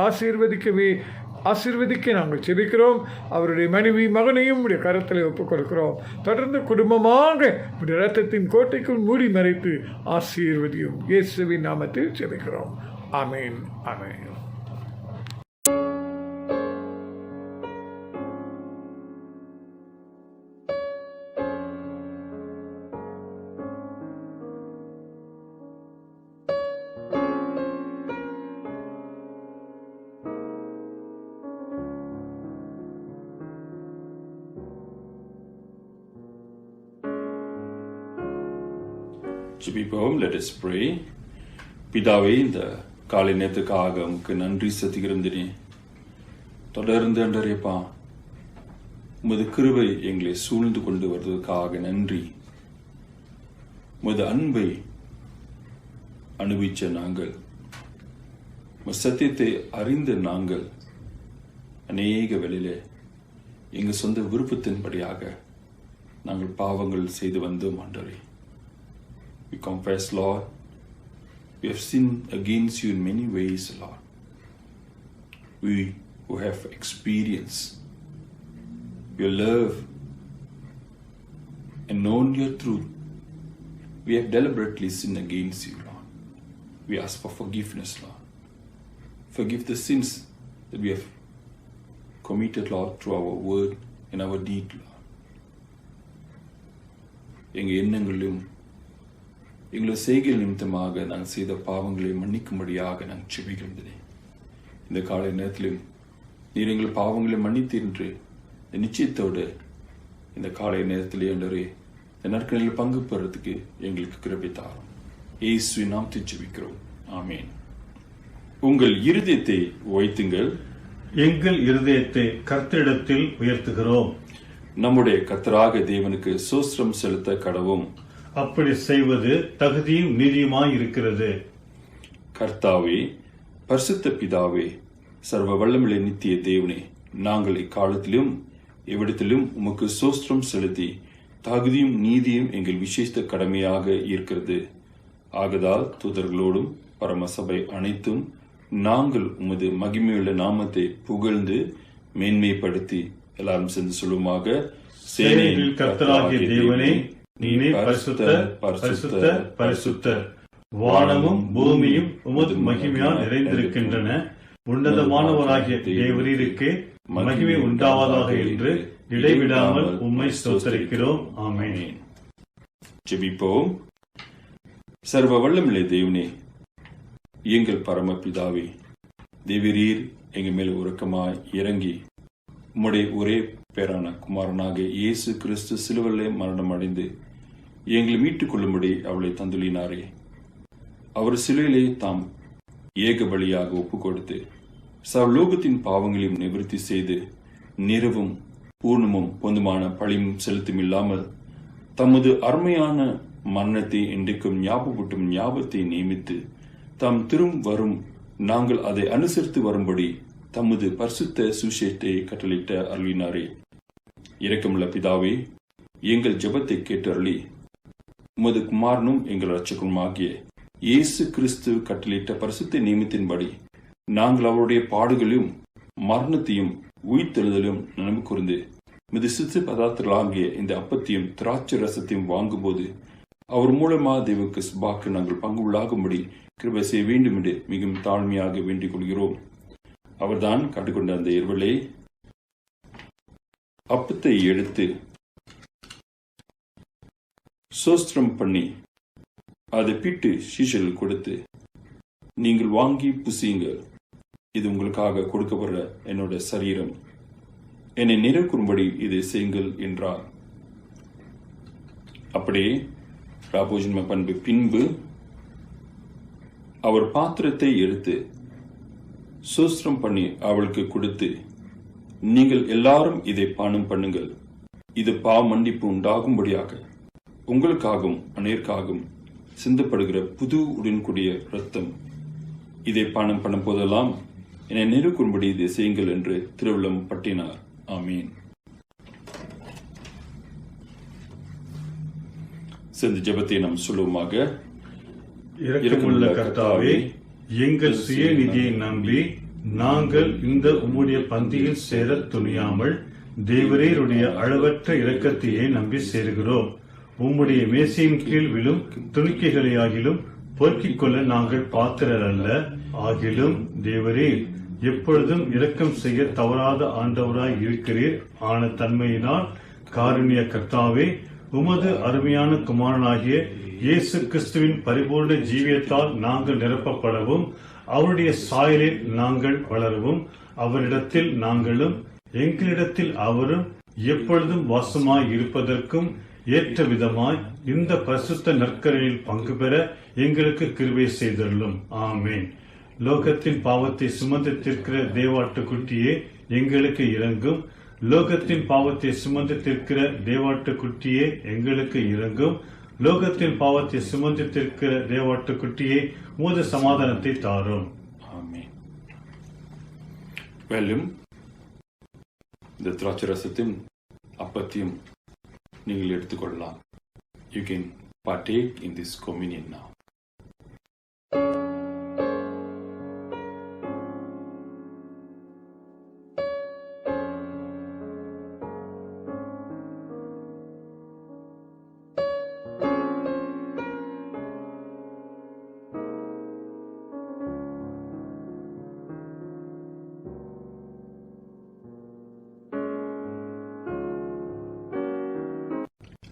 ஆசீர்வதிக்க நாங்கள் ஜெபிக்கிறோம். அவருடைய மனைவி மகனையும் உடைய கரத்தில் ஒப்புக் கொடுக்கிறோம். தொடர்ந்து குடும்பமாக உடைய இரத்தத்தின் கோட்டைக்குள் மூடி மறைத்து ஆசீர்வதியும். இயேசுவின் நாமத்தில் ஜெபிக்கிறோம். ஆமென், ஆமென். ஜெபிப்போம். Let us pray. பிதாவே, இந்த காலை நேரத்துக்காக உமக்கு நன்றி செலுத்துகிறேன். தொடர்ந்து அன்றறியப்பா, உமது கிருபை எங்களை சூழ்ந்து கொண்டு வருவதற்காக நன்றி. உமது அன்பை அனுபவிச்ச நாங்கள், சத்தியத்தை அறிந்த நாங்கள் அநேக வேளையிலே எங்கள் சொந்த விருப்பத்தின்படியாக நாங்கள் பாவங்கள் செய்து வந்தோம் ஆண்டவரே. We confess, Lord, we have sinned against you in many ways, Lord. We who have experienced your love and known your truth, we have deliberately sinned against you, Lord. We ask for forgiveness, Lord. Forgive the sins that we have committed, Lord, through our word and our deed, Lord. எங்கள் எண்ணங்களிலும் எங்களை செய்கைகள் நிமித்தமாக நாங்கள் செய்த பாவங்களை மன்னிக்கும்படியாக நாங்கள் செபிக்கின்றேன். இந்த காலை நேரத்திலும் நீர் எங்கள் பாவங்களை மன்னித்தீர் இந்த நிச்சயத்தோடு இந்த காலை நேரத்திலே ஆண்டவரே இந்த நற்கனில் பங்கு பெறத்துக்கு எங்களுக்கு கிருபை தாரும். இயேசுவின் நாமத்தில் ஜெபிக்கிறோம். ஆமென். உங்கள் இருதயத்தை உயர்த்துங்கள், எங்கள் இருதயத்தை கர்த்தரிடத்தில் உயர்த்துகிறோம். நம்முடைய கர்த்தராக தேவனுக்கு ஸ்தோத்திரம் செலுத்த கடவும். அப்படி செய்வது தகுதியும் நீதியுமாய் இருக்கிறது. கர்த்தாவே, பரிசுத்த பிதாவே, சர்வ வல்லமையுள்ள நித்திய தேவனே, நாங்கள் இக்காலத்திலும் எவ்விடத்திலும் உமக்கு ஸ்தோத்திரம் செலுத்தி தகுதியும் நீதியும் எங்கள் விசேஷ கடமையாக இருக்கிறது. ஆகதால் தூதர்களோடும் பரமசபை அனைத்தும் நாங்கள் உமது மகிமையுள்ள நாமத்தை புகழ்ந்து மேன்மைப்படுத்தி எல்லாரும் சேர்ந்து சொல்லுமாக, சேனைகளில் கர்த்தராகிய தேவனே, நீரே பரிசுத்தர், பரிசுத்தர், பரிசுத்தர். வானமும் பூமியும் உமது மகிமையால் நிறைந்திருக்கின்றன. உன்னதமானவராகிய தேவரீருக்கு மகிமை உண்டாவதாக என்று இடைவிடாமல் உம்மை ஸ்தோத்திரிக்கிறோம். ஆமென். ஜெபிப்போம். சர்வ வல்லமையுள்ள தேவனே, எங்கள் பரமபிதாவே, தேவரீர் எங்கள் மேல் உறக்கமாய் இறங்கி உம்முடைய ஒரே பேரான குமாரனாக இயேசு கிறிஸ்து சிலுவையிலே மரணம் அடைந்து எங்களை மீட்டுக் கொள்ளும்படி அவளை தந்துள்ளினாரே. அவர் சிலுவையிலே தாம் ஏக பலியாக ஒப்புக் கொடுத்து சர்வலோகத்தின் பாவங்களையும் நிவர்த்தி செய்து நிறைவும் பூர்ணமும் பொதுமான பழியும் செலுத்தும் இல்லாமல் தமது அருமையான மரணத்தை இன்றைக்கும் ஞாபகப்பட்டும் ஞாபகத்தை நியமித்து தாம் திரும் வரும் நாங்கள் அதை அனுசரித்து வரும்படி தமது பரிசுத்த சுவிசேஷத்தை கட்டளையிட்ட அருளினாரே. இரக்கமுள்ள பிதாவே, எங்கள் ஜெபத்தை கேட்டு அருளி உமது குமாரனும் எங்கள் இரட்சகருமாகிய இயேசு கிறிஸ்து கட்டளையிட்ட பரிசுத்த நியமத்தின்படி நாங்கள் அவருடைய பாடுகளையும் மரணத்தையும் உயிர்த்தெழுதலும் நினைவு கூர்ந்து மிது சித்து பதார்த்தங்களாகிய இந்த அப்பத்தையும் திராட்சை ரசத்தையும் வாங்கும்போது அவர் மூலமா தேவக்கு சுபாக்கு நாங்கள் பங்கு உள்ளாகும்படி கிருபை செய்ய வேண்டும் என்று மிகவும் தாழ்மையாக வேண்டிக் கொள்கிறோம். அவர்தான் கண்டுகொண்ட அந்த இரவிலே அப்பத்தை எடுத்து சோஸ்திரம் பண்ணி அதை பிட்டு சீஷர்கள் கொடுத்து, நீங்கள் வாங்கி புசியுங்கள், இது உங்களுக்காக கொடுக்கப்படுற என்னோட சரீரம், என்னை நிறைவேறும்படி இதை செய்யுங்கள் என்றார். அப்படியே ராபோஜன்ம பண்பு பின்பு அவர் பாத்திரத்தை எடுத்து சோஸ்திரம் பண்ணி அவளுக்கு கொடுத்து, நீங்கள் எல்லாரும் இதை பானம் பண்ணுங்கள், இது பாவ மன்னிப்பு உண்டாகும்படியாக உங்களுக்காகவும் அநேர்க்காகவும் சிந்தப்படுகிற புது உடன்கூடிய ரத்தம், இதை பானம் பண்ணும் போதெல்லாம் என்னை நிறுக்கும்படி இதை செய்யுங்கள் என்று திருவிழம் பட்டினார். ஆமீன். சிந்த ஜெபத்தை நாம் சொல்லுவோமாக. இரக்கமுள்ள கர்த்தாவே, எங்கள் சுயநிதியை நம்பி நாங்கள் இந்த உம்முடைய பந்தியில் சேர துணியாமல் தேவரீருடைய அளவற்ற இரக்கத்தையே நம்பி சேருகிறோம். உம்முடைய மேசையின் கீழ் விழும் துணிக்கைகளையாகிலும் பொறுக்கிக் கொள்ள நாங்கள் பாத்திரர் அல்ல. ஆகிலும் தேவரீர் எப்பொழுதும் இரக்கம் செய்ய தவறாத ஆண்டவராய் இருக்கிறீர். ஆன தன்மையினால் காருண்ய கர்த்தாவே, உமது அருமையான குமாரனாகிய இயேசு கிறிஸ்துவின் பரிபூர்ண ஜீவியத்தால் நாங்கள் நிரப்பப்படவும் அவருடைய சாயலில் நாங்கள் வளரவும் அவரிடத்தில் நாங்களும் எங்களிடத்தில் அவரும் எப்பொழுதும் வாசமாய் இருப்பதற்கும் ஏற்ற விதமாய் இந்த பரிசுத்த நற்கரையில் பங்கு பெற எங்களுக்கு கிருபை செய்தருளும். ஆமேன். லோகத்தின் பாவத்தை சுமந்து தீர்க்கிற தேவாட்டுக்குட்டியே எங்களுக்கு இரங்கும். லோகத்தின் பாவத்தை சுமந்து தீர்க்கிற தேவாட்டுக்குட்டியே எங்களுக்கு இரங்கும். லோகத்தின் பாவத்தை சுமந்து தீர்க்கிற தேவாட்டுக்குட்டியே உமது சமாதானத்தை தாரும். ஆமென். மேலும் இந்த திராட்சை ரசத்தையும் அப்பத்தையும் நீங்கள் எடுத்துக்கொள்ளலாம். You can partake in this communion now.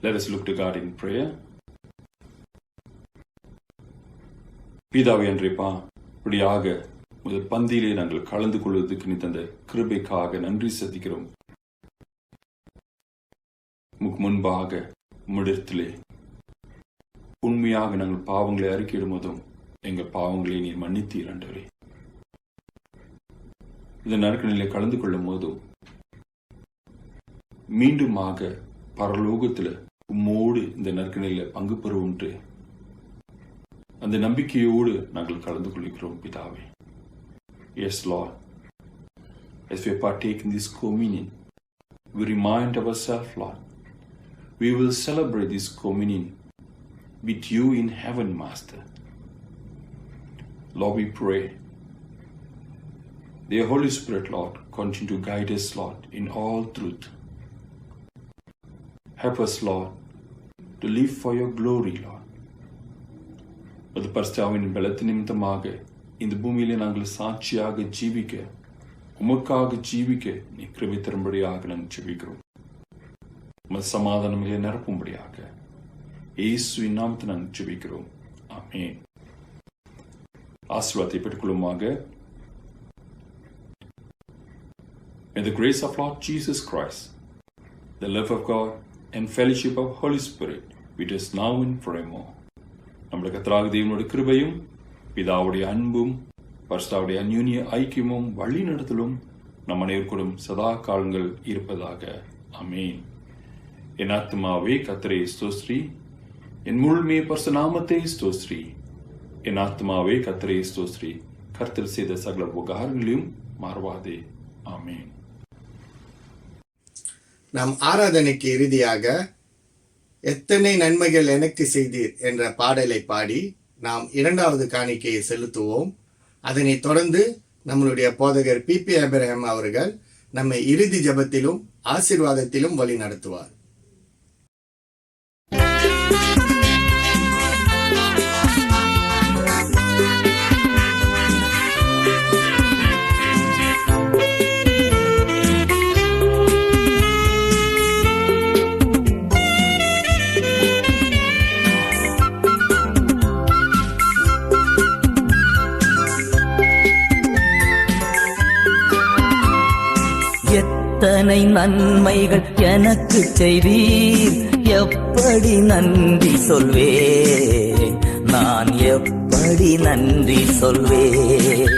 Let us look to God in prayer. பிதாவே அன்றைப்பா, இப்படியாக முதல் பந்தியிலே நாங்கள் கலந்து கொள்வதற்கு நீ தந்த கிருபைக்காக நன்றி செலுத்துகிறோம். முன்பாக உம்மிடத்திலே உண்மையாக நாங்கள் பாவங்களை அறிக்கையிடும் போதும் எங்கள் பாவங்களை நீர் மன்னித்தீர் ஆண்டவரே. இந்த நற்கனிலே கலந்து கொள்ளும் போதும் மீண்டுமாக பரலோகத்தில் உம்மோடு இந்த நற்கனில பங்கு பெறுவோன்று அந்த நம்பிக்கையோடு நாங்கள் கலந்து கொள்கிறோம் பிதாவே. Yes, Lord. As we partake in this communion, we remind ourselves, Lord, we will celebrate this communion with you in heaven, Master. Lord, we pray. The Holy Spirit, Lord, continue to guide us, Lord, in all truth. Help us, Lord, to live for your glory, Lord. அது பரிசுத்தாவின் பலத்தின் நிமித்தமாக இந்த பூமியிலே நாங்கள் சாட்சியாக ஜீவிக்க, உமக்காக ஜீவிக்க நீ கிருபை தரும்படியாக நாங்கள் ஜெபிக்கிறோம். உமது சமாதானமிலே நிரப்பும்படியாக இயேசுவின் நாமத்தை நாங்கள் ஜெபிக்கிறோம். ஆமென். ஆசீர்வாதத்தை பெற்றுக்கொள்ளுமாக. May the grace of Lord Jesus Christ, the love of God, and fellowship of Holy Spirit with us now and forevermore. நம்முடைய கர்த்தராகிய தேவனுடைய கிருபையும் பிதாவுடைய அன்பும் பரிசுத்தாவுடைய அந்யோன்ய ஐக்கியமும் வழி நடத்தலும் நம் அனைவருக்கும் சதா காலங்கள் இருப்பதாக. ஆமென். என் ஆத்மாவே கர்த்தரை ஸ்தோத்திரி, என் முழுமே பரிசுத்த நாமத்தை ஸ்தோத்திரி. என் ஆத்மாவே கர்த்தரை ஸ்தோத்திரி, கர்த்தர் செய்த சகல உபகாரங்களையும் மறவாதே. ஆமென். நம் ஆராதனைக்கு இறுதியாக எத்தனை நன்மைகள் எனக்கு செய்தீர் என்ற பாடலை பாடி நாம் இரண்டாவது காணிக்கையை செலுத்துவோம். அதனைத் தொடர்ந்து நம்மளுடைய போதகர் பிபி ஆபிரகாம் அவர்கள் நம்மை இறுதி ஜெபத்திலும் ஆசீர்வாதத்திலும் வழி நடத்துவார். எத்தனை நன்மைகள் எனக்கு செய்தீர், எப்படி நன்றி சொல்வேன், நான் எப்படி நன்றி சொல்வேன்.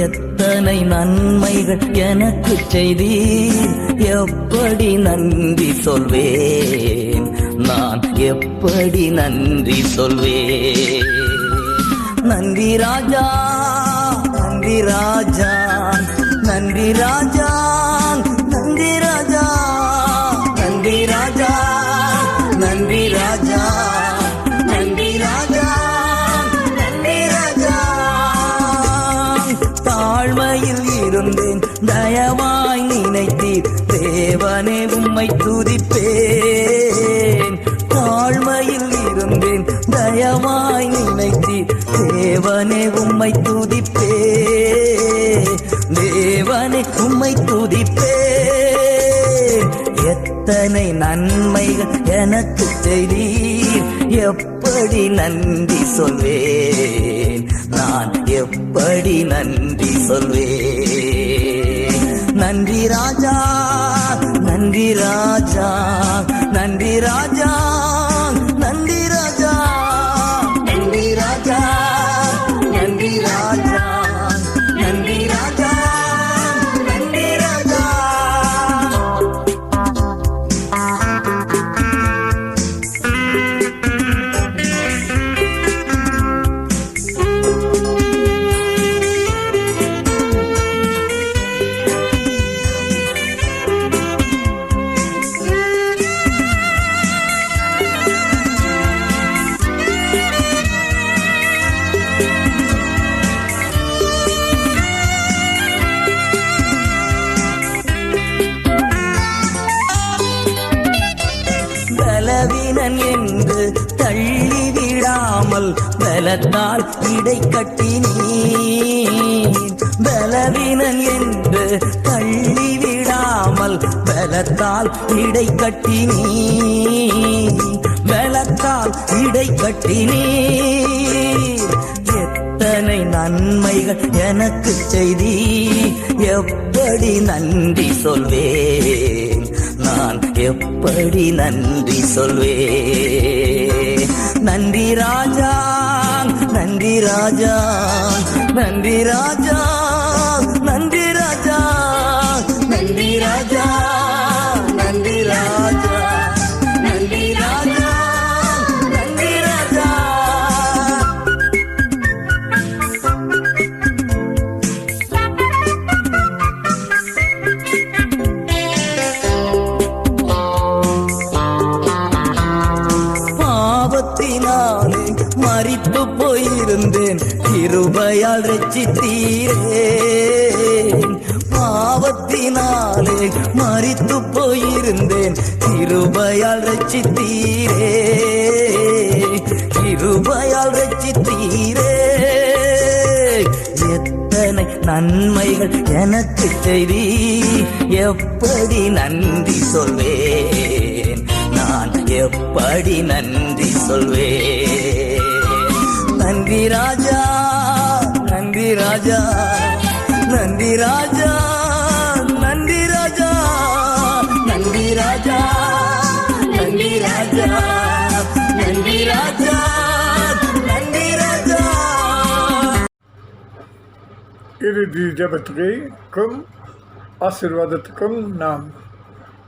எத்தனை நன்மைகள் எனக்கு செய்தீர், எப்படி நன்றி சொல்வேன், நான் எப்படி நன்றி சொல்வேன். நன்றி ராஜா, நன்றி ராஜா, நன்றி ராஜா, நன்றி ராஜா, நன்றி ராஜா, நன்றி ராஜா, நன்றி ராஜா, நன்றி ராஜா. தாழ்மையில் இருந்தேன், தயவாய் நினைத்தீர், தேவனே உம்மை துதிப்பேன். தாழ்மையில் இருந்தேன், தயவாய் நினைத்தீர், தேவனே உம்மை துதிப்பேன், தேவனே உம்மை துதிப்பேன். எத்தனை நன்மைகள் எனக்கு செய்தீர், எப்படி நன்றி சொல்வேன், நான் எப்படி நன்றி சொல்வேன். நன்றி ராஜா, நன்றி ராஜா, நன்றி ராஜா, நன்றி ராஜா, நன்றி ராஜா, நன்றி ராஜா, நன்றி ராஜா, நன்றி ராஜா. பலவீனன் என்று தள்ளிவிடாமல் பலத்தால் இடை கட்டினீர். பலவீனன் என்று தள்ளிவிடாமல் பலத்தால் இடை கட்டினீர். பலத்தால் இடை கட்டினீர். எத்தனை நன்மைகள் எனக்கு செய்தி, எப்படி நன்றி சொல்வேன், நான் எப்படி நன்றி சொல்வேன். நன்றி ராஜா, நன்றி ராஜா, நன்றி ராஜா, நன்றி ராஜா, நன்றி ராஜா, நன்றி ராஜா, நன்றி ராஜா, நன்றி ராஜா. பாவத்தினாலே மரித்து போயிருந்தேன், கிருபையால் ரட்சித்தீரே. பாவத்தினாலே மரித்து போயிருந்தேன், கிருபையால் ரட்சித்தீரே. கிருபையால் ரட்சித்தீரே. எத்தனை நன்மைகள் எனக்கு செய்தி, எப்படி நன்றி சொல்வேன், நான் எப்படி நன்றி சொல்வேன். நன்றி ராஜா, நன்றி ராஜா, நன்றி ராஜா, நன்றி ராஜா, நன்றி ராஜா, நன்றி ராஜா, நன்றி ராஜா, நன்றி ராஜா. இறுதி ஜெபத்துக்கும் ஆசீர்வாதத்துக்கும் நாம்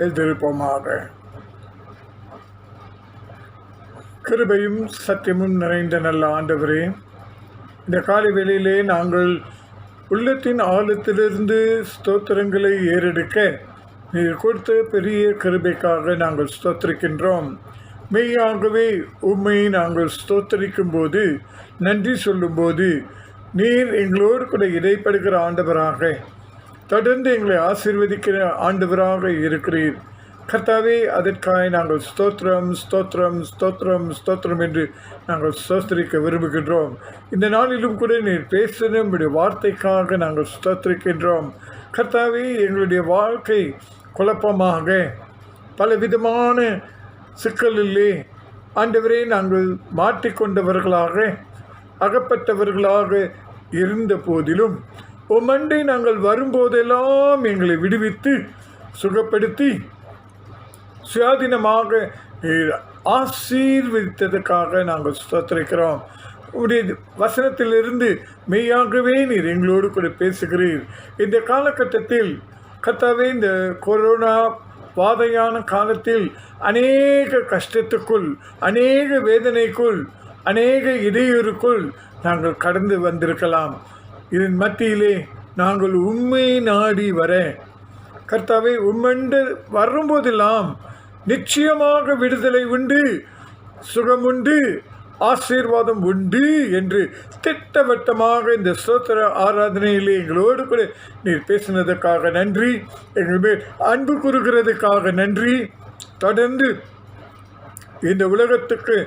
எதிர்ப்போமாக. கிருபையும் சத்தியமும் நிறைந்த நல்ல ஆண்டவரே, இந்த காலை வேளையிலே நாங்கள் உள்ளத்தின் ஆழத்திலிருந்து ஸ்தோத்திரங்களை ஏறெடுக்க நீர் கொடுத்த பெரிய கிருபைக்காக நாங்கள் ஸ்தோத்திரிக்கின்றோம். மெய்யாகவே உம்மை நாங்கள் ஸ்தோத்திரிக்கும் போது, நன்றி சொல்லும்போது, நீர் எங்களோடு கூட இடைப்படுகிற ஆண்டவராக, தொடர்ந்து எங்களை ஆசீர்வதிக்கிற ஆண்டவராக இருக்கிறீர். கர்த்தாவே, அதற்காக நாங்கள் ஸ்தோத்திரம் ஸ்தோத்திரம் ஸ்தோத்திரம் ஸ்தோத்திரம் என்று நாங்கள் ஸ்தோத்திரிக்க விரும்புகின்றோம். இந்த நாளிலும் கூட நீர் பேசின உம்முடைய வார்த்தைக்காக நாங்கள் ஸ்தோத்திரிக்கின்றோம். கர்த்தாவே, எங்களுடைய வாழ்க்கை குழப்பமாக பலவிதமான சிக்கலிலே ஆண்டவரே நாங்கள் மாட்டிக்கொண்டவர்களாக அகப்பட்டவர்களாக இருந்த போதிலும் உம்மண்டை நாங்கள் வரும்போதெல்லாம் எங்களை விடுவித்து சுகப்படுத்தி சுயாதீனமாக ஆசீர்வதித்ததற்காக நாங்கள் ஸ்தோத்திரிக்கிறோம். உடைய வசனத்திலிருந்து மெய்யாகவே நீர் எங்களோடு கூட பேசுகிறீர். இந்த காலகட்டத்தில் கர்த்தாவே, இந்த கொரோனா வாதையான காலத்தில் அநேக கஷ்டத்துக்குள், அநேக வேதனைக்குள், அநேக இடையூறுக்குள் நாங்கள் கடந்து வந்திருக்கலாம். இதன் மத்தியிலே நாங்கள் உண்மை நாடி வர கர்த்தாவே, உம்மண்டு வரும்போதெல்லாம் நிச்சயமாக விடுதலை உண்டு, சுகமுண்டு, ஆசீர்வாதம் உண்டு என்று திட்டவட்டமாக இந்த ஸ்தோத்திர ஆராதனையிலே எங்களோடு கூட நீர் பேசினதுக்காக நன்றி. எங்கள் மேல் அன்பு கூறுகிறதுக்காக நன்றி. தொடர்ந்து இந்த உலகத்துக்கு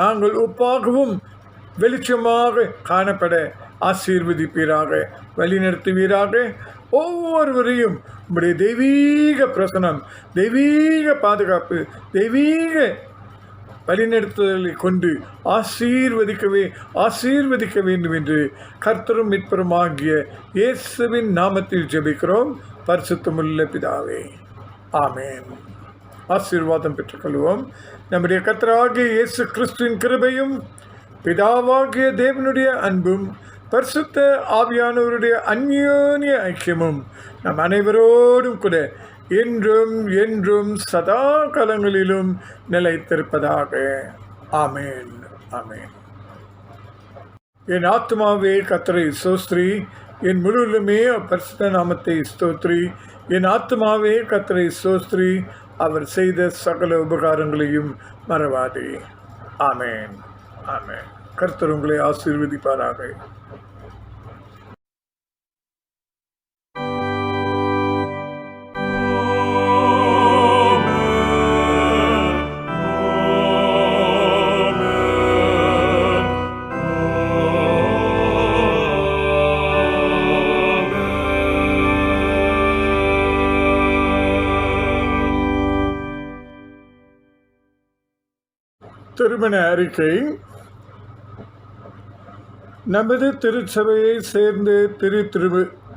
நாங்கள் உப்பாகவும் வெளிச்சமாக காணப்பட ஆசீர்வதிப்பீராக, வழிநடத்துவீராக. ஒவ்வொருவரையும் உம்முடைய தெய்வீக பிரசனம், தெய்வீக பாதுகாப்பு, தெய்வீக வழிநடத்துதலை கொண்டு ஆசீர்வதிக்க வேண்டும் என்று கர்த்தரும் மீட்பருமாகிய இயேசுவின் நாமத்தில் ஜெபிக்கிறோம். பரிசுத்தமுள்ள பிதாவே, ஆமென். ஆசீர்வாதம் பெற்றுக்கொள்வோம். நம்முடைய கர்த்தராகிய இயேசு கிறிஸ்துவின் கிருபையும் பிதாவாகிய தேவனுடைய அன்பும் பரிசுத்த ஆவியானவருடைய அந்யோன்ய ஐக்கியமும் நம் அனைவரோடும் கூட என்றும் என்றும் சதா காலங்களிலும் நிலைத்திருப்பதாக. ஆமென். ஆமென். என் ஆத்மாவே கர்த்தரை ஸ்தோத்திரி, என் முழுவதுமே பரிசுத்த நாமத்தை ஸ்தோத்திரி. என் ஆத்மாவே கர்த்தரை ஸ்தோத்திரி, அவர் செய்த சகல உபகாரங்களையும் மறவாதே. ஆமென். ஆமென். கர்த்தர் உங்களை ஆசீர்வதிப்பாராக. திருமண அறிக்கை. நமது திருச்சபையை சேர்ந்த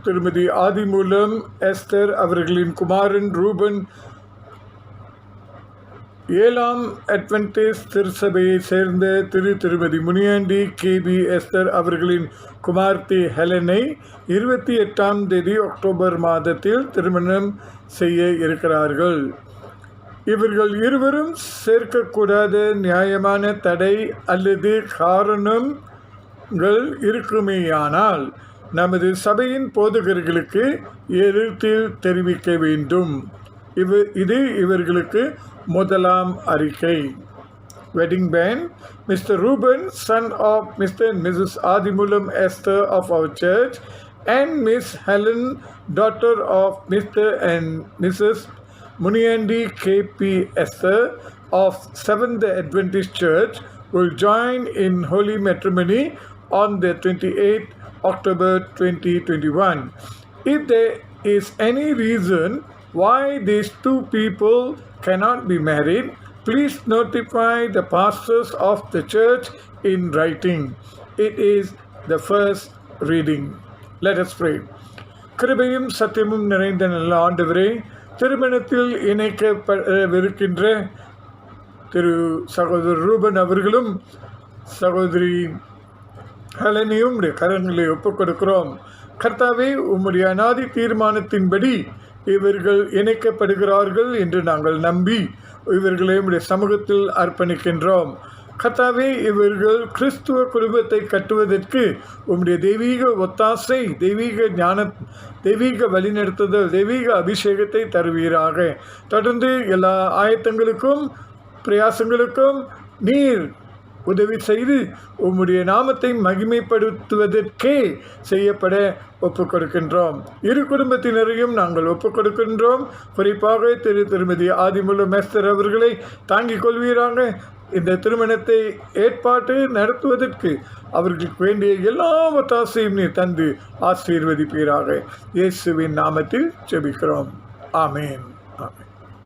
திருமதி ஆதிமூலம் எஸ்தர் அவர்களின் குமாரன் ரூபன், 7ஆம் அட்வென்டிஸ்ட் திருச்சபையை சேர்ந்த திருமதி முனியாண்டி கேபி எஸ்தர் அவர்களின் குமார்த்தி ஹெலனை 28ஆம் தேதி அக்டோபர் மாதத்தில் திருமணம் செய்ய இருக்கிறார்கள். இவர்கள் இருவரும் சேர்க்கக்கூடாத நியாயமான தடை அல்லது காரணங்கள் இருக்குமேயானால் நமது சபையின் போதகர்களுக்கு எழுத்தில் தெரிவிக்க வேண்டும். இது இவர்களுக்கு முதலாம் அறிக்கை. Wedding banns. Mister Ruben, son of mister and Mrs. Adimulam Esther of our church, and Miss Helen, daughter of Mr. and Mrs. Muniandi K.P. Esther of Seventh Adventist Church will join in holy matrimony on the 28th October 2021. If there is any reason why these two people cannot be married, please notify the pastors of the church in writing. It is the first reading. Let us pray. கிருபையும் சத்தியமும் நிறைந்த நல்ல ஆண்டவரே, திருமணத்தில் இணைக்கப்படவிருக்கின்ற சகோதரர் ரூபன் அவர்களும் சகோதரி ஹெலனையும் கரங்களை ஒப்புக் கொடுக்கிறோம். கர்த்தாவே, உம்முடைய அநாதி தீர்மானத்தின்படி இவர்கள் இணைக்கப்படுகிறார்கள் என்று நாங்கள் நம்பி இவர்களை உம்முடைய சமூகத்தில் அர்ப்பணிக்கின்றோம். கர்த்தாவே, இவர்கள் கிறிஸ்துவ குடும்பத்தை கட்டுவதற்கு உம்முடைய தெய்வீக ஒத்தாசை, தெய்வீக ஞான, தெய்வீக வழிநடத்துதல், தெய்வீக அபிஷேகத்தை தருவீராக. தொடர்ந்து எல்லா ஆயத்தங்களுக்கும் பிரயாசங்களுக்கும் நீர் உதவி செய்து உம்முடைய நாமத்தை மகிமைப்படுத்துவதற்கே செய்யப்பட ஒப்புக் கொடுக்கின்றோம். இரு குடும்பத்தினரையும் நாங்கள் ஒப்புக் கொடுக்கின்றோம். குறிப்பாக திருமதி ஆதிமூலம் எஸ்தர் அவர்களை தாங்கிக் கொள்வீராக. இந்த திருமணத்தை ஏற்பாட்டு நடத்துவதற்கு அவர்களுக்கு வேண்டிய எல்லா ஒத்தாசையும் நீர் தந்து ஆசீர்வதிப்பீராக. இயேசுவின் நாமத்தில் ஜெபிக்கிறோம். ஆமென். ஆமென்.